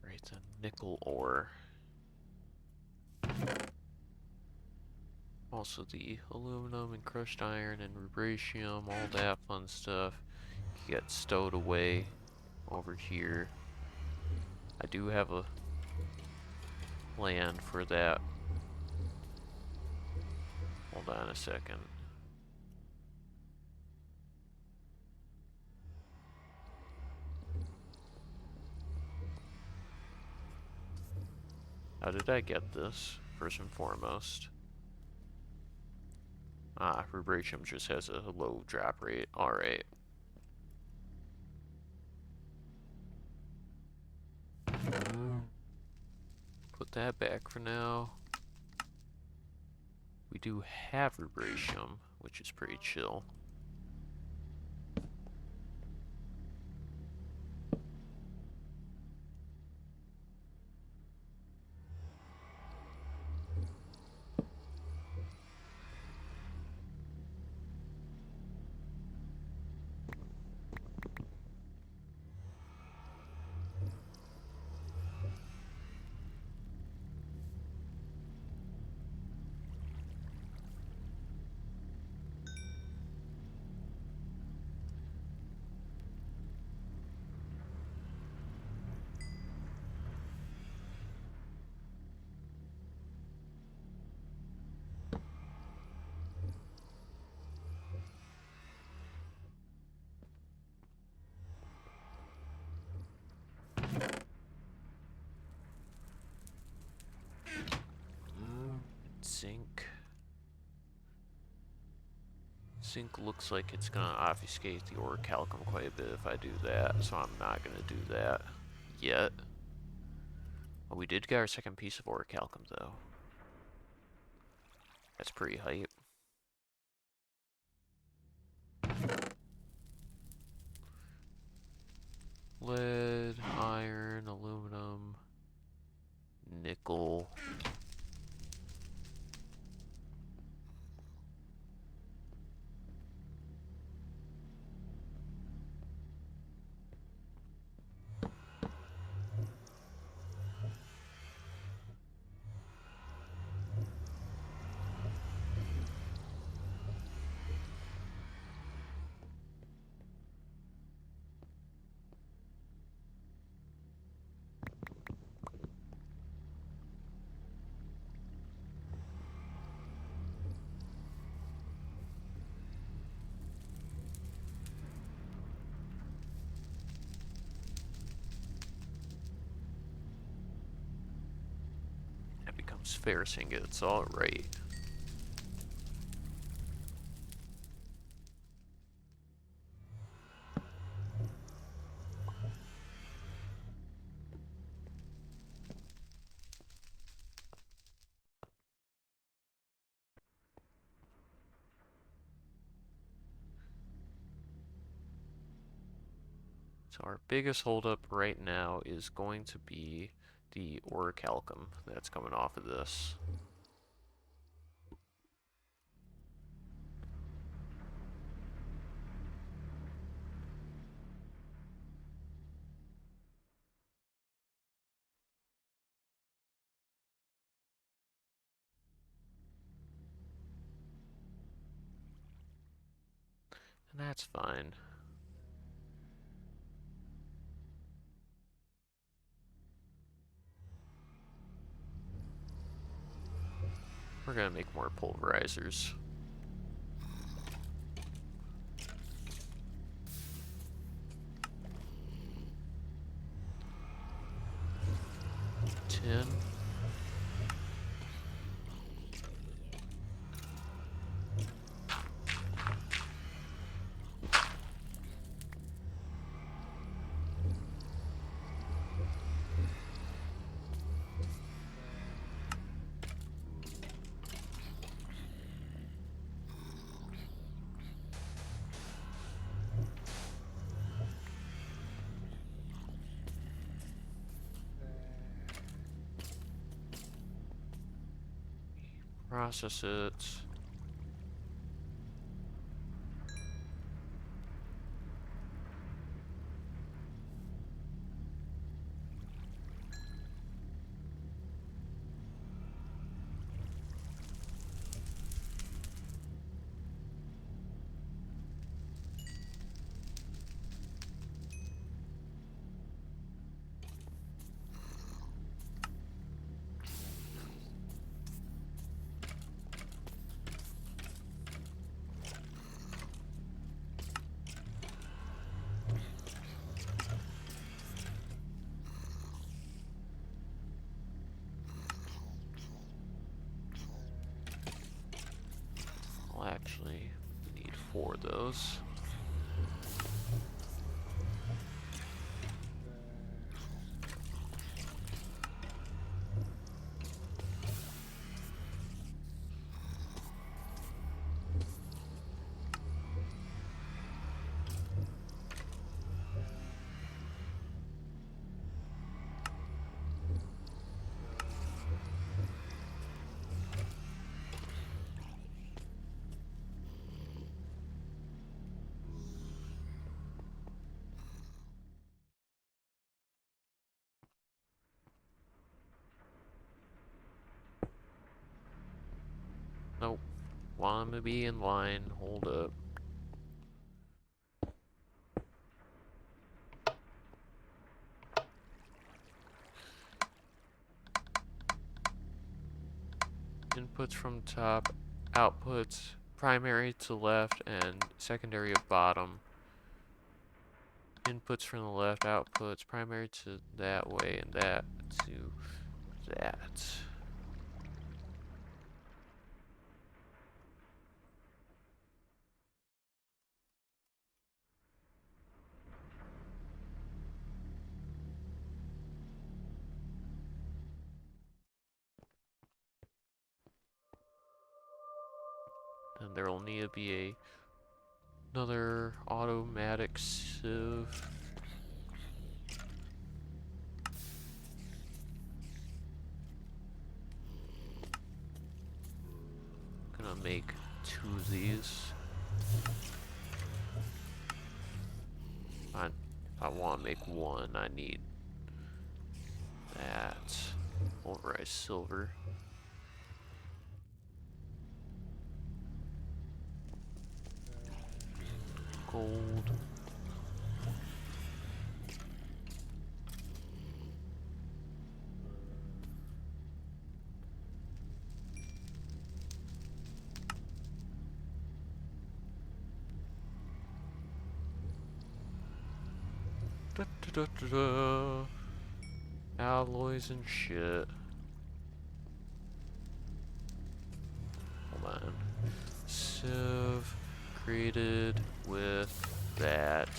Right, it's a nickel ore. Oh, also the aluminum and crushed iron and rubratium, all that fun stuff get stowed away over here. I do have a plan for that. Hold on a second. How did I get this, first and foremost? Ah, rubratium just has a low drop rate. Alright. Put that back for now. We do have rubratium, which is pretty chill. Zinc. Zinc looks like it's gonna obfuscate the orichalcum quite a bit if I do that, so I'm not gonna do that yet. Oh, we did get our second piece of orichalcum though. That's pretty hype. Lead, iron, aluminum, nickel. That becomes ferrous ingots, alright. So our biggest holdup right now is going to be the orichalcum that's coming off of this. And that's fine. We're gonna make more pulverizers. Tin. Process it. actually need 4 of those. Nope. Wanna be in line. Hold up. Inputs from top, outputs primary to left and secondary at bottom. Inputs from the left, outputs primary to that way and that to that. Then there will need to be another automatic sieve. Gonna make 2 of these. If I want to make 1, I need that. Pulverized silver. Gold. Da, da, da, da, da. Alloys and shit. Hold on. Sieve created with that.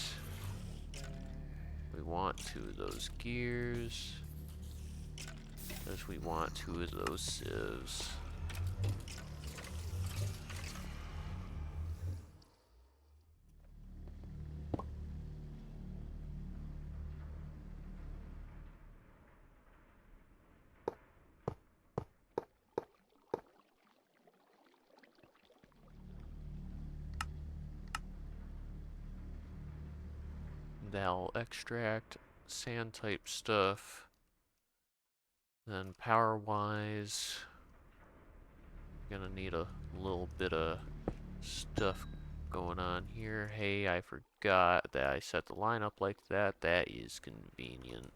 We want 2 of those gears. Because we want 2 of those sieves. That'll extract sand type stuff. Then power wise, gonna need a little bit of stuff going on here. Hey, I forgot that I set the line up like that. That is convenient.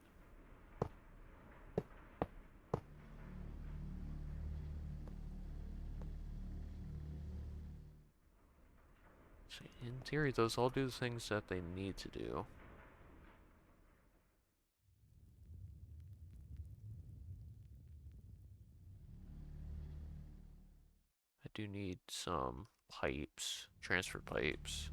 So in theory, those all do the things that they need to do. I do need some pipes, transfer pipes.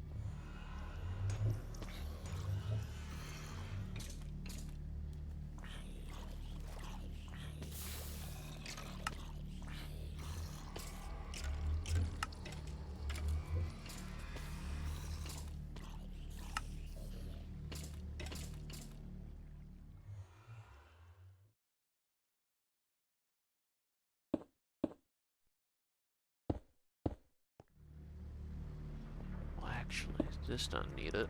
Well, actually, this doesn't need it.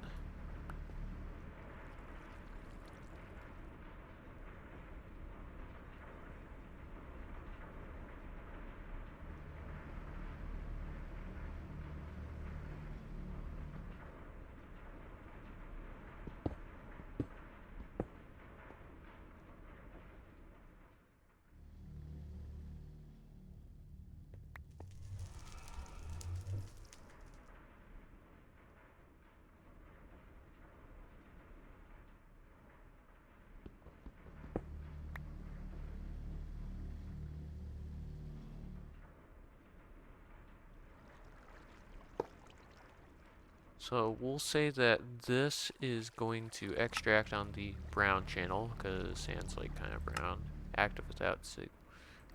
So we'll say that this is going to extract on the brown channel because sand's like kind of brown. Active without sig.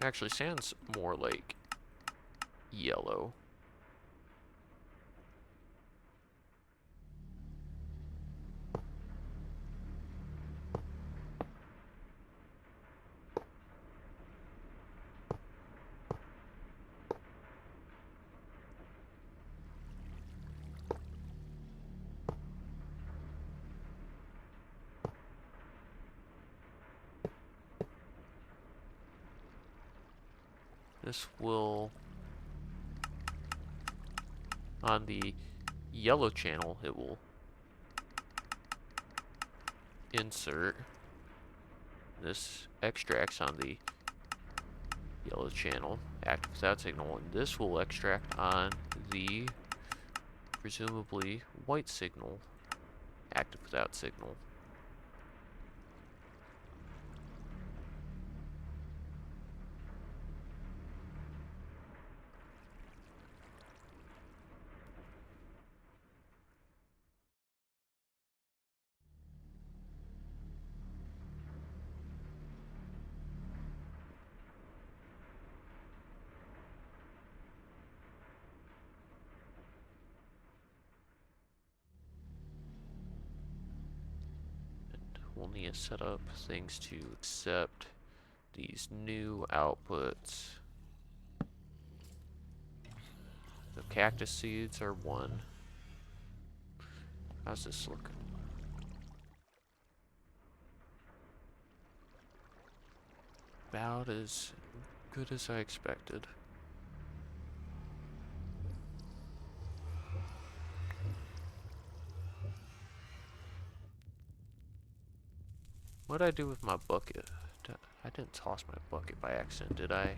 Actually, sand's more like yellow. This will, on the yellow channel, it will insert. This extracts on the yellow channel, active without signal, and this will extract on the presumably white signal, active without signal. We'll need to set up things to accept these new outputs. The cactus seeds are 1. How's this looking? About as good as I expected. What'd I do with my bucket? I didn't toss my bucket by accident, did I?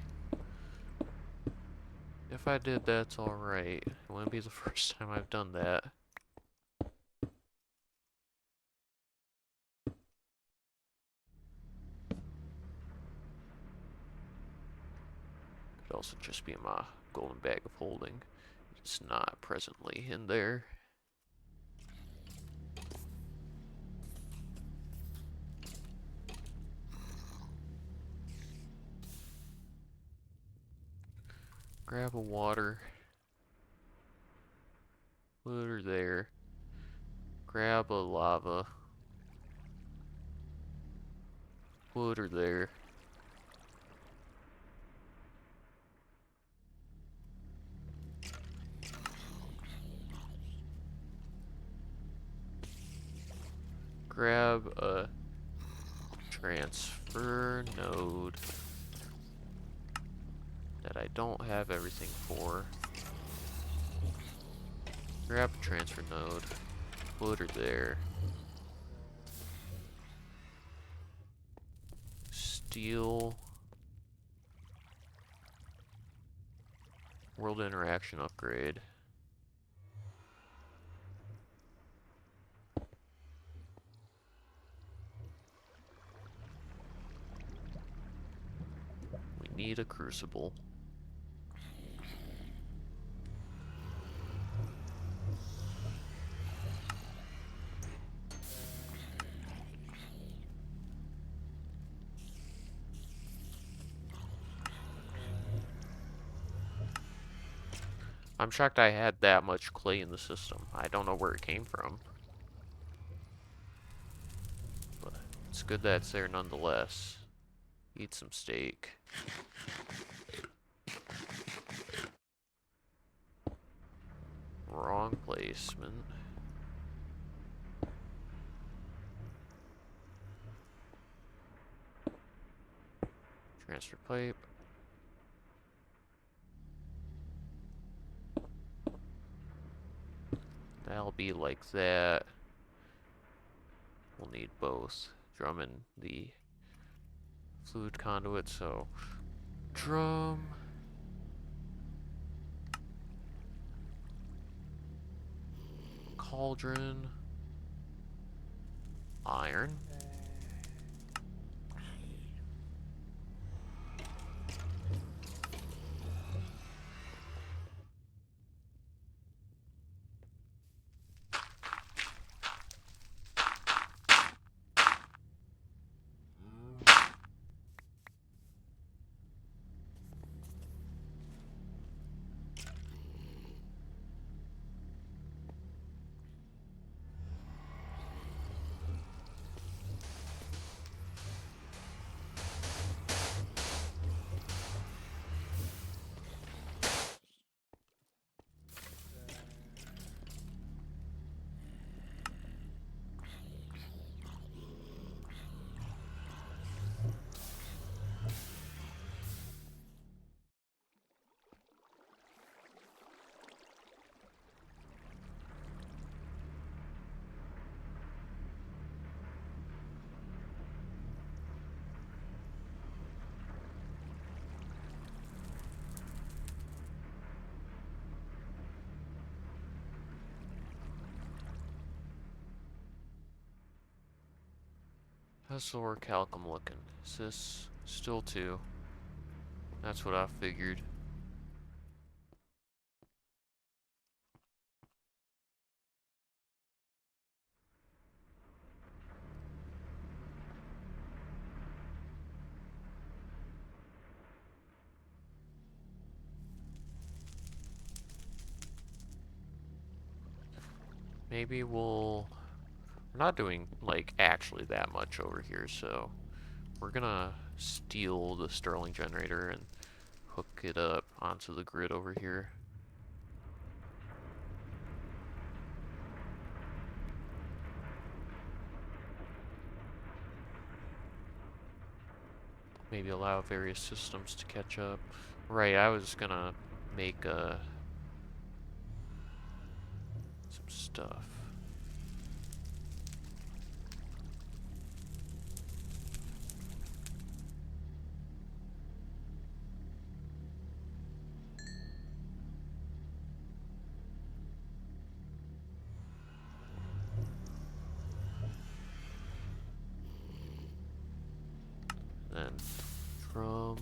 If I did, that's alright. It wouldn't be the first time I've done that. Could also just be my golden bag of holding. It's not presently in there. Grab a water. Put her there. Grab a lava. Put her there. Grab a transfer node that I don't have everything for. Grab a transfer node. Put her there. Steal world interaction upgrade. We need a crucible. I'm shocked I had that much clay in the system. I don't know where it came from. But it's good that it's there nonetheless. Eat some steak. Wrong placement. Transfer pipe. That'll be like that. We'll need both. Drum and the fluid conduit, so drum. Cauldron. Iron. How's the orichalcum looking? Is this still 2? That's what I figured. Maybe we're not doing, like, actually that much over here, so we're gonna steal the Stirling generator and hook it up onto the grid over here. Maybe allow various systems to catch up. Right, I was gonna make some stuff. Then from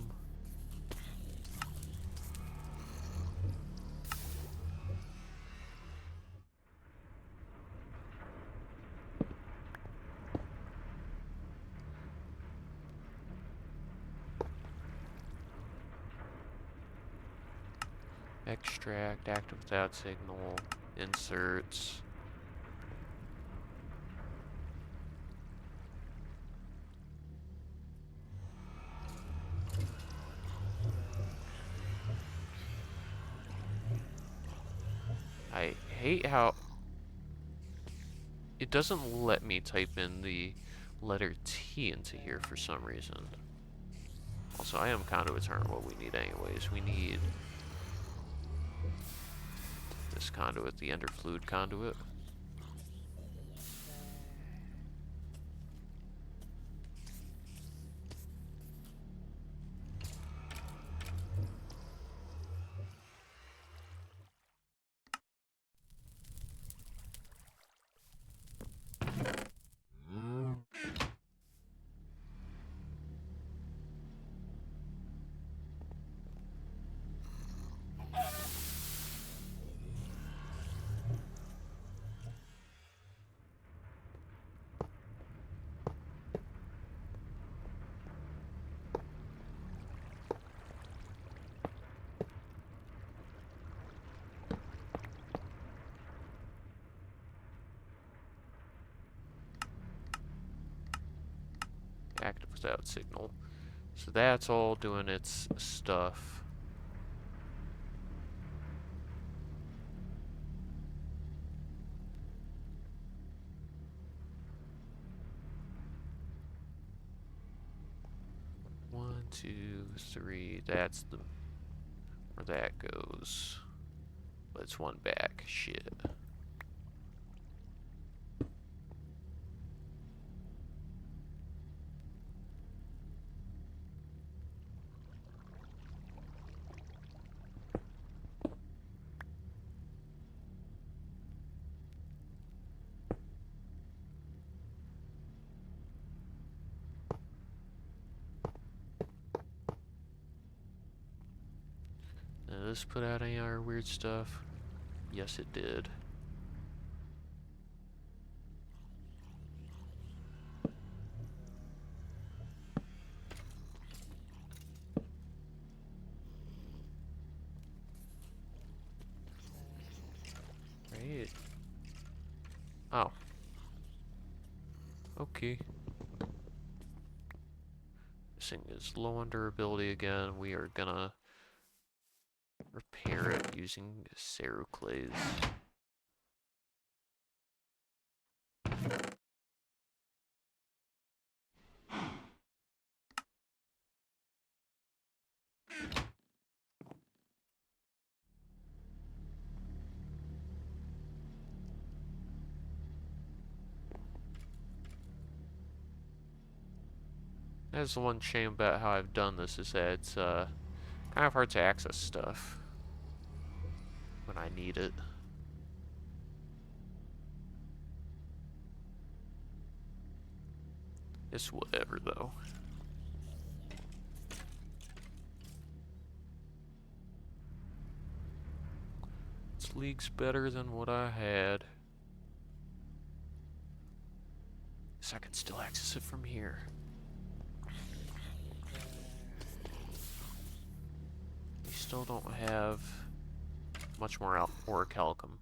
extract, active without signal, inserts. I hate how it doesn't let me type in the letter T into here for some reason. Also, ion conduits aren't what we need anyways. We need this conduit, the ender fluid conduit. Active without signal. So that's all doing its stuff. One, two, three. That's the where that goes. But it's one back. Shit. Did this put out any other weird stuff? Yes, it did. Right. Oh. Okay. This thing is low on durability again. We are gonna repair it using Ceruclase. That's the one shame about how I've done this, is that it's kind of hard to access stuff when I need it. It's whatever, though. It's leagues better than what I had. So I can still access it from here. We still don't have much more orichalcum.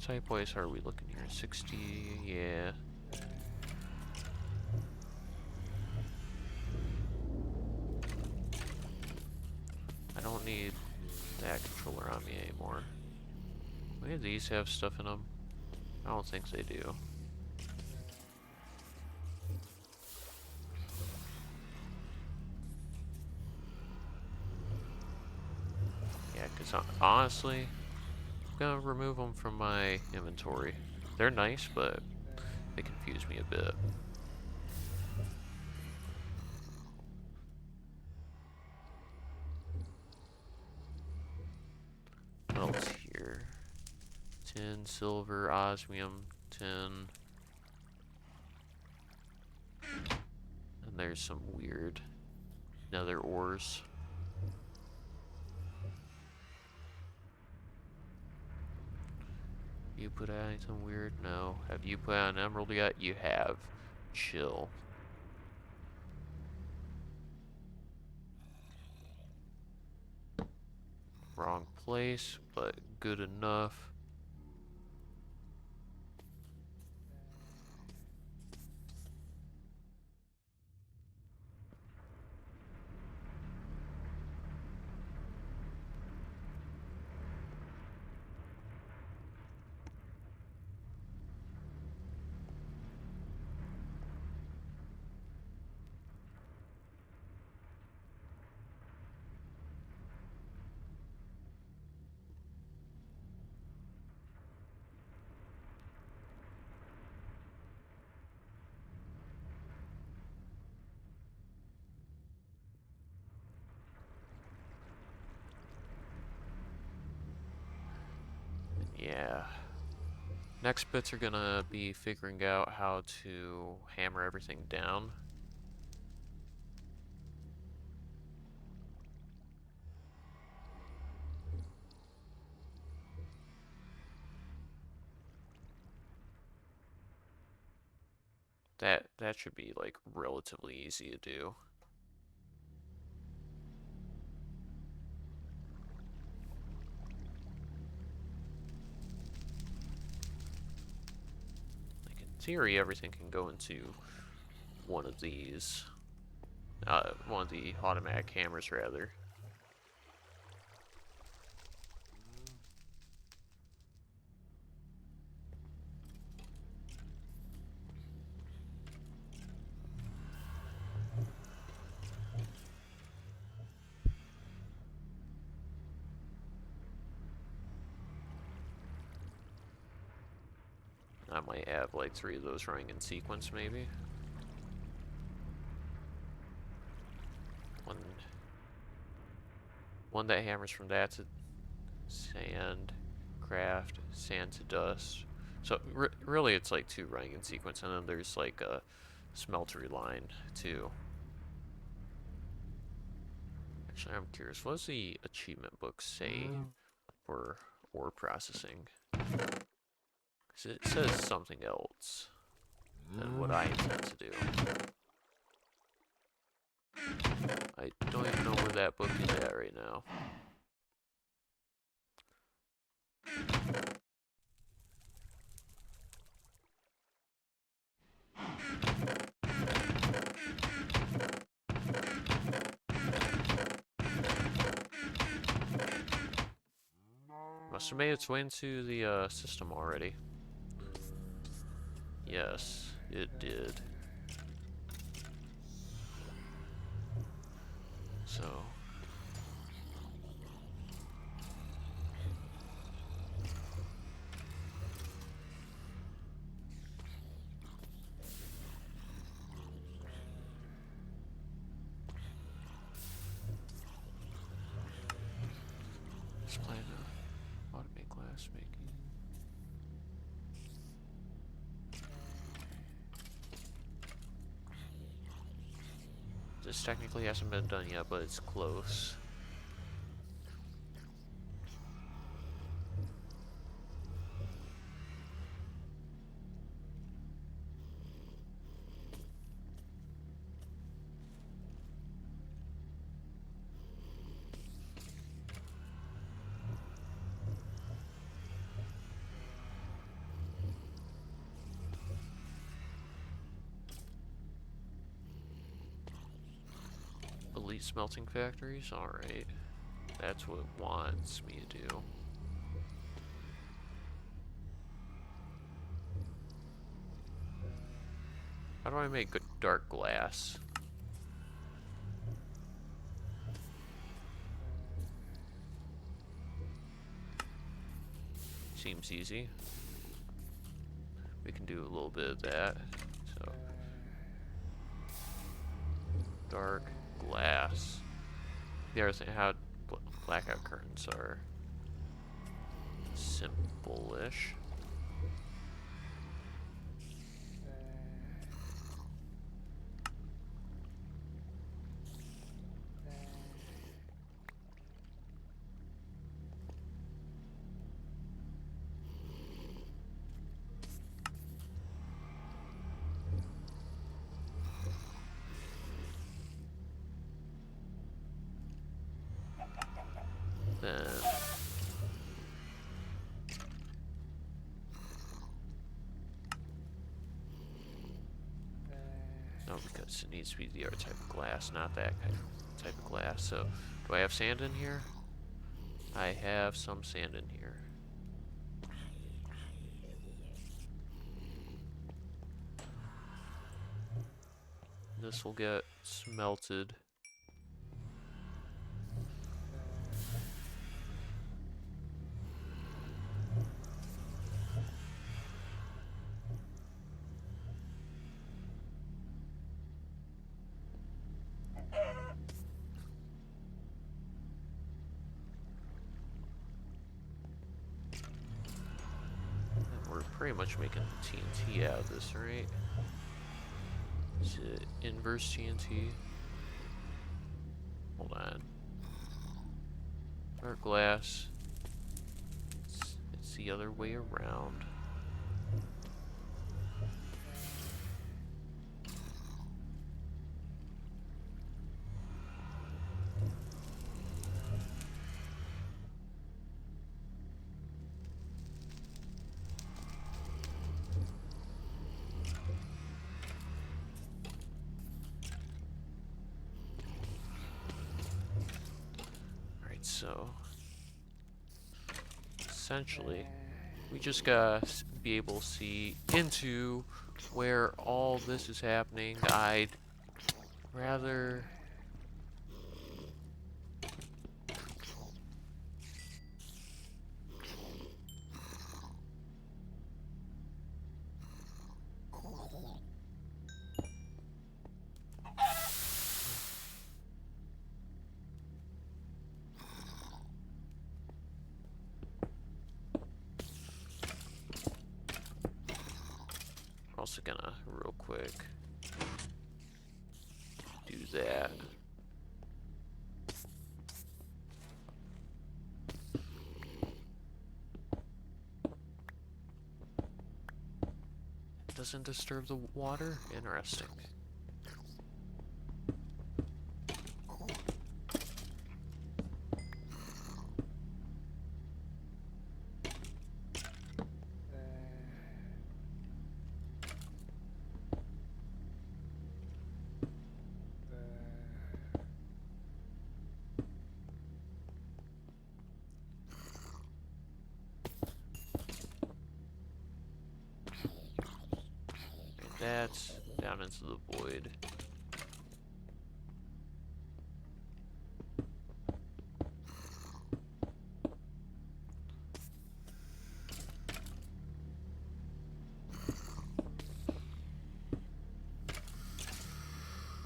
Type wise, how are we looking here? 60, yeah. I don't need that controller on me anymore. Any of these have stuff in them? I don't think they do. Yeah, because honestly, I'm gonna remove them from my inventory. They're nice, but they confuse me a bit. What else here? Tin, silver, osmium, tin. And there's some weird nether ores. You put out anything weird? No. Have you put out an emerald yet? You have. Chill. Wrong place, but good enough. Yeah. Next bits are gonna be figuring out how to hammer everything down. That should be like relatively easy to do. Like in theory, everything can go into one of these. One of the automatic hammers, rather. I might have like 3 of those running in sequence, maybe. One that hammers from that to sand, craft, sand to dust. So really it's like 2 running in sequence, and then there's like a smeltery line too. Actually, I'm curious, what does the achievement book say for ore processing? 'Cause it says something else than what I intend to do. I don't even know where that book is at right now. Must have made its way into the system already. Yes, it did. So glass making. This technically hasn't been done yet, but it's close. Elite smelting factories? Alright. That's what it wants me to do. How do I make good dark glass? Seems easy. We can do a little bit of that. So, dark glass. The other thing, how blackout curtains are simple-ish. Then no, because it needs to be the other type of glass, not that kind of type of glass. So, do I have sand in here? I have some sand in here. This will get smelted. We're pretty much making TNT out of this, right? Is it inverse TNT? Hold on. Dark glass. It's the other way around. So, essentially, we just gotta be able to see into where all this is happening. I'd rather... I'm also gonna, real quick, do that. Doesn't disturb the water? Interesting. That's down into the void.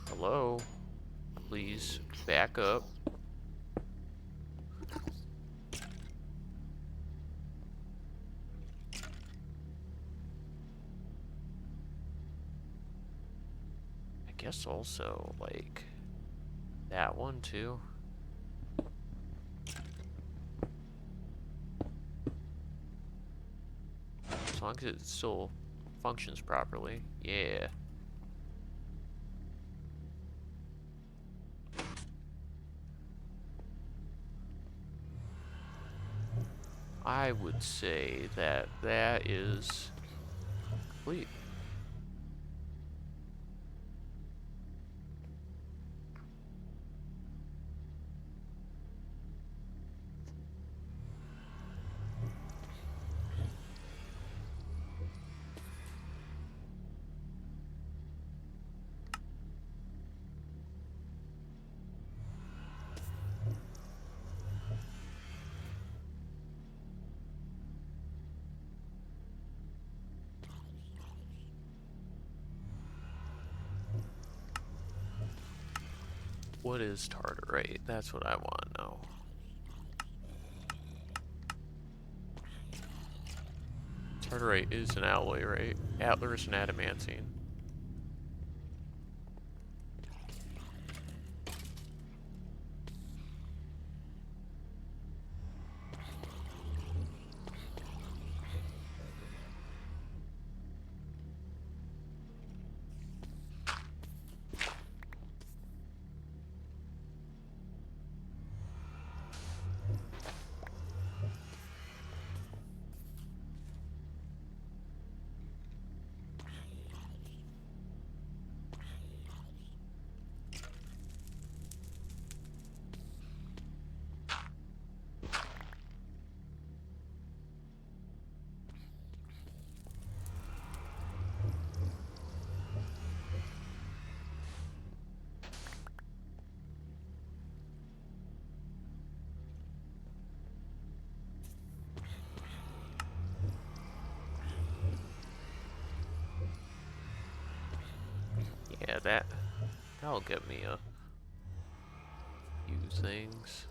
Hello? Please back up. guess also, like, that one too. As long as it still functions properly. Yeah. I would say that that is complete. What is tartarite? That's what I want to know. Tartarite is an alloy, right? Atlas and adamantine. Yeah, that'll get me a few things.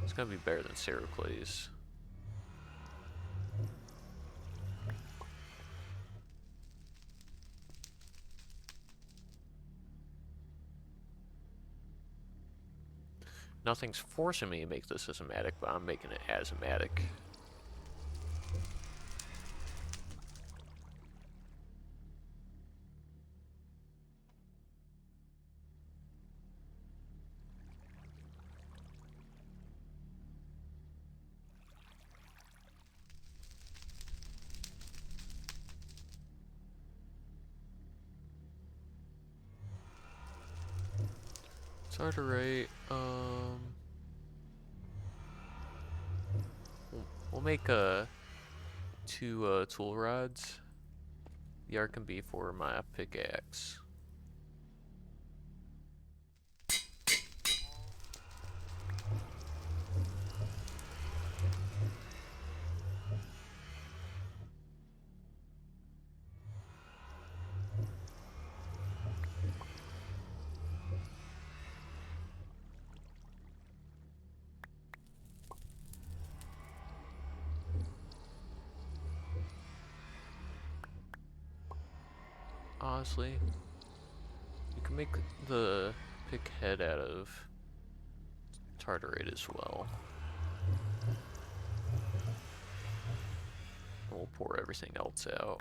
It's gonna be better than Ceracles. Nothing's forcing me to make this asomatic, but I'm making it asomatic. Tartarite, we'll make two tool rods. The art can be for my pickaxe. Honestly, you can make the pick head out of tartarite as well. And we'll pour everything else out.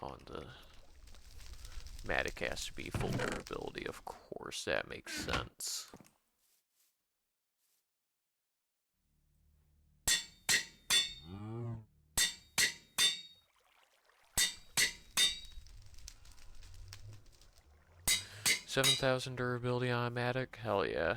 On the Matic has to be full durability, of course, that makes sense. $7,000 durability on Matic? Hell yeah.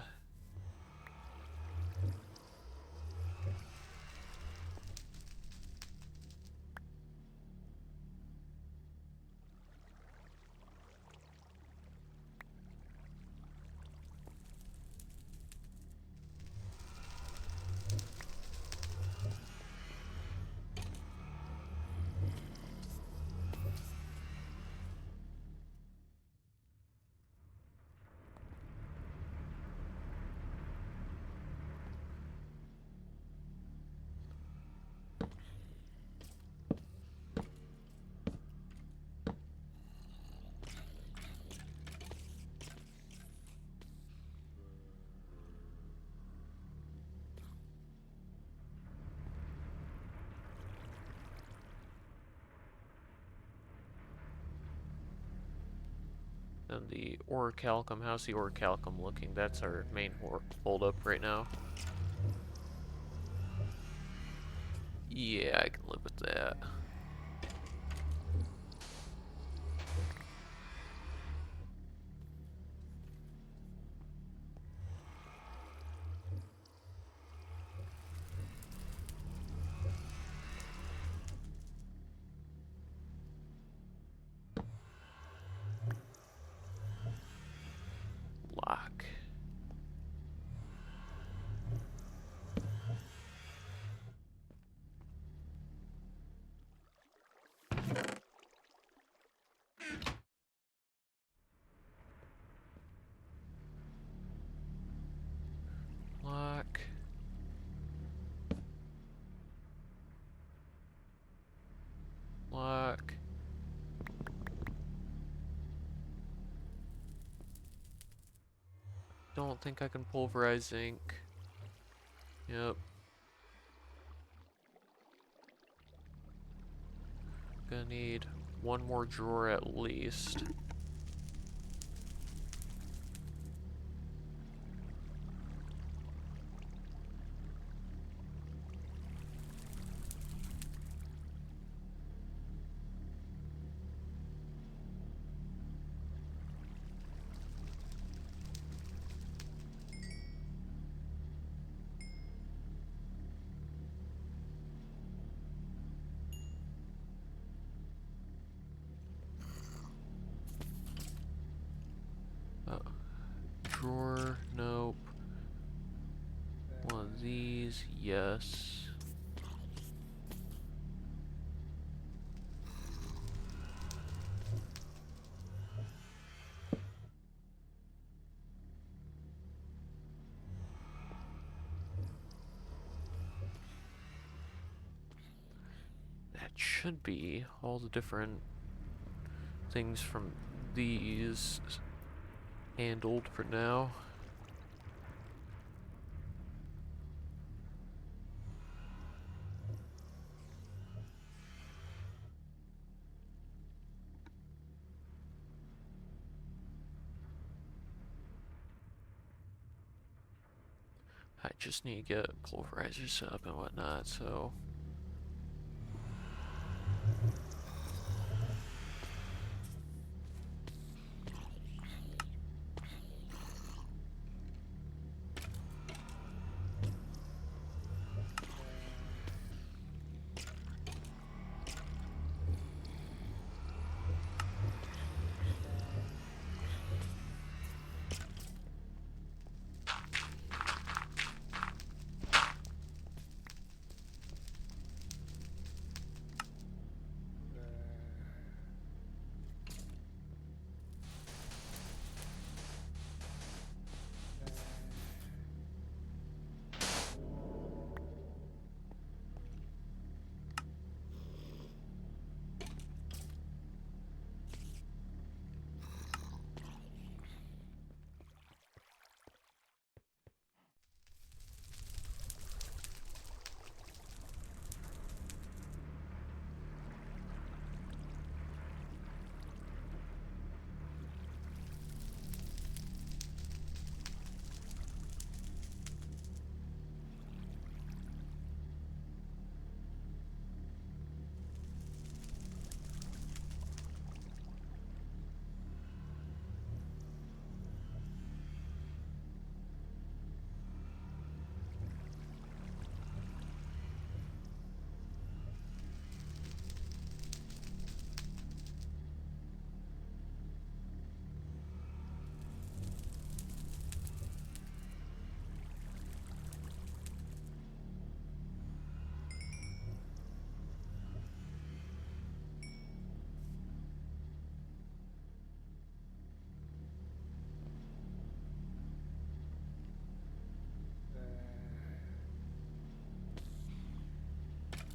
Then the orichalcum. How's the orichalcum looking? That's our main hold up right now. Yeah, I can live with that. Lock. Lock. Lock. Don't think I can pulverize zinc. Yep. Gonna need one more drawer at least. Drawer, nope. One of these, yes. That should be all the different things from these handled for now. I just need to get pulverizers set up and whatnot, so...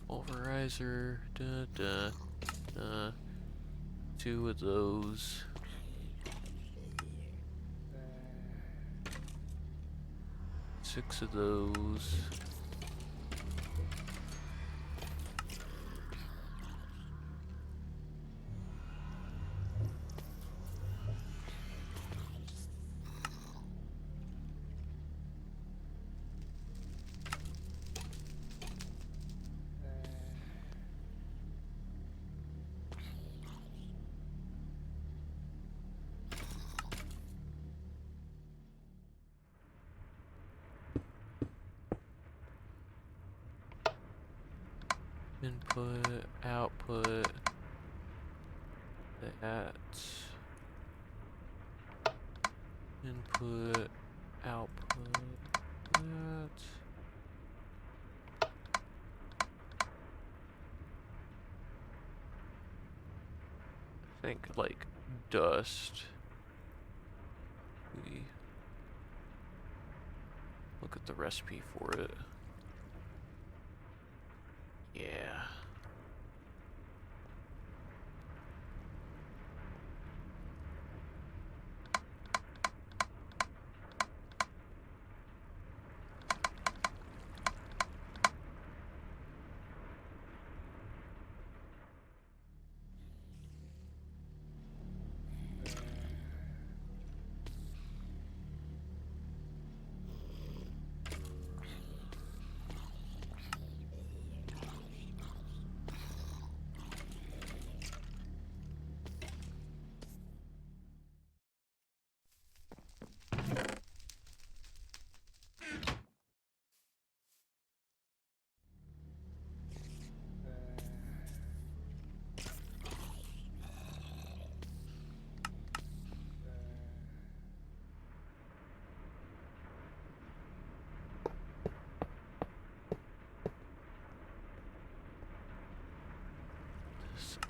Pulverizer, two of those. Six of those. Input, output, that. Input, output, that. I think like dust. We look at the recipe for it. Yeah.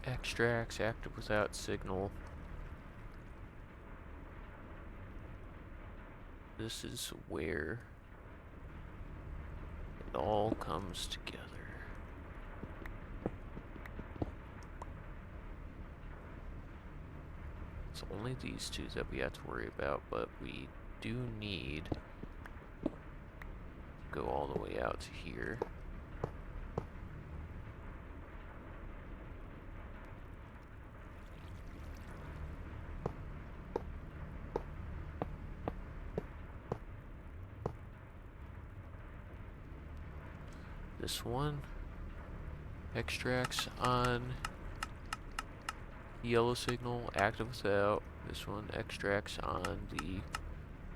Extracts active without signal. This is where it all comes together. It's only these two that we have to worry about, but we do need to go all the way out to here. This one extracts on the yellow signal, active without. This one extracts on the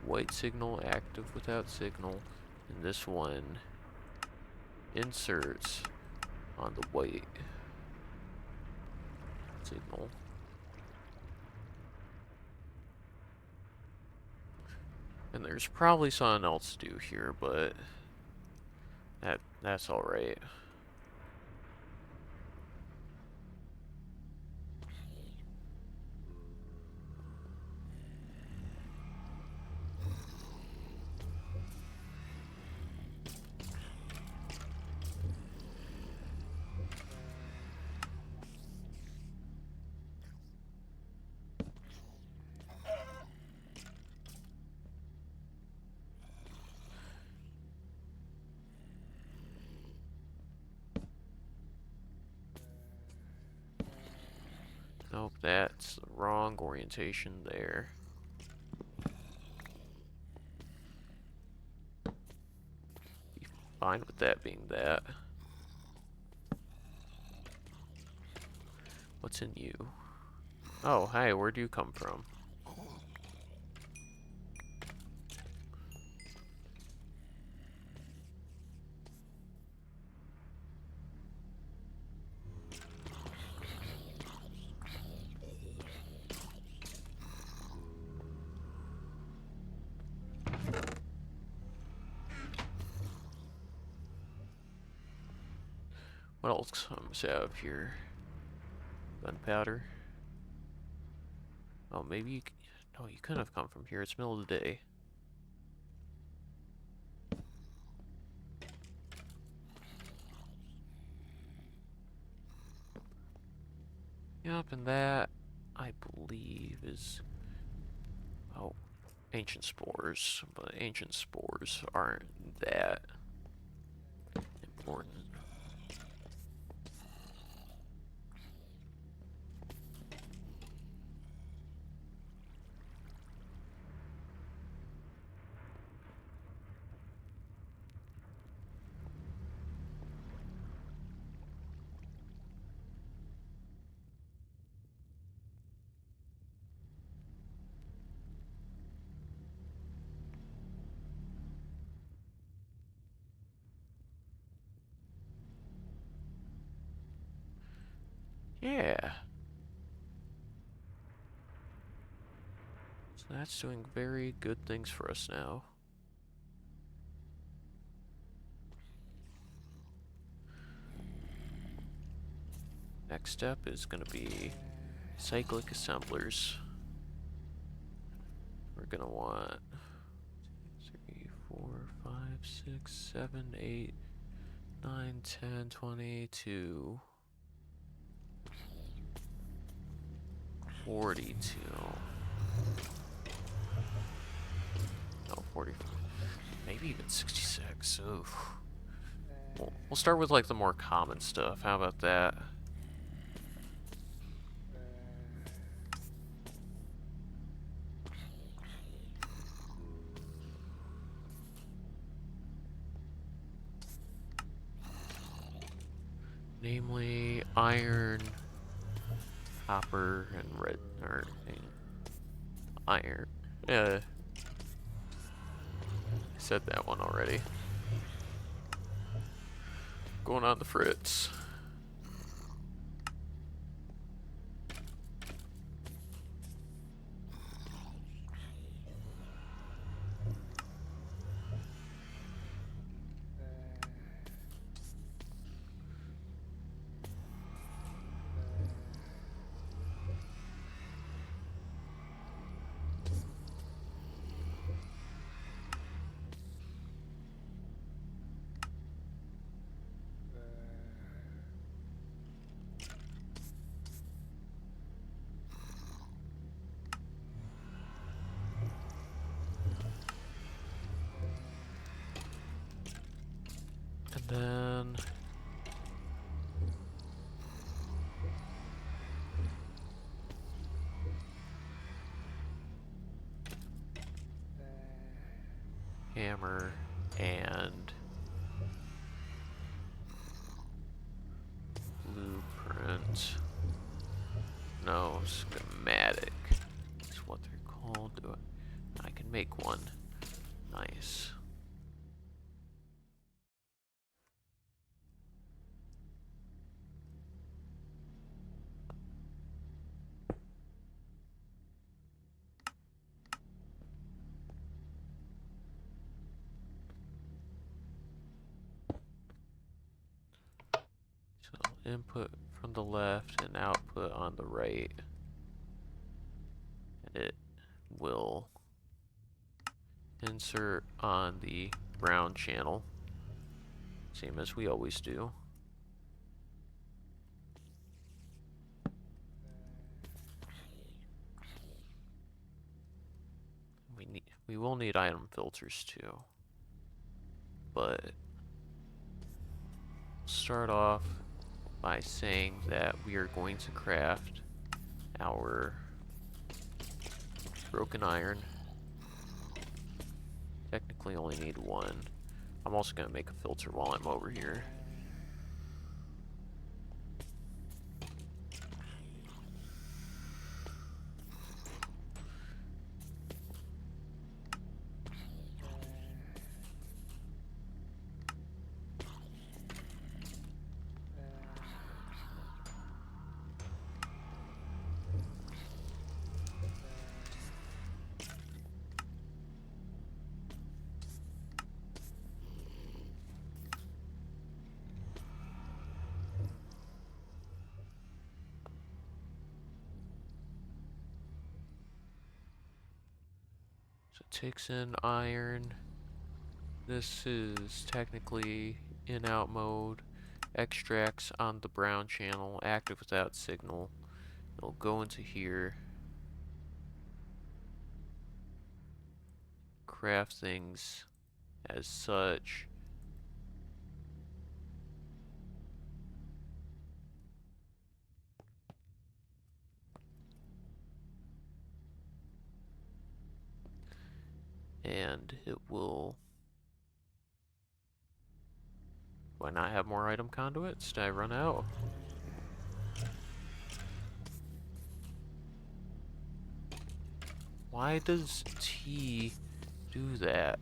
white signal, active without signal. And this one inserts on the white signal. And there's probably something else to do here, but that's alright. Nope, that's the wrong orientation there. Be fine with that being that. What's in you? Oh, hi, where do you come from? What else comes out of here? Gunpowder? Oh, maybe you... No, you couldn't have come from here. It's middle of the day. Yep, and that, I believe, is... Oh, ancient spores. But ancient spores aren't that important. Yeah. So that's doing very good things for us now. Next step is going to be cyclic assemblers. We're going to want 3, 4, 5, 6, 7, 8, 9, 10, 22, 42. No, 44. Maybe even 66. Oof. We'll start with like the more common stuff. How about that? Namely, iron, copper, and red, or iron. I said that one already. Going on the fritz. And then hammer and blueprint. No, schematic. That's what they're called. I can make one. Nice. So input from the left and output on the right. And it will insert on the brown channel. Same as we always do. We will need item filters too. But start off by saying that we are going to craft our broken iron. Technically only need one. I'm also going to make a filter while I'm over here. So it takes in iron. This is technically in-out mode. Extracts on the brown channel, active without signal. It'll go into here. Craft things as such. And it will... Do I not have more item conduits? Did I run out? Why does T do that?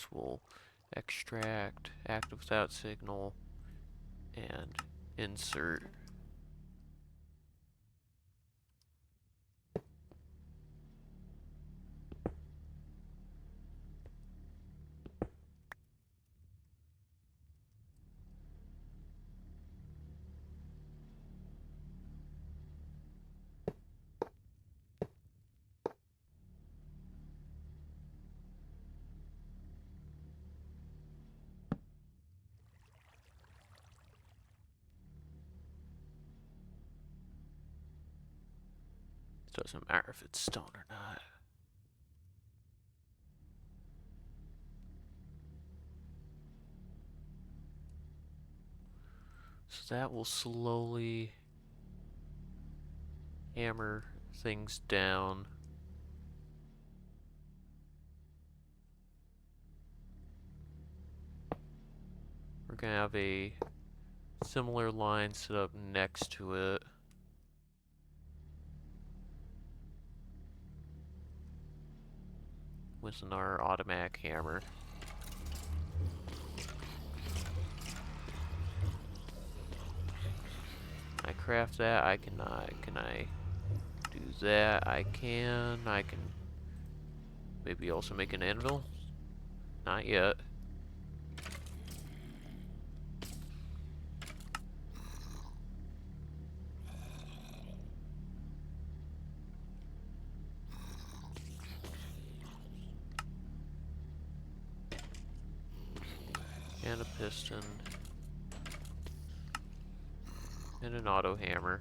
this. We'll extract, active without signal, and insert. Doesn't matter if it's stone or not. So that will slowly hammer things down. We're gonna have a similar line set up next to it. With our automatic hammer. I craft that, I cannot. Can I do that? I can maybe also make an anvil? Not yet. And a piston. And an auto hammer.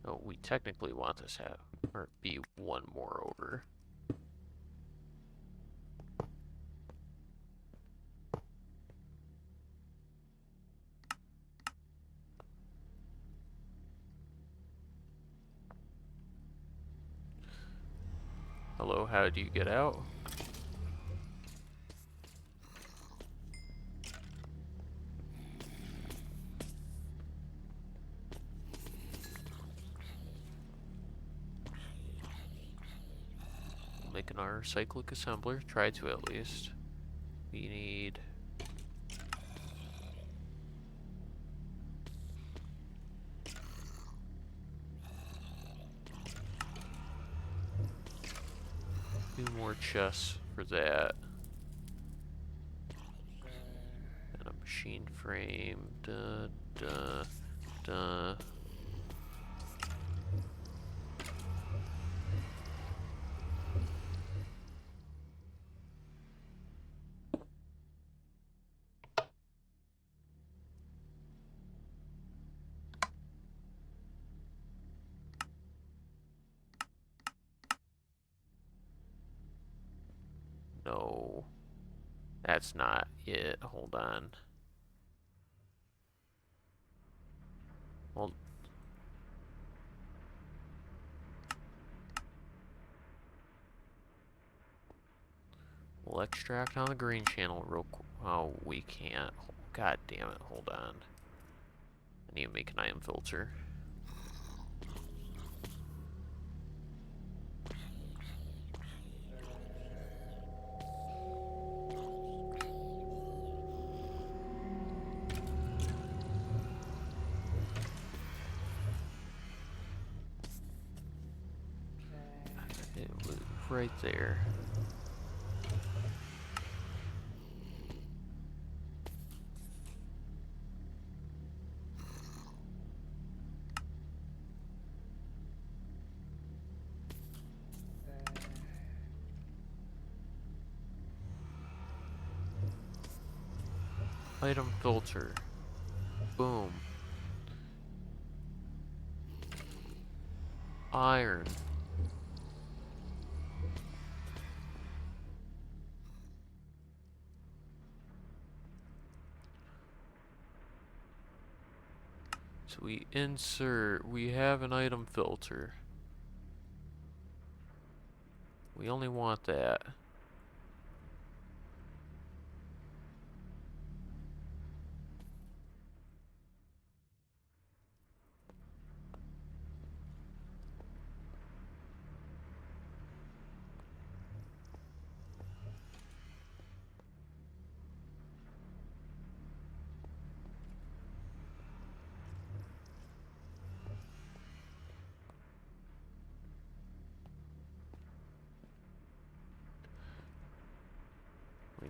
Oh, we technically want this to have, or be one more over. Hello, how do you get out? Making our cyclic assembler, try to at least. We need two more chests for that. And a machine frame. Duh, duh, duh. No, that's not it. Hold on. Well, we'll extract on the green channel real quick. Oh, we can't. God damn it. Hold on. I need to make an ion filter. It was right there. Item filter. Boom. Iron. So we insert, we have an item filter. We only want that.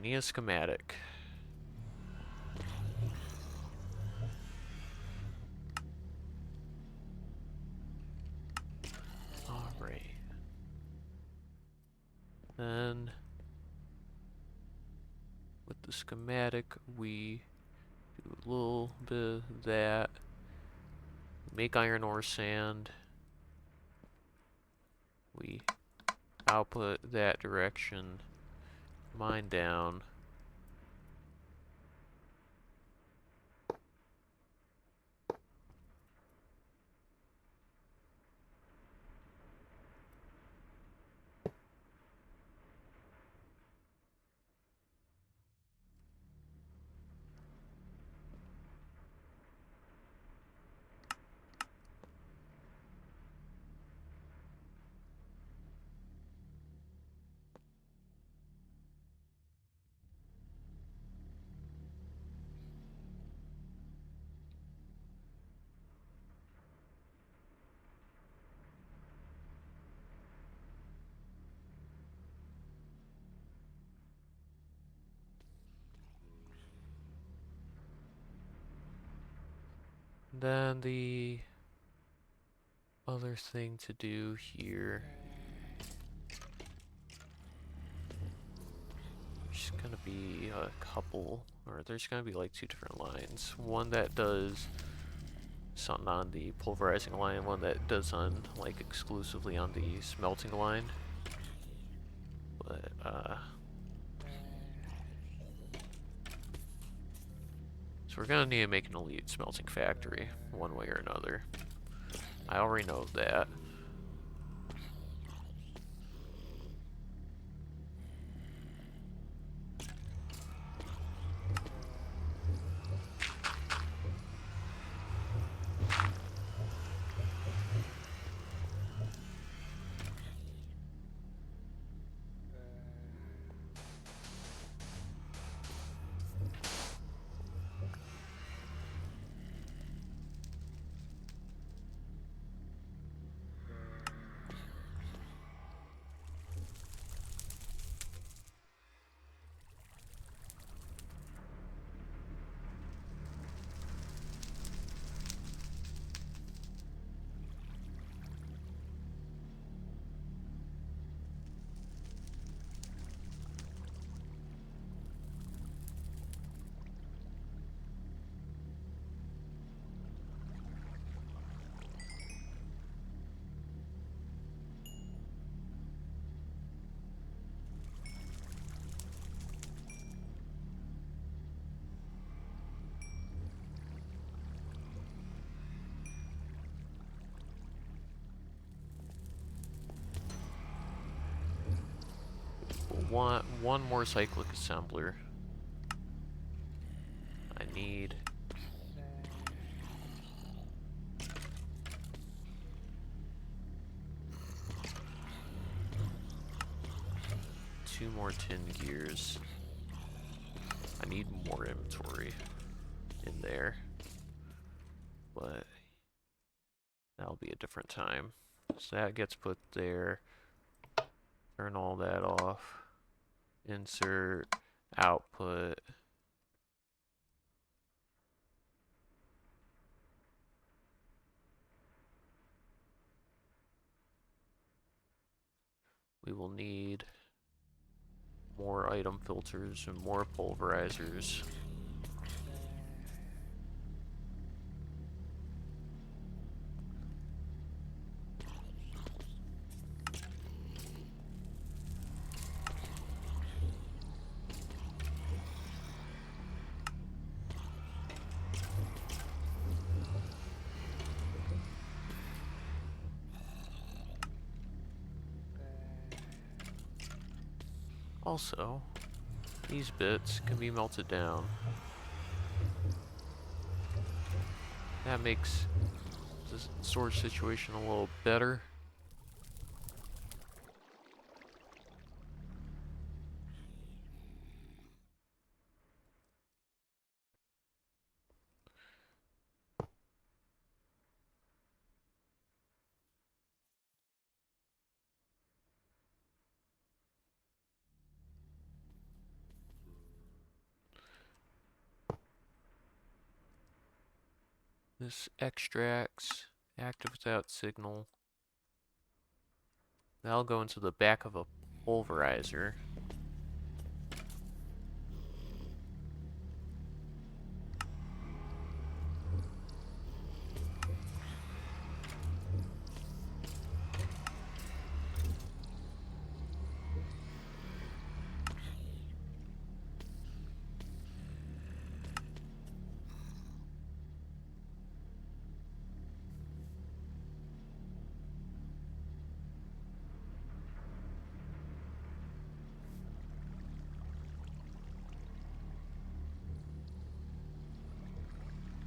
We need a schematic. Alright. Then, with the schematic, we do a little bit of that. Make iron ore sand. We output that direction. Mine down. Then the other thing to do here, there's gonna be a couple, or there's gonna be like two different lines. One that does something on the pulverizing line, one that does on like exclusively on the smelting line. But so we're gonna need to make an elite smelting factory one way or another. I already know that. We'll want one more cyclic assembler. I need two more tin gears. I need more inventory in there, but that'll be a different time. So that gets put there. Turn all that off. Insert, output. We will need more item filters and more pulverizers. Also, these bits can be melted down. That makes the storage situation a little better. This extracts, active without signal. That'll go into the back of a pulverizer.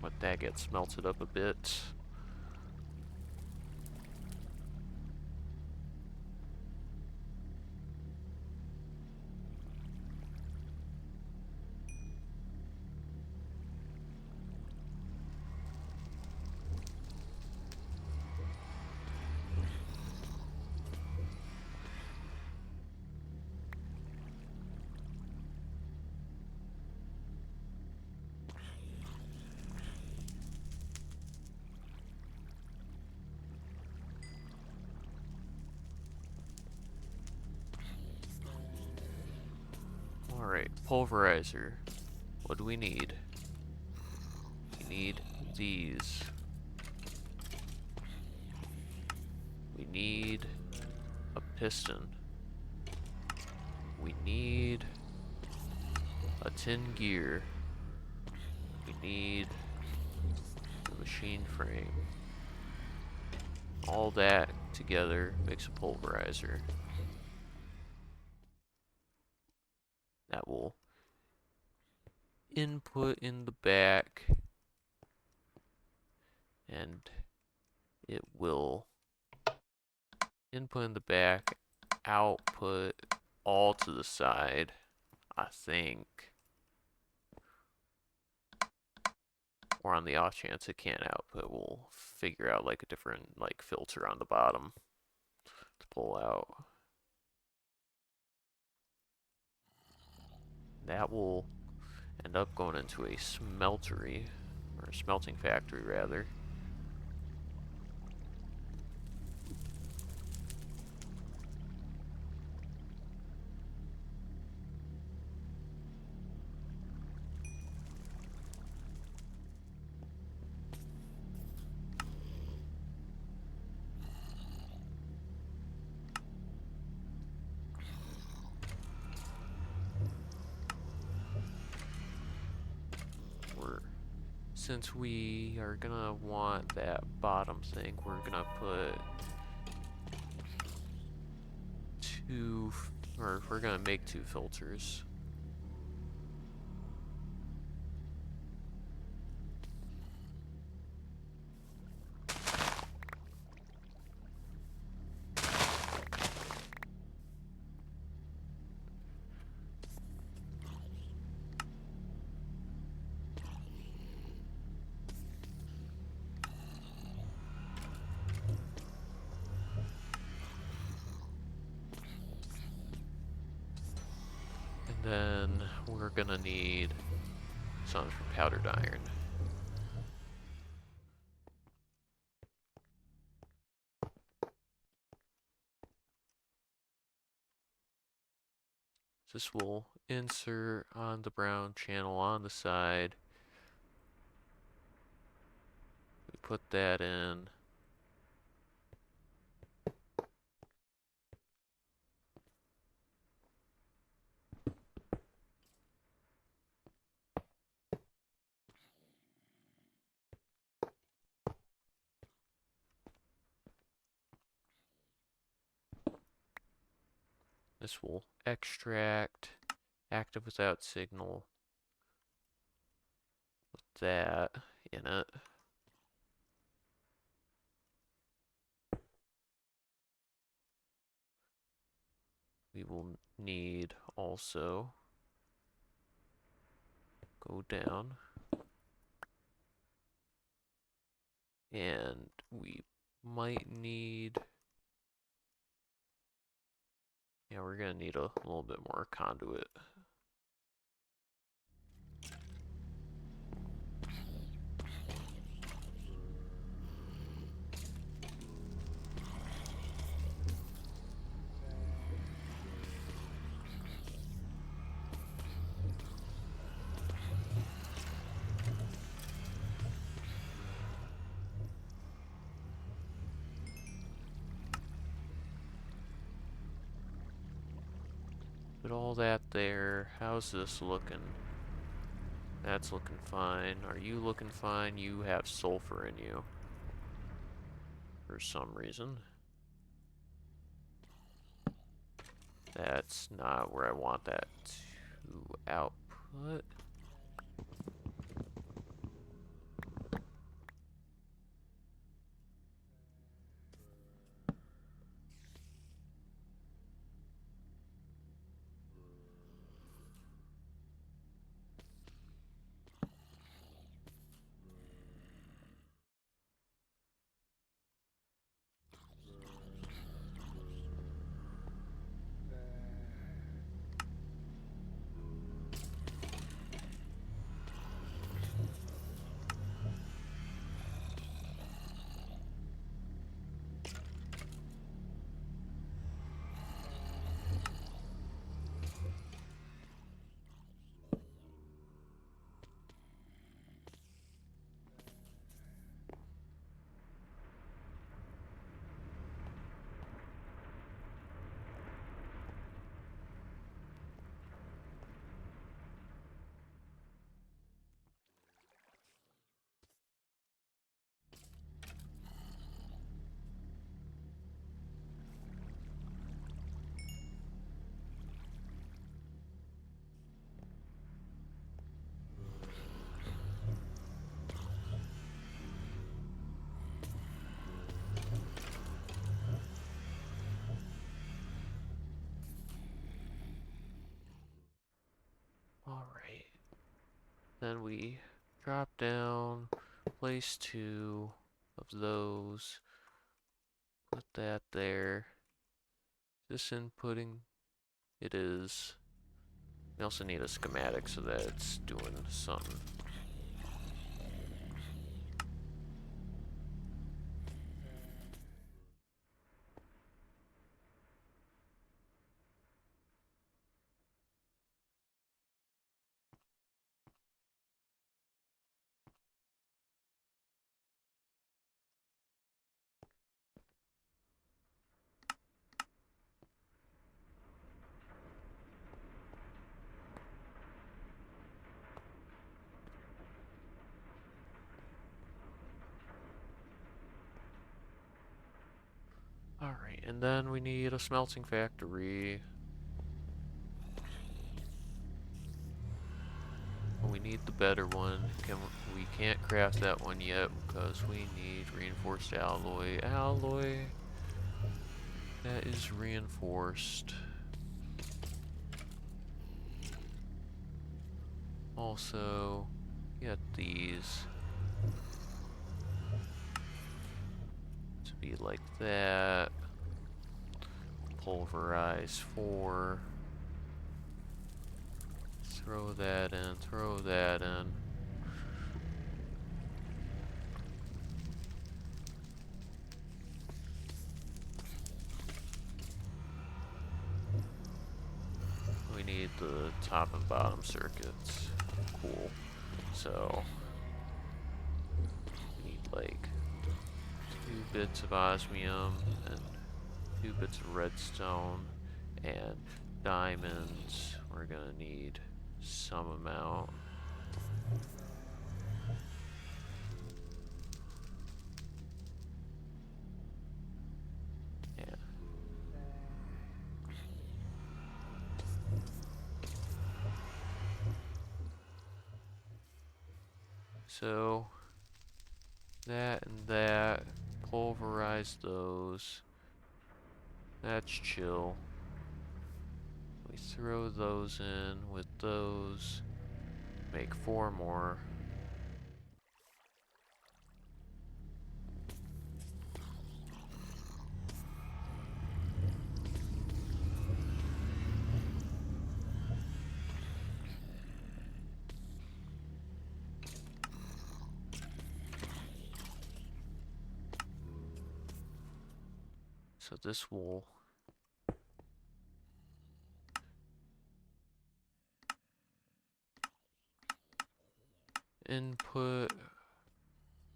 Let that get smelted up a bit. Alright, pulverizer. What do we need? We need these. We need a piston. We need a tin gear. We need a machine frame. All that together makes a pulverizer. That will input in the back, and it will input in the back, output all to the side, I think. Or on the off chance it can't output, we'll figure out like a different like filter on the bottom to pull out. That will end up going into a smeltery, or a smelting factory rather. Since we are gonna want that bottom thing, we're gonna put we're gonna make 2 filters. Then we're gonna need some for powdered iron. This will insert on the brown channel on the side. We put that in. This will extract, active without signal, with that in it. We will need also go down, and we might need, yeah, we're gonna need a little bit more conduit. Put all that there. How's this looking? That's looking fine. Are you looking fine? You have sulfur in you. For some reason. That's not where I want that to output. Alright. Then we drop down, place 2 of those, put that there. This inputting? It is. We also need a schematic so that it's doing something. Alright, and then we need a smelting factory. We need the better one. We can't craft that one yet because we need reinforced alloy. Alloy that is reinforced. Also, get these to be like that. Pulverize 4. Throw that in, throw that in. We need the top and bottom circuits. Cool. So, we need like 2 bits of osmium and 2 bits of redstone and diamonds. We're gonna need some amount. Yeah. So that and that, pulverize those. That's chill. We throw those in with those, make 4 more. So this will input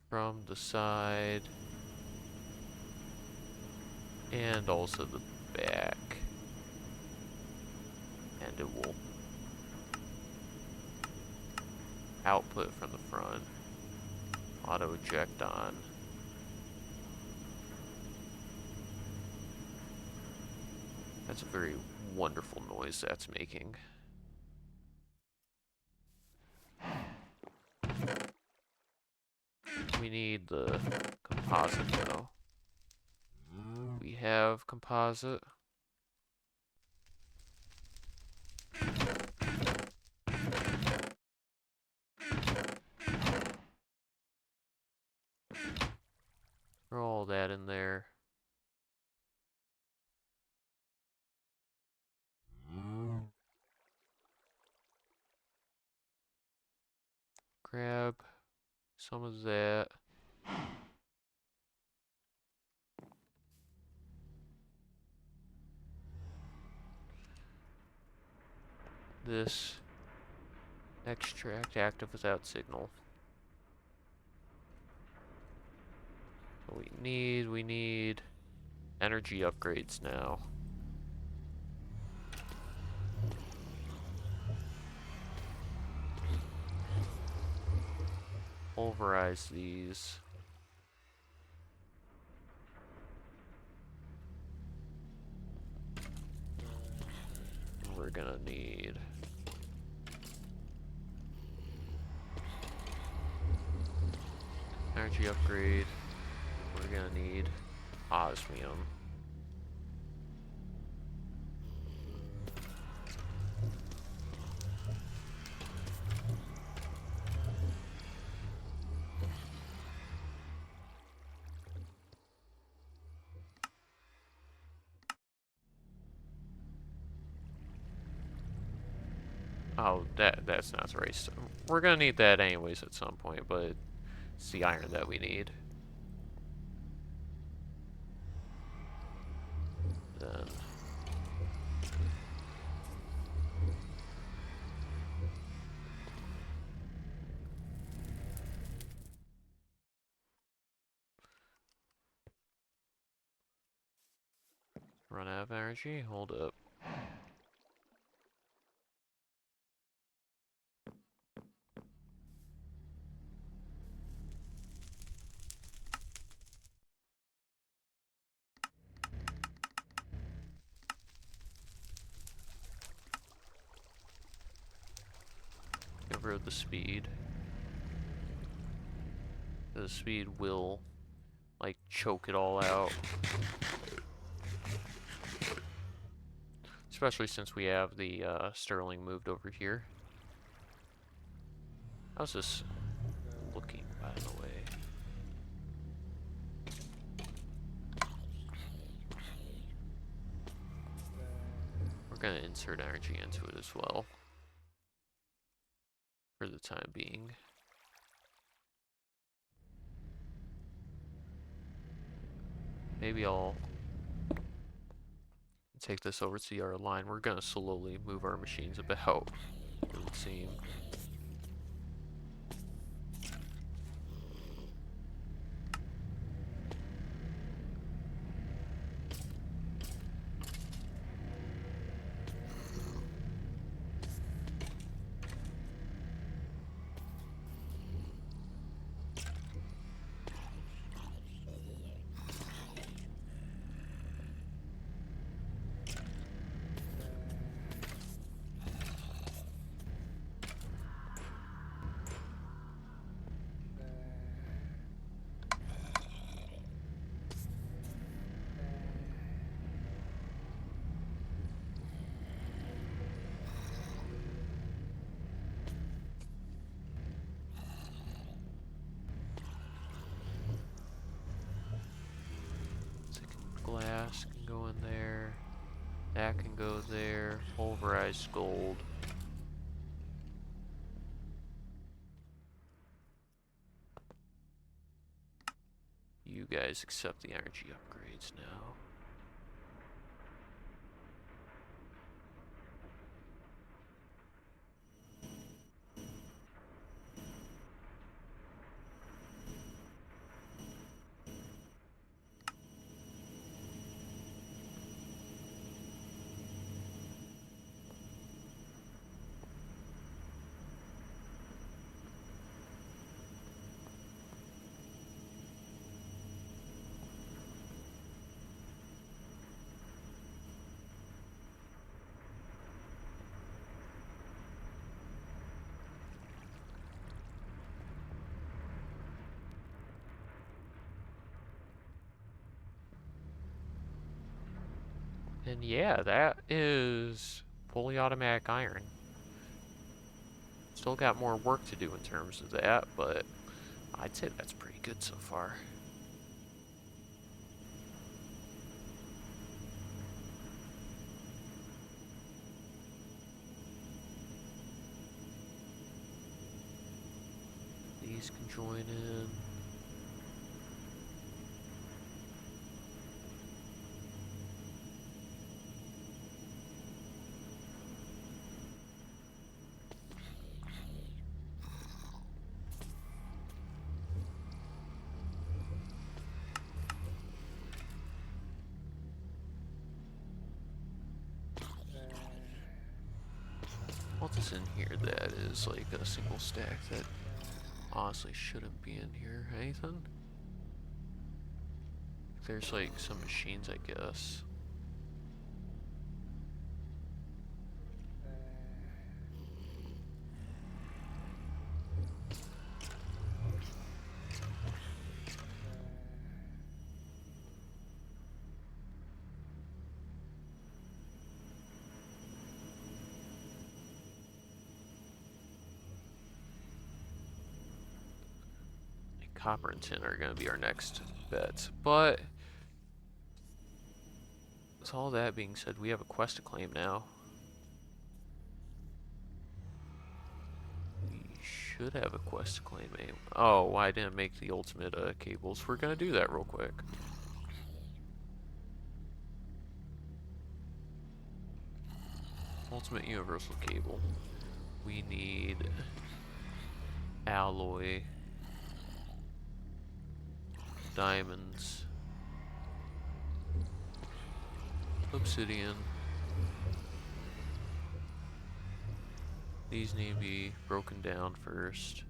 from the side and also the back. it will output from the front. Auto eject on. That's a very wonderful noise that's making. We need the composite though. We have composite. Throw all that in there. Grab some of that. This extract active without signal. What we need energy upgrades now. Pulverize these. We're gonna need energy upgrade. We're gonna need osmium. Oh, that's not the right stuff. We're gonna need that anyways at some point, but it's the iron that we need. Then run out of energy. Hold up. Get rid of the speed. The speed will, like, choke it all out. Especially since we have the Sterling moved over here. How's this looking, by the way? We're gonna insert energy into it as well. For the time being. Maybe I'll take this over to our line. We're gonna slowly move our machines about, it would seem. Glass can go in there. That can go there. Pulverized gold. You guys accept the energy upgrades now. And yeah, that is fully automatic iron. Still got more work to do in terms of that, but I'd say that's pretty good so far. These can join in. What is in here that is like a single stack that honestly shouldn't be in here? Anything? There's like some machines, I guess. Copper and tin are going to be our next bets. But, with all that being said, we have a quest to claim now. We should have a quest to claim. Oh, I didn't make the ultimate cables. We're going to do that real quick. Ultimate universal cable. We need alloy, diamonds, obsidian. These need to be broken down first.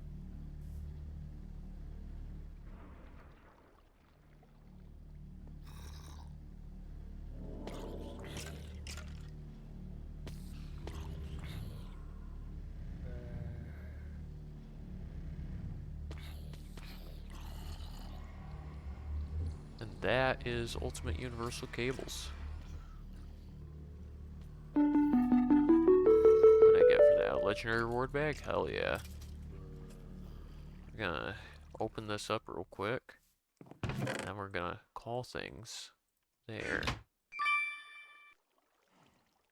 And that is ultimate universal cables. What did I get for that? Legendary reward bag? Hell yeah. We're gonna open this up real quick. And we're gonna call things there.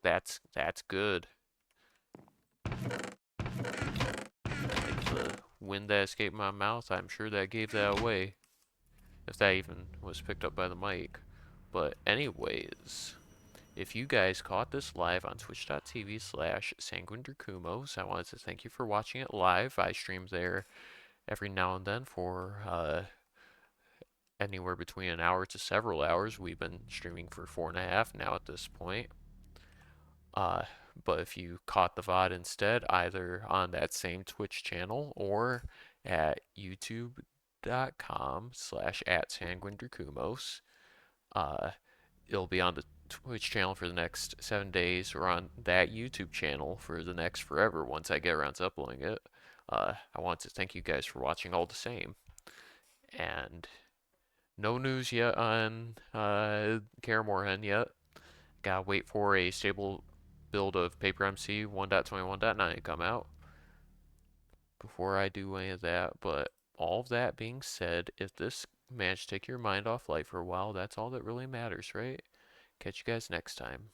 That's good. The wind that escaped my mouth, I'm sure that gave that away. If that even was picked up by the mic. But anyways, if you guys caught this live on twitch.tv/sanguine, I wanted to thank you for watching it live. I stream there every now and then for anywhere between an hour to several hours. We've been streaming for 4.5 now at this point. Uh, but if you caught the VOD instead, either on that same Twitch channel or at youtube.com/@sanguine, it'll be on the Twitch channel for the next 7 days, or on that YouTube channel for the next forever once I get around to uploading it. I want to thank you guys for watching all the same. And no news yet on Karamorhen yet. Gotta wait for a stable build of Paper MC 1.21.9 to come out before I do any of that. But all of that being said, if this managed to take your mind off life for a while, that's all that really matters, right? Catch you guys next time.